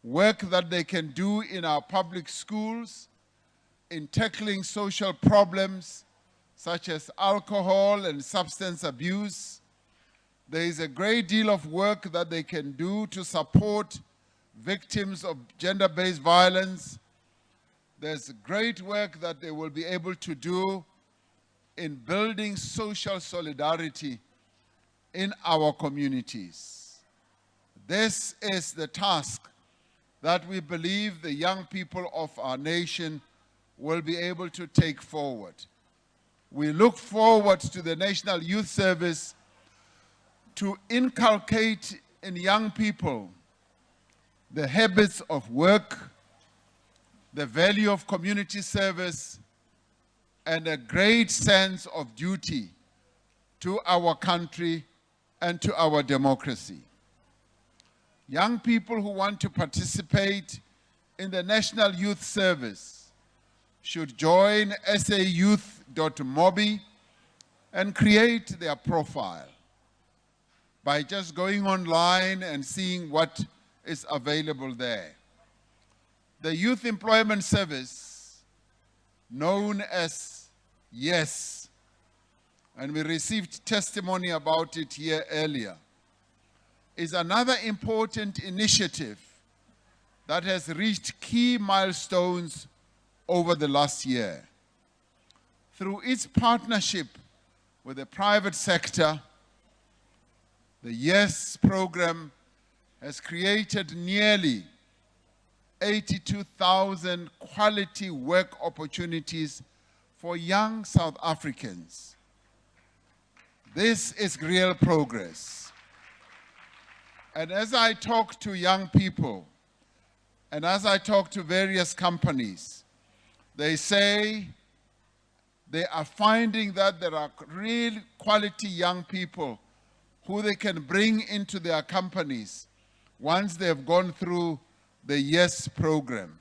Work that they can do in our public schools, in tackling social problems such as alcohol and substance abuse. There is a great deal of work that they can do to support victims of gender-based violence. There's great work that they will be able to do in building social solidarity in our communities. This is the task that we believe the young people of our nation will be able to take forward. We look forward to the National Youth Service to inculcate in young people the habits of work, the value of community service, and a great sense of duty to our country and to our democracy. Young people who want to participate in the National Youth Service should join sayouth.mobi and create their profile by just going online and seeing what is available there. The Youth Employment Service, known as YES, and we received testimony about it here earlier, is another important initiative that has reached key milestones over the last year. Through its partnership with the private sector, the YES program has created nearly 82,000 quality work opportunities for young South Africans. This is real progress. And as I talk to young people, and as I talk to various companies, they say they are finding that there are real quality young people who they can bring into their companies once they've gone through the YES program.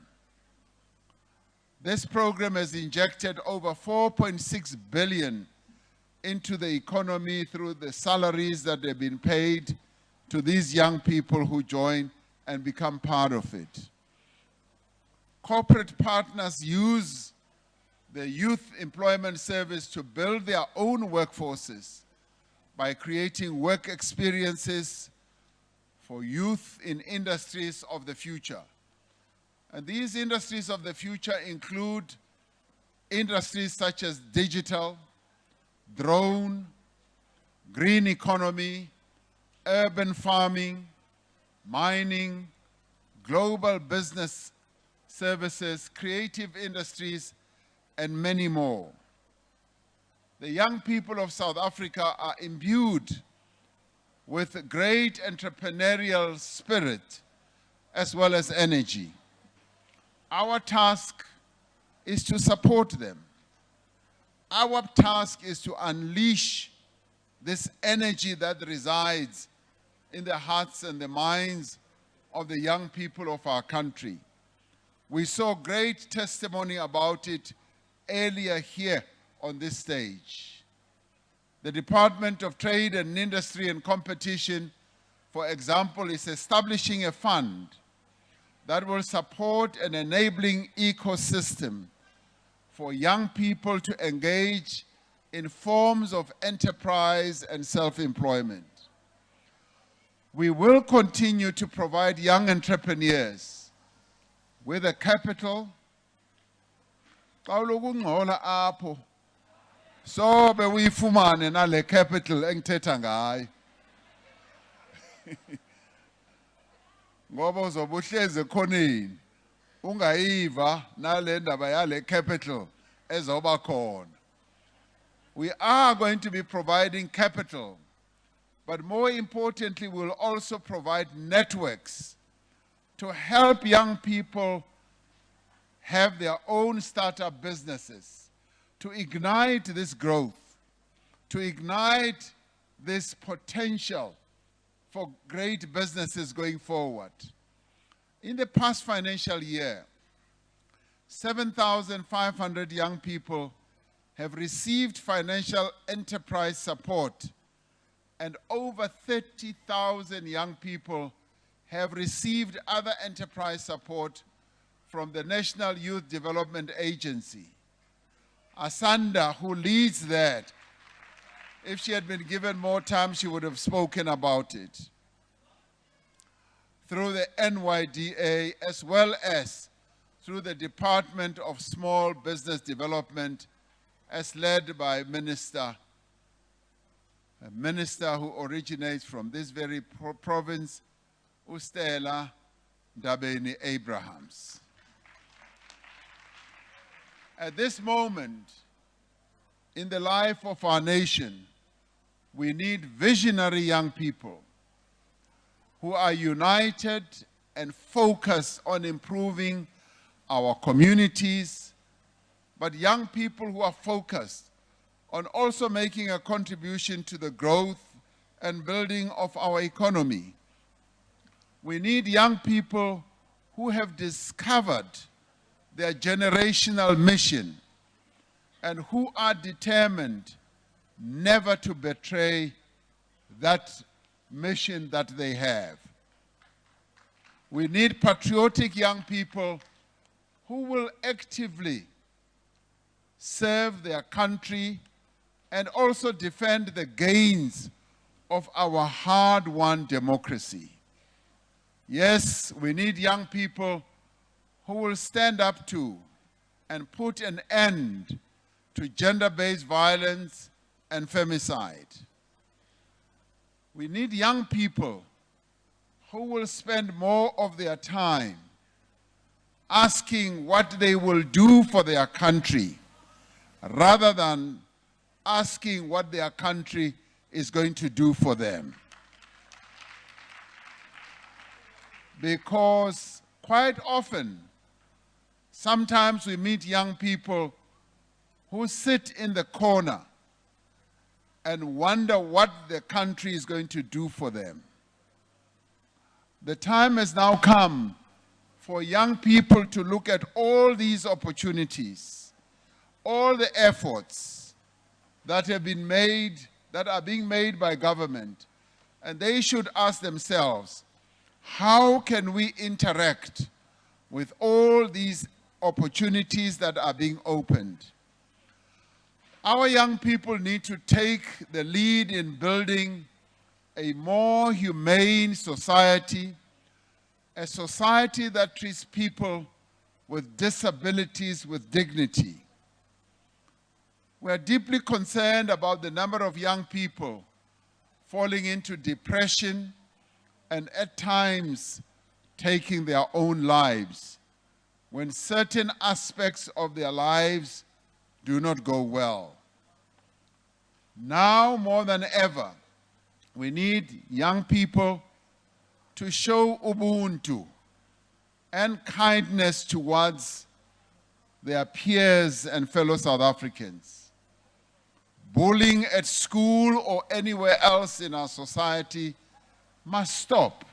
This program has injected over 4.6 billion into the economy through the salaries that have been paid to these young people who join and become part of it. Corporate partners use the Youth Employment Service to build their own workforces by creating work experiences for youth in industries of the future. And these industries of the future include industries such as digital, drone, green economy, urban farming, mining, global business services, creative industries, and many more. The young people of South Africa are imbued with great entrepreneurial spirit as well as energy. Our task is to support them. Our task is to unleash this energy that resides in the hearts and the minds of the young people of our country. We saw great testimony about it earlier here on this stage. The Department of Trade and Industry and Competition, for example, is establishing a fund that will support an enabling ecosystem for young people to engage in forms of enterprise and self-employment. We will continue to provide young entrepreneurs with a capital. So be uyifumane nale capital engithetha ngayo. Ngoba uzobe uhlezi ekhoneni ungayiva nale ndaba yale capital ezoba khona. We are going to be providing capital, but more importantly, we'll also provide networks to help young people have their own startup businesses, to ignite this growth, to ignite this potential for great businesses going forward. In the past financial year, 7,500 young people have received financial enterprise support and over 30,000 young people have received other enterprise support from the National Youth Development Agency. Asanda, who leads that, if she had been given more time, she would have spoken about it. Through the NYDA, as well as through the Department of Small Business Development, as led by a minister who originates from this very province, Ustela Ndabeni Abrahams. At this moment, in the life of our nation, we need visionary young people who are united and focused on improving our communities, but young people who are focused on also making a contribution to the growth and building of our economy. We need young people who have discovered their generational mission and who are determined never to betray that mission that they have. We need patriotic young people who will actively serve their country and also defend the gains of our hard-won democracy. Yes, we need young people who will stand up to and put an end to gender-based violence and femicide. We need young people who will spend more of their time asking what they will do for their country rather than asking what their country is going to do for them. Because quite often, sometimes we meet young people who sit in the corner and wonder what the country is going to do for them. The time has now come for young people to look at all these opportunities, all the efforts that have been made, that are being made by government, and they should ask themselves, how can we interact with all these opportunities that are being opened? Our young people need to take the lead in building a more humane society, a society that treats people with disabilities with dignity. We are deeply concerned about the number of young people falling into depression and at times taking their own lives when certain aspects of their lives do not go well. Now more than ever, we need young people to show ubuntu and kindness towards their peers and fellow South Africans. Bullying at school or anywhere else in our society must stop.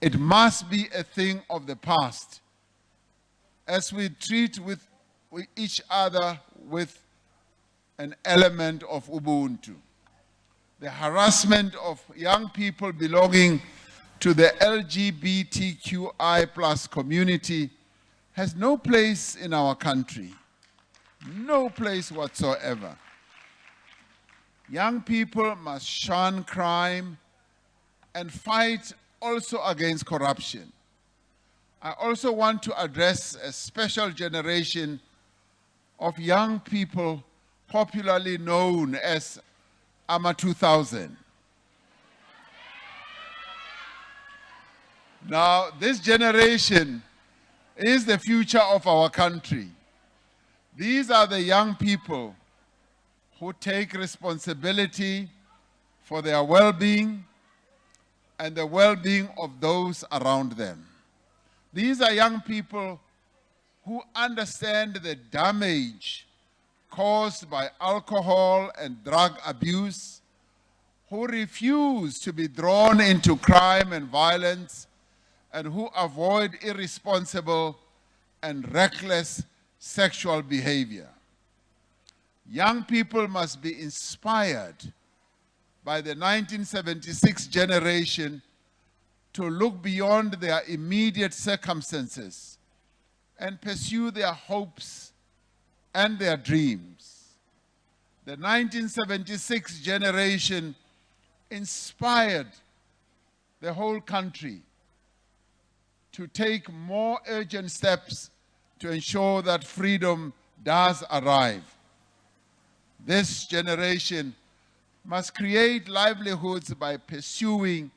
It must be a thing of the past as we treat with each other with an element of ubuntu. The harassment of young people belonging to the LGBTQI+ community has no place in our country. No place whatsoever. Young people must shun crime and fight also against corruption. I also want to address a special generation of young people popularly known as AMA 2000. Now, this generation is the future of our country. These are the young people who take responsibility for their well-being and the well-being of those around them. These are young people who understand the damage caused by alcohol and drug abuse, who refuse to be drawn into crime and violence, and who avoid irresponsible and reckless sexual behavior. Young people must be inspired by the 1976 generation to look beyond their immediate circumstances and pursue their hopes and their dreams. The 1976 generation inspired the whole country to take more urgent steps to ensure that freedom does arrive. This generation must create livelihoods by pursuing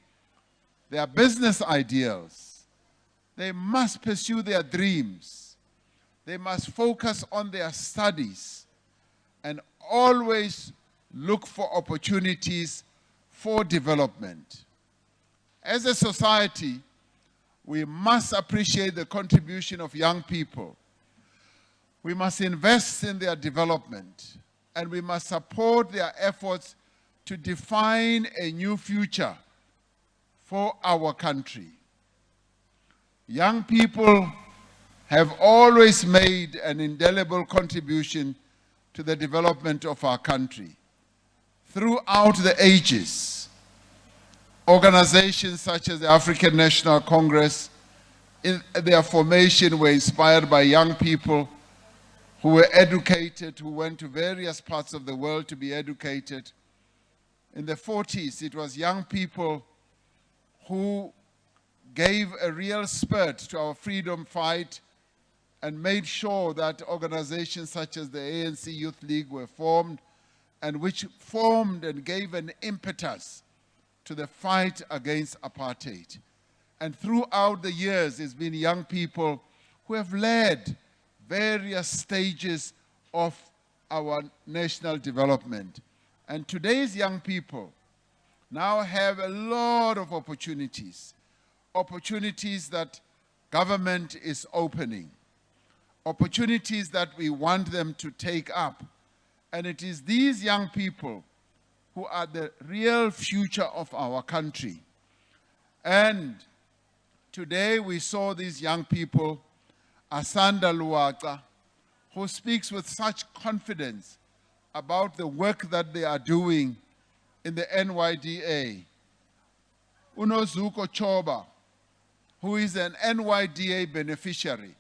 their business ideals. They must pursue their dreams. They must focus on their studies and always look for opportunities for development. As a society, we must appreciate the contribution of young people. We must invest in their development, and we must support their efforts to define a new future for our country. Young people have always made an indelible contribution to the development of our country. Throughout the ages, organizations such as the African National Congress, in their formation, were inspired by young people who were educated, who went to various parts of the world to be educated. In the 40s, it was young people who gave a real spurt to our freedom fight and made sure that organizations such as the ANC Youth League were formed, and which formed and gave an impetus to the fight against apartheid. And throughout the years, it's been young people who have led various stages of our national development. And today's young people now have a lot of opportunities, opportunities that government is opening, opportunities that we want them to take up. And it is these young people who are the real future of our country. And today we saw these young people, Asanda Luwaqa, who speaks with such confidence about the work that they are doing in the NYDA. Unozuko Choba, who is an NYDA beneficiary.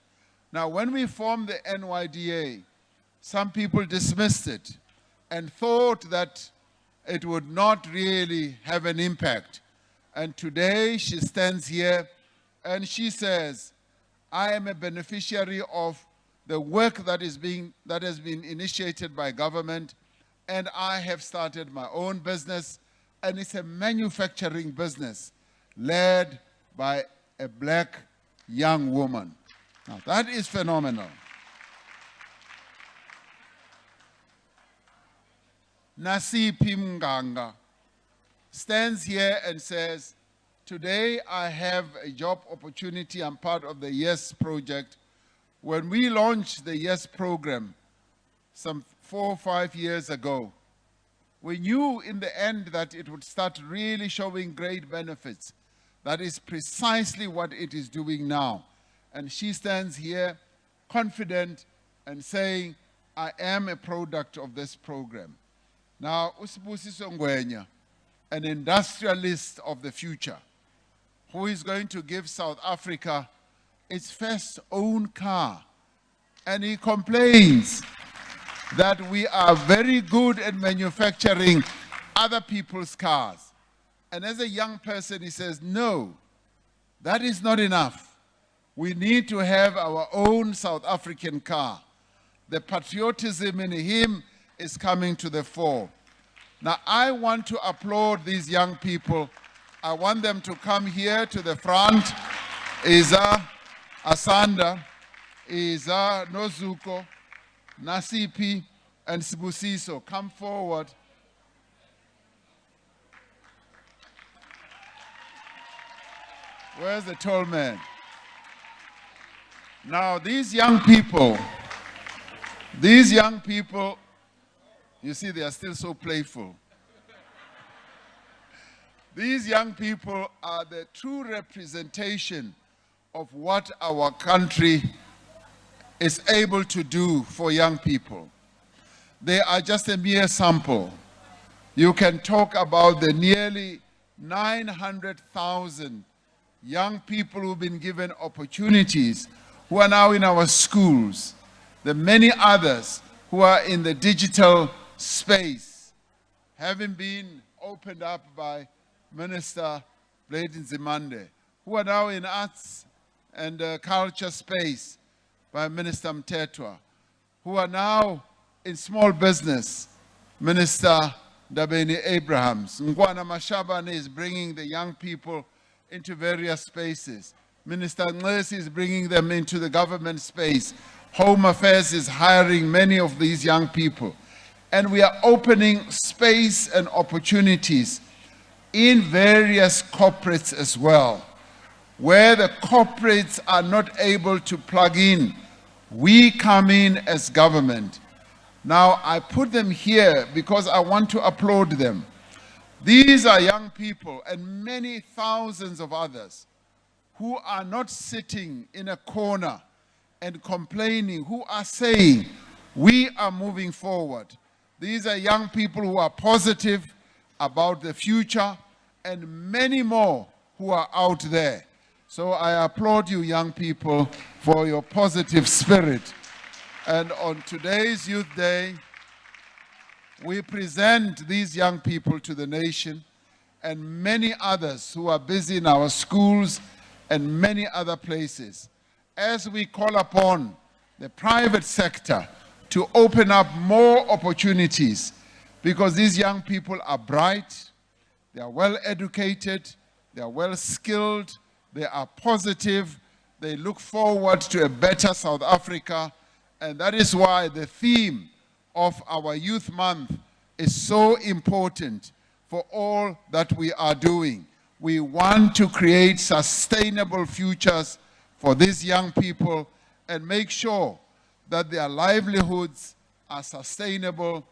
Now, when we formed the NYDA, some people dismissed it and thought that it would not really have an impact. And today she stands here and she says, I am a beneficiary of the work that has been initiated by government, and I have started my own business, and it's a manufacturing business led by a black young woman. Now, that is phenomenal. Nasiphi Mnganga stands here and says, today I have a job opportunity. I'm part of the YES project. When we launched the YES program some 4 or 5 years ago, we knew in the end that it would start really showing great benefits. That is precisely what it is doing now. And she stands here confident and saying, I am a product of this program. Now, uSibusiso Ngwenya, an industrialist of the future, who is going to give South Africa its first own car. And he complains that we are very good at manufacturing other people's cars. And as a young person, he says, no, that is not enough. We need to have our own South African car. The patriotism in him is coming to the fore. Now, I want to applaud these young people. I want them to come here to the front. Iza, Asanda, Iza, Nozuko, Nasiphi, and Sibusiso. Come forward. Where's the tall man? Now, these young people, you see, they are still so playful. These young people are the true representation of what our country is able to do for young people. They are just a mere sample. You can talk about the nearly 900,000 young people who've been given opportunities, who are now in our schools, the many others who are in the digital space, having been opened up by Minister Blade Nzimande, who are now in arts and culture space by Minister Mtetwa, who are now in small business, Minister Dabeni Abrahams. Ngwana Mashabane is bringing the young people into various spaces. Minister Nglesi is bringing them into the government space. Home Affairs is hiring many of these young people. And we are opening space and opportunities in various corporates as well. Where the corporates are not able to plug in, we come in as government. Now, I put them here because I want to applaud them. These are young people and many thousands of others who are not sitting in a corner and complaining, who are saying, we are moving forward. These are young people who are positive about the future, and many more who are out there. So I applaud you, young people, for your positive spirit. And on today's Youth Day, we present these young people to the nation and many others who are busy in our schools and many other places, as we call upon the private sector to open up more opportunities, because these young people are bright, they are well educated, they are well skilled, they are positive, they look forward to a better South Africa, and that is why the theme of our Youth Month is so important for all that we are doing. We want to create sustainable futures for these young people and make sure that their livelihoods are sustainable,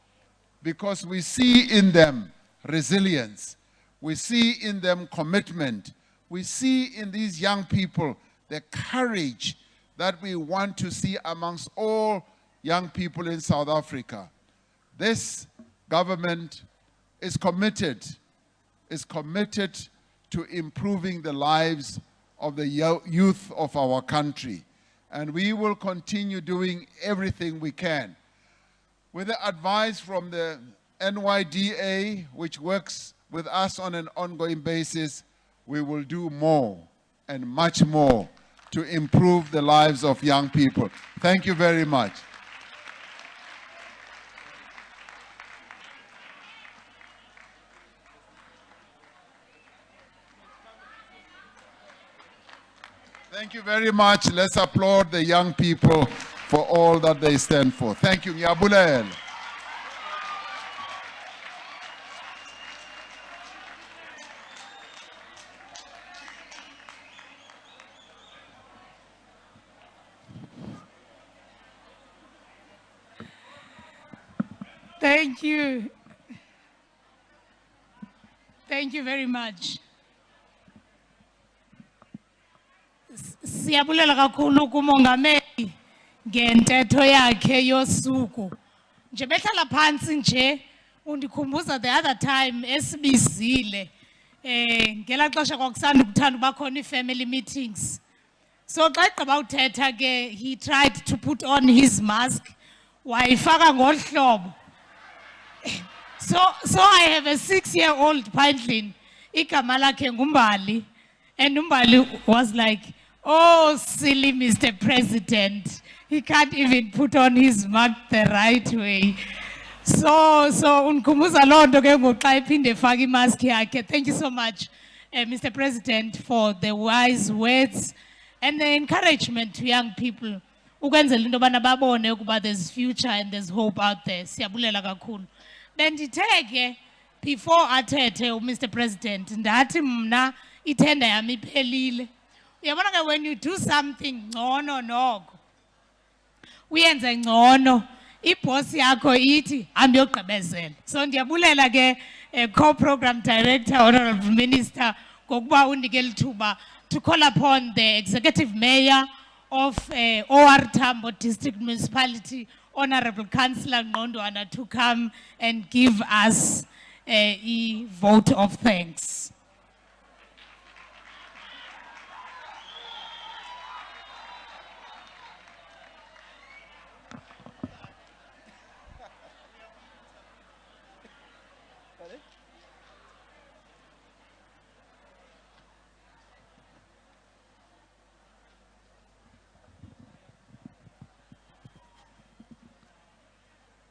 because we see in them resilience, we see in them commitment, we see in these young people the courage that we want to see amongst all young people in South Africa. This government is committed to improving the lives of the youth of our country. And we will continue doing everything we can. With the advice from the NYDA, which works with us on an ongoing basis, we will do more and much more to improve the lives of young people. Thank you very much. Thank you very much. Let's applaud the young people for all that they stand for. Thank you. Ngiyabulele. Thank you. Thank you very much. Siyabulela kakhulu kumongameli ngentetho yakhe yosuku. Nje behlala phansi nje undikhumbuza the other time esibizile ngela xesha kwakusanda ukuthanda bakhona family meetings. So xa egqiba uthetha ke he tried to put on his mask wayifaka ngohlobo. So I have a 6-year-old Pindlin, igama lakhe nguMbali, and Umbali was like, oh, silly Mr. President, he can't even put on his mask the right way. So undikhumbuza loo nto ke ngoku xa iphinde efaka imask yakhe. Thank you so much, Mr. President, for the wise words and the encouragement to young people. Ukwenzela into yobana babone ukuba there's future and there's hope out there. Siyabulela kakhulu. Bendithe ke before athethe uMr. President ndathi mna ithenda yami iphelile. Uyabona ke when you do something ngcono noko uyenze ngcono, iboss yakho ithi andiyogqibezela. So ndiyabulela ke co-program director, honorable minister, ngokuba undike lithuba to call upon the executive mayor of OR Tambo District Municipality, Honorable Councillor Ngqondwana, to come and give us a vote of thanks.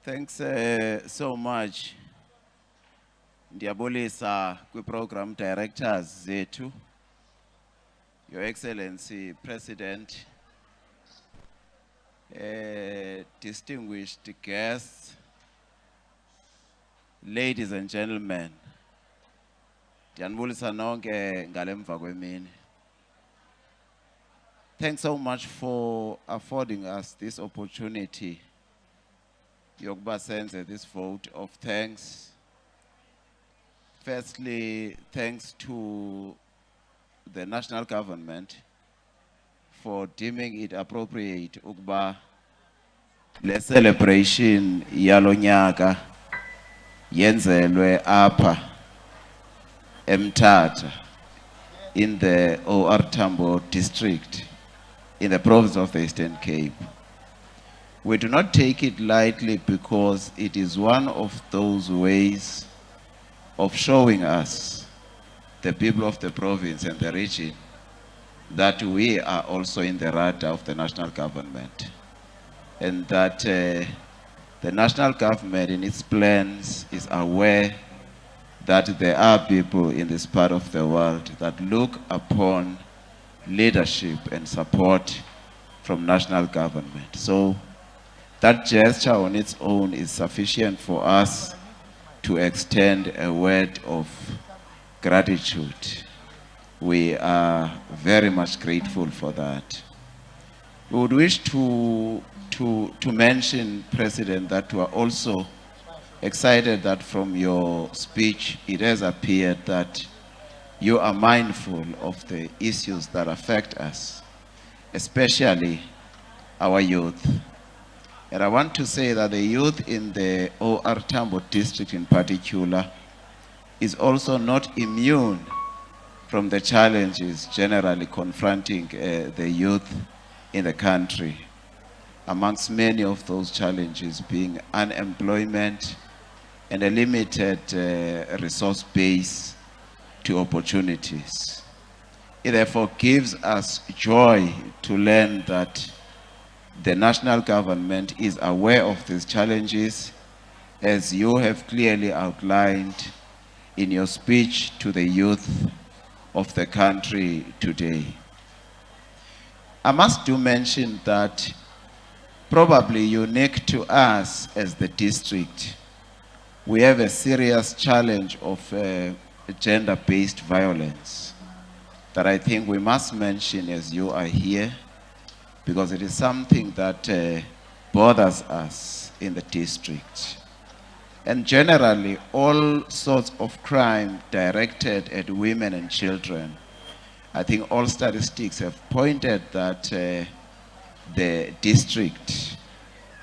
Thanks so much. Ndiyabulisa kwi-program directors zethu, Your Excellency President, distinguished guests, ladies and gentlemen. Ndiyanibulisa nonke ngalemva kwemini. Thanks so much for affording us this opportunity. Yokuba senze this vote of thanks. Firstly, thanks to the national government for deeming it appropriate ukuba le celebration yalo nyaka yenzelwe apha eMthatha in the OR Tambo district in the province of the Eastern Cape. We do not take it lightly because it is one of those ways of showing us, the people of the province and the region, that we are also in the radar of the national government, and that the national government in its plans is aware that there are people in this part of the world that look upon leadership and support from national government. So that gesture on its own is sufficient for us to extend a word of gratitude. We are very much grateful for that. We would wish to mention, President, that we are also excited that from your speech it has appeared that you are mindful of the issues that affect us, especially our youth. And I want to say that the youth in the OR Tambo district in particular is also not immune from the challenges generally confronting the youth in the country. Amongst many of those challenges being unemployment and a limited resource base to opportunities. It therefore gives us joy to learn that the national government is aware of these challenges, as you have clearly outlined in your speech to the youth of the country today. I must do mention that probably unique to us as the district, we have a serious challenge of gender-based violence that I think we must mention as you are here, because it is something that bothers us in the district. And generally, all sorts of crime directed at women and children, I think all statistics have pointed that the district,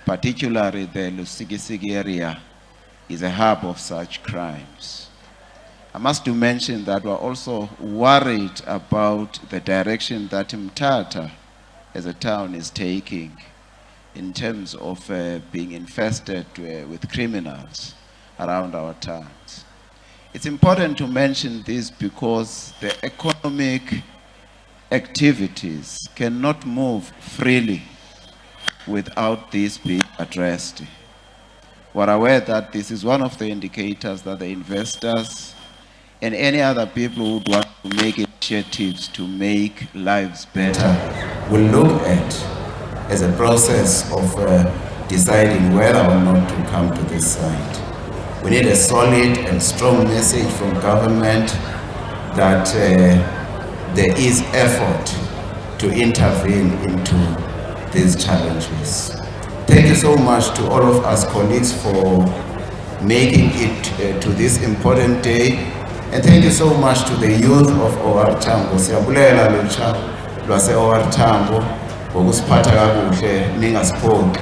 particularly the Lusikisiki area, is a hub of such crimes. I must do mention that we're also worried about the direction that Mthatha as a town is taking in terms of being infested with criminals around our towns. It's important to mention this because the economic activities cannot move freely without this being addressed. We're aware that this is one of the indicators that the investors and any other people who want to make initiatives to make lives better will look at as a process of deciding whether or not to come to this site. We need a solid and strong message from government that there is effort to intervene into these challenges. Thank you so much to all of us colleagues for making it to this important day. And thank you so much to the youth of OR Tambo. Siyabulela lutsha lwase OR Tambo ngokusiphatha kakuhle ningasiphoqi.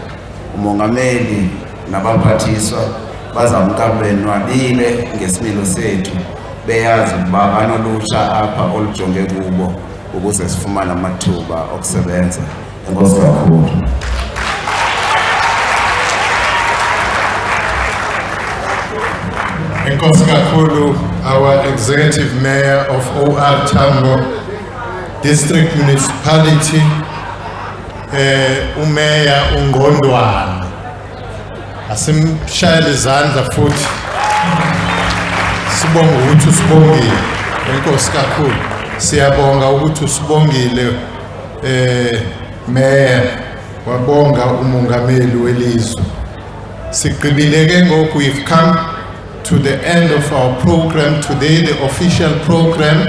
Umongameli nabaphathiswa bazamka benwabile ngesimilo sethu beyazi ukuba banolutsha apha olujonge kubo ukuze sifumane amathuba okusebenza. Enkosi kakhulu. Enkosi kakhulu, our Executive Mayor of OR Tambo District Municipality, uMayor uNgqondwane. Asimshayele izandla futhi sibonga ukuthi usibongile. Enkosi kakhulu, siyabonga ukuthi usibongile Mayor, wabonga umongameli welizwe. Sigqibileke ngoku, we've come to the end of our program today, the official program.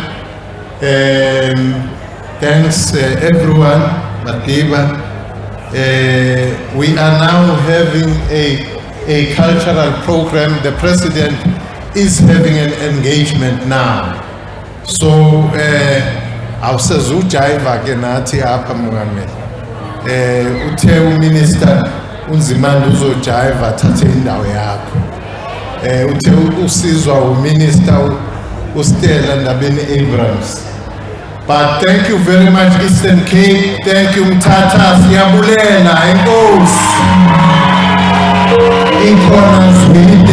Thanks everyone, Matiba. We are now having a cultural program. The president is having an engagement now. So, awusezu jiva ke nathi apha mongameli. Uthe uminister uNzimande uzojiva thathe indawo yakho. Uthe usizwa uminister uStella Ndabeni Abrams. But thank you very much, Eastern Cape. Thank you, Mthatha. Siyabulela, enkosi. Ikhona zwide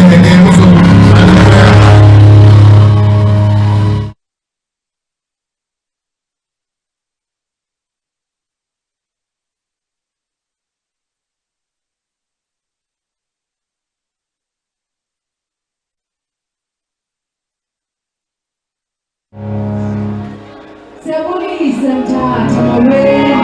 Siyabonisa Mthatha mawena.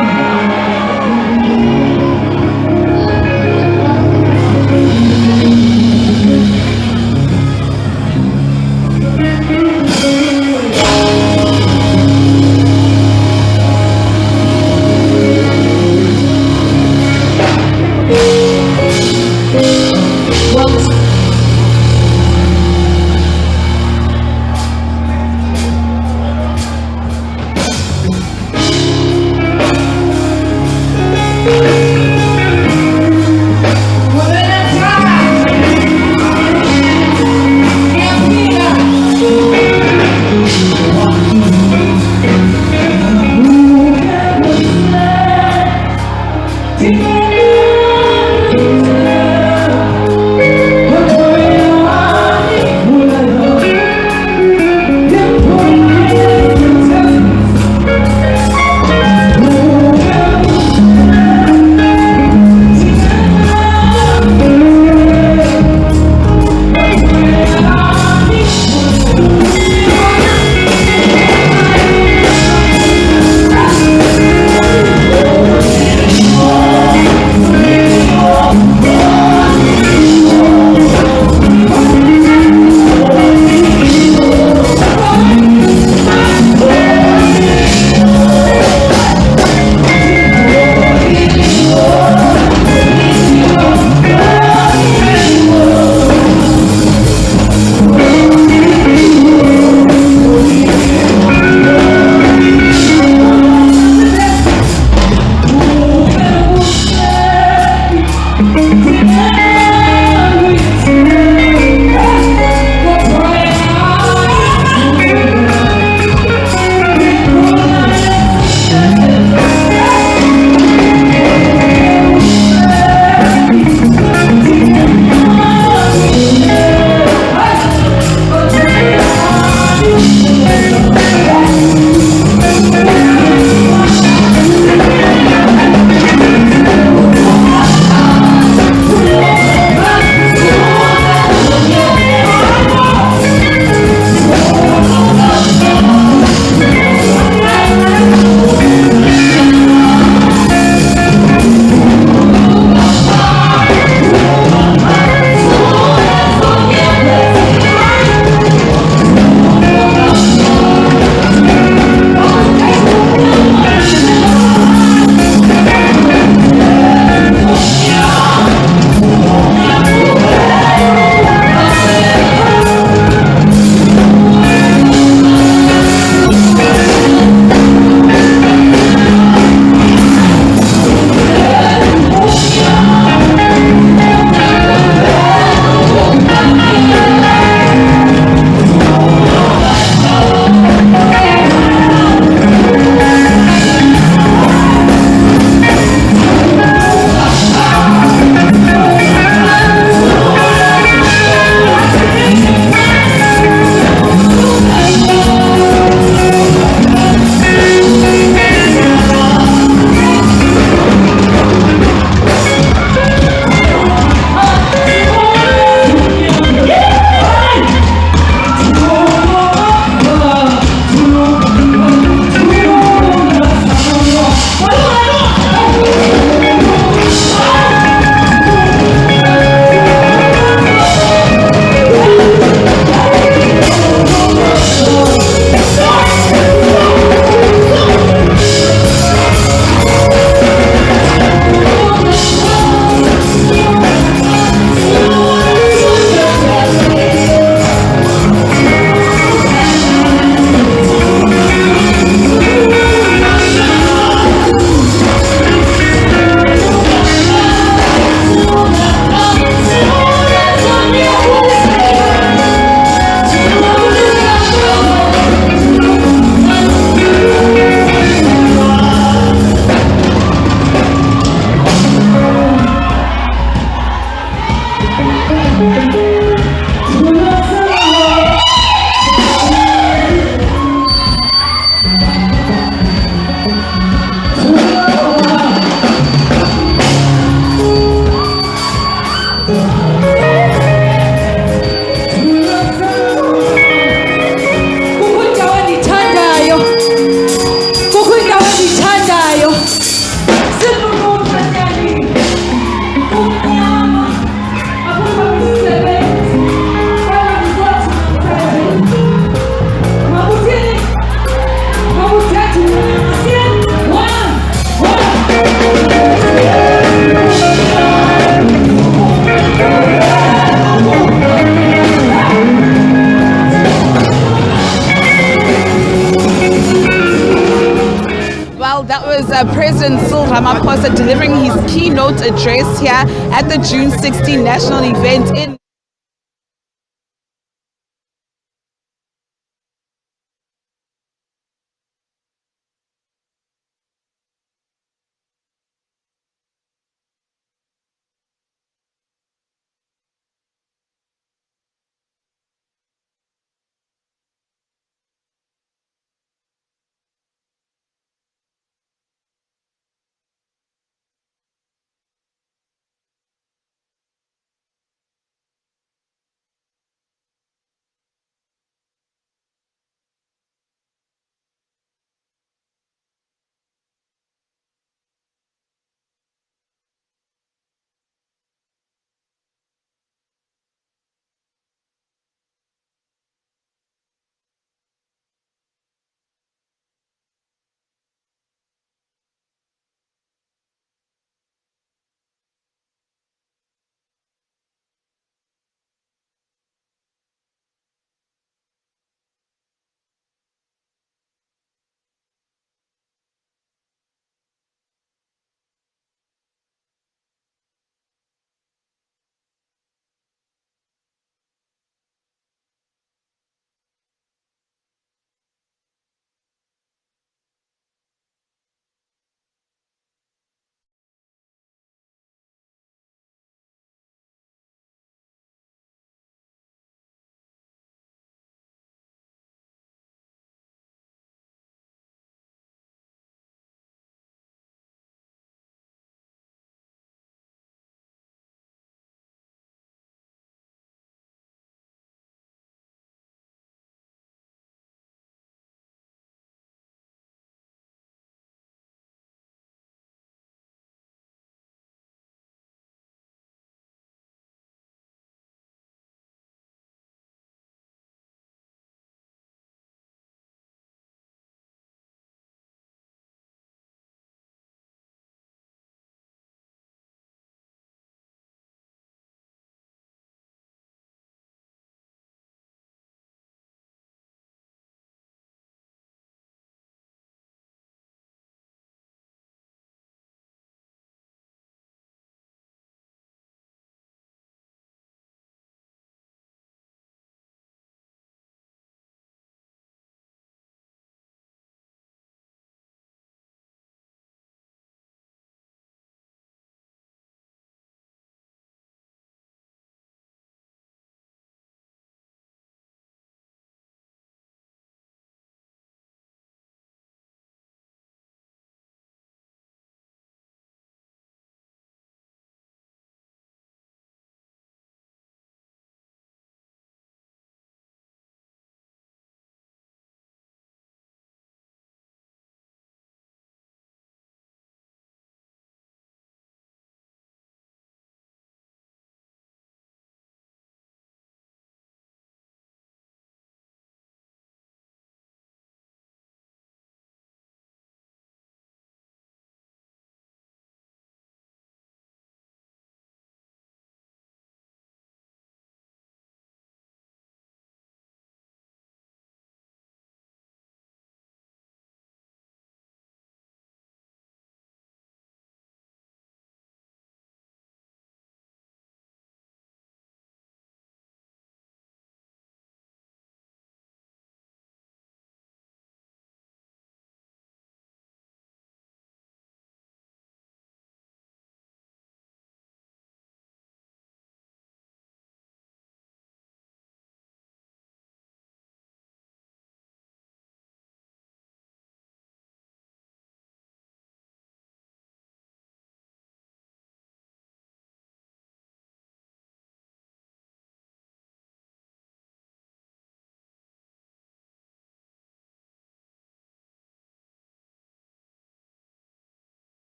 was President Cyril Ramaphosa delivering his keynote address here at the June 16 national event in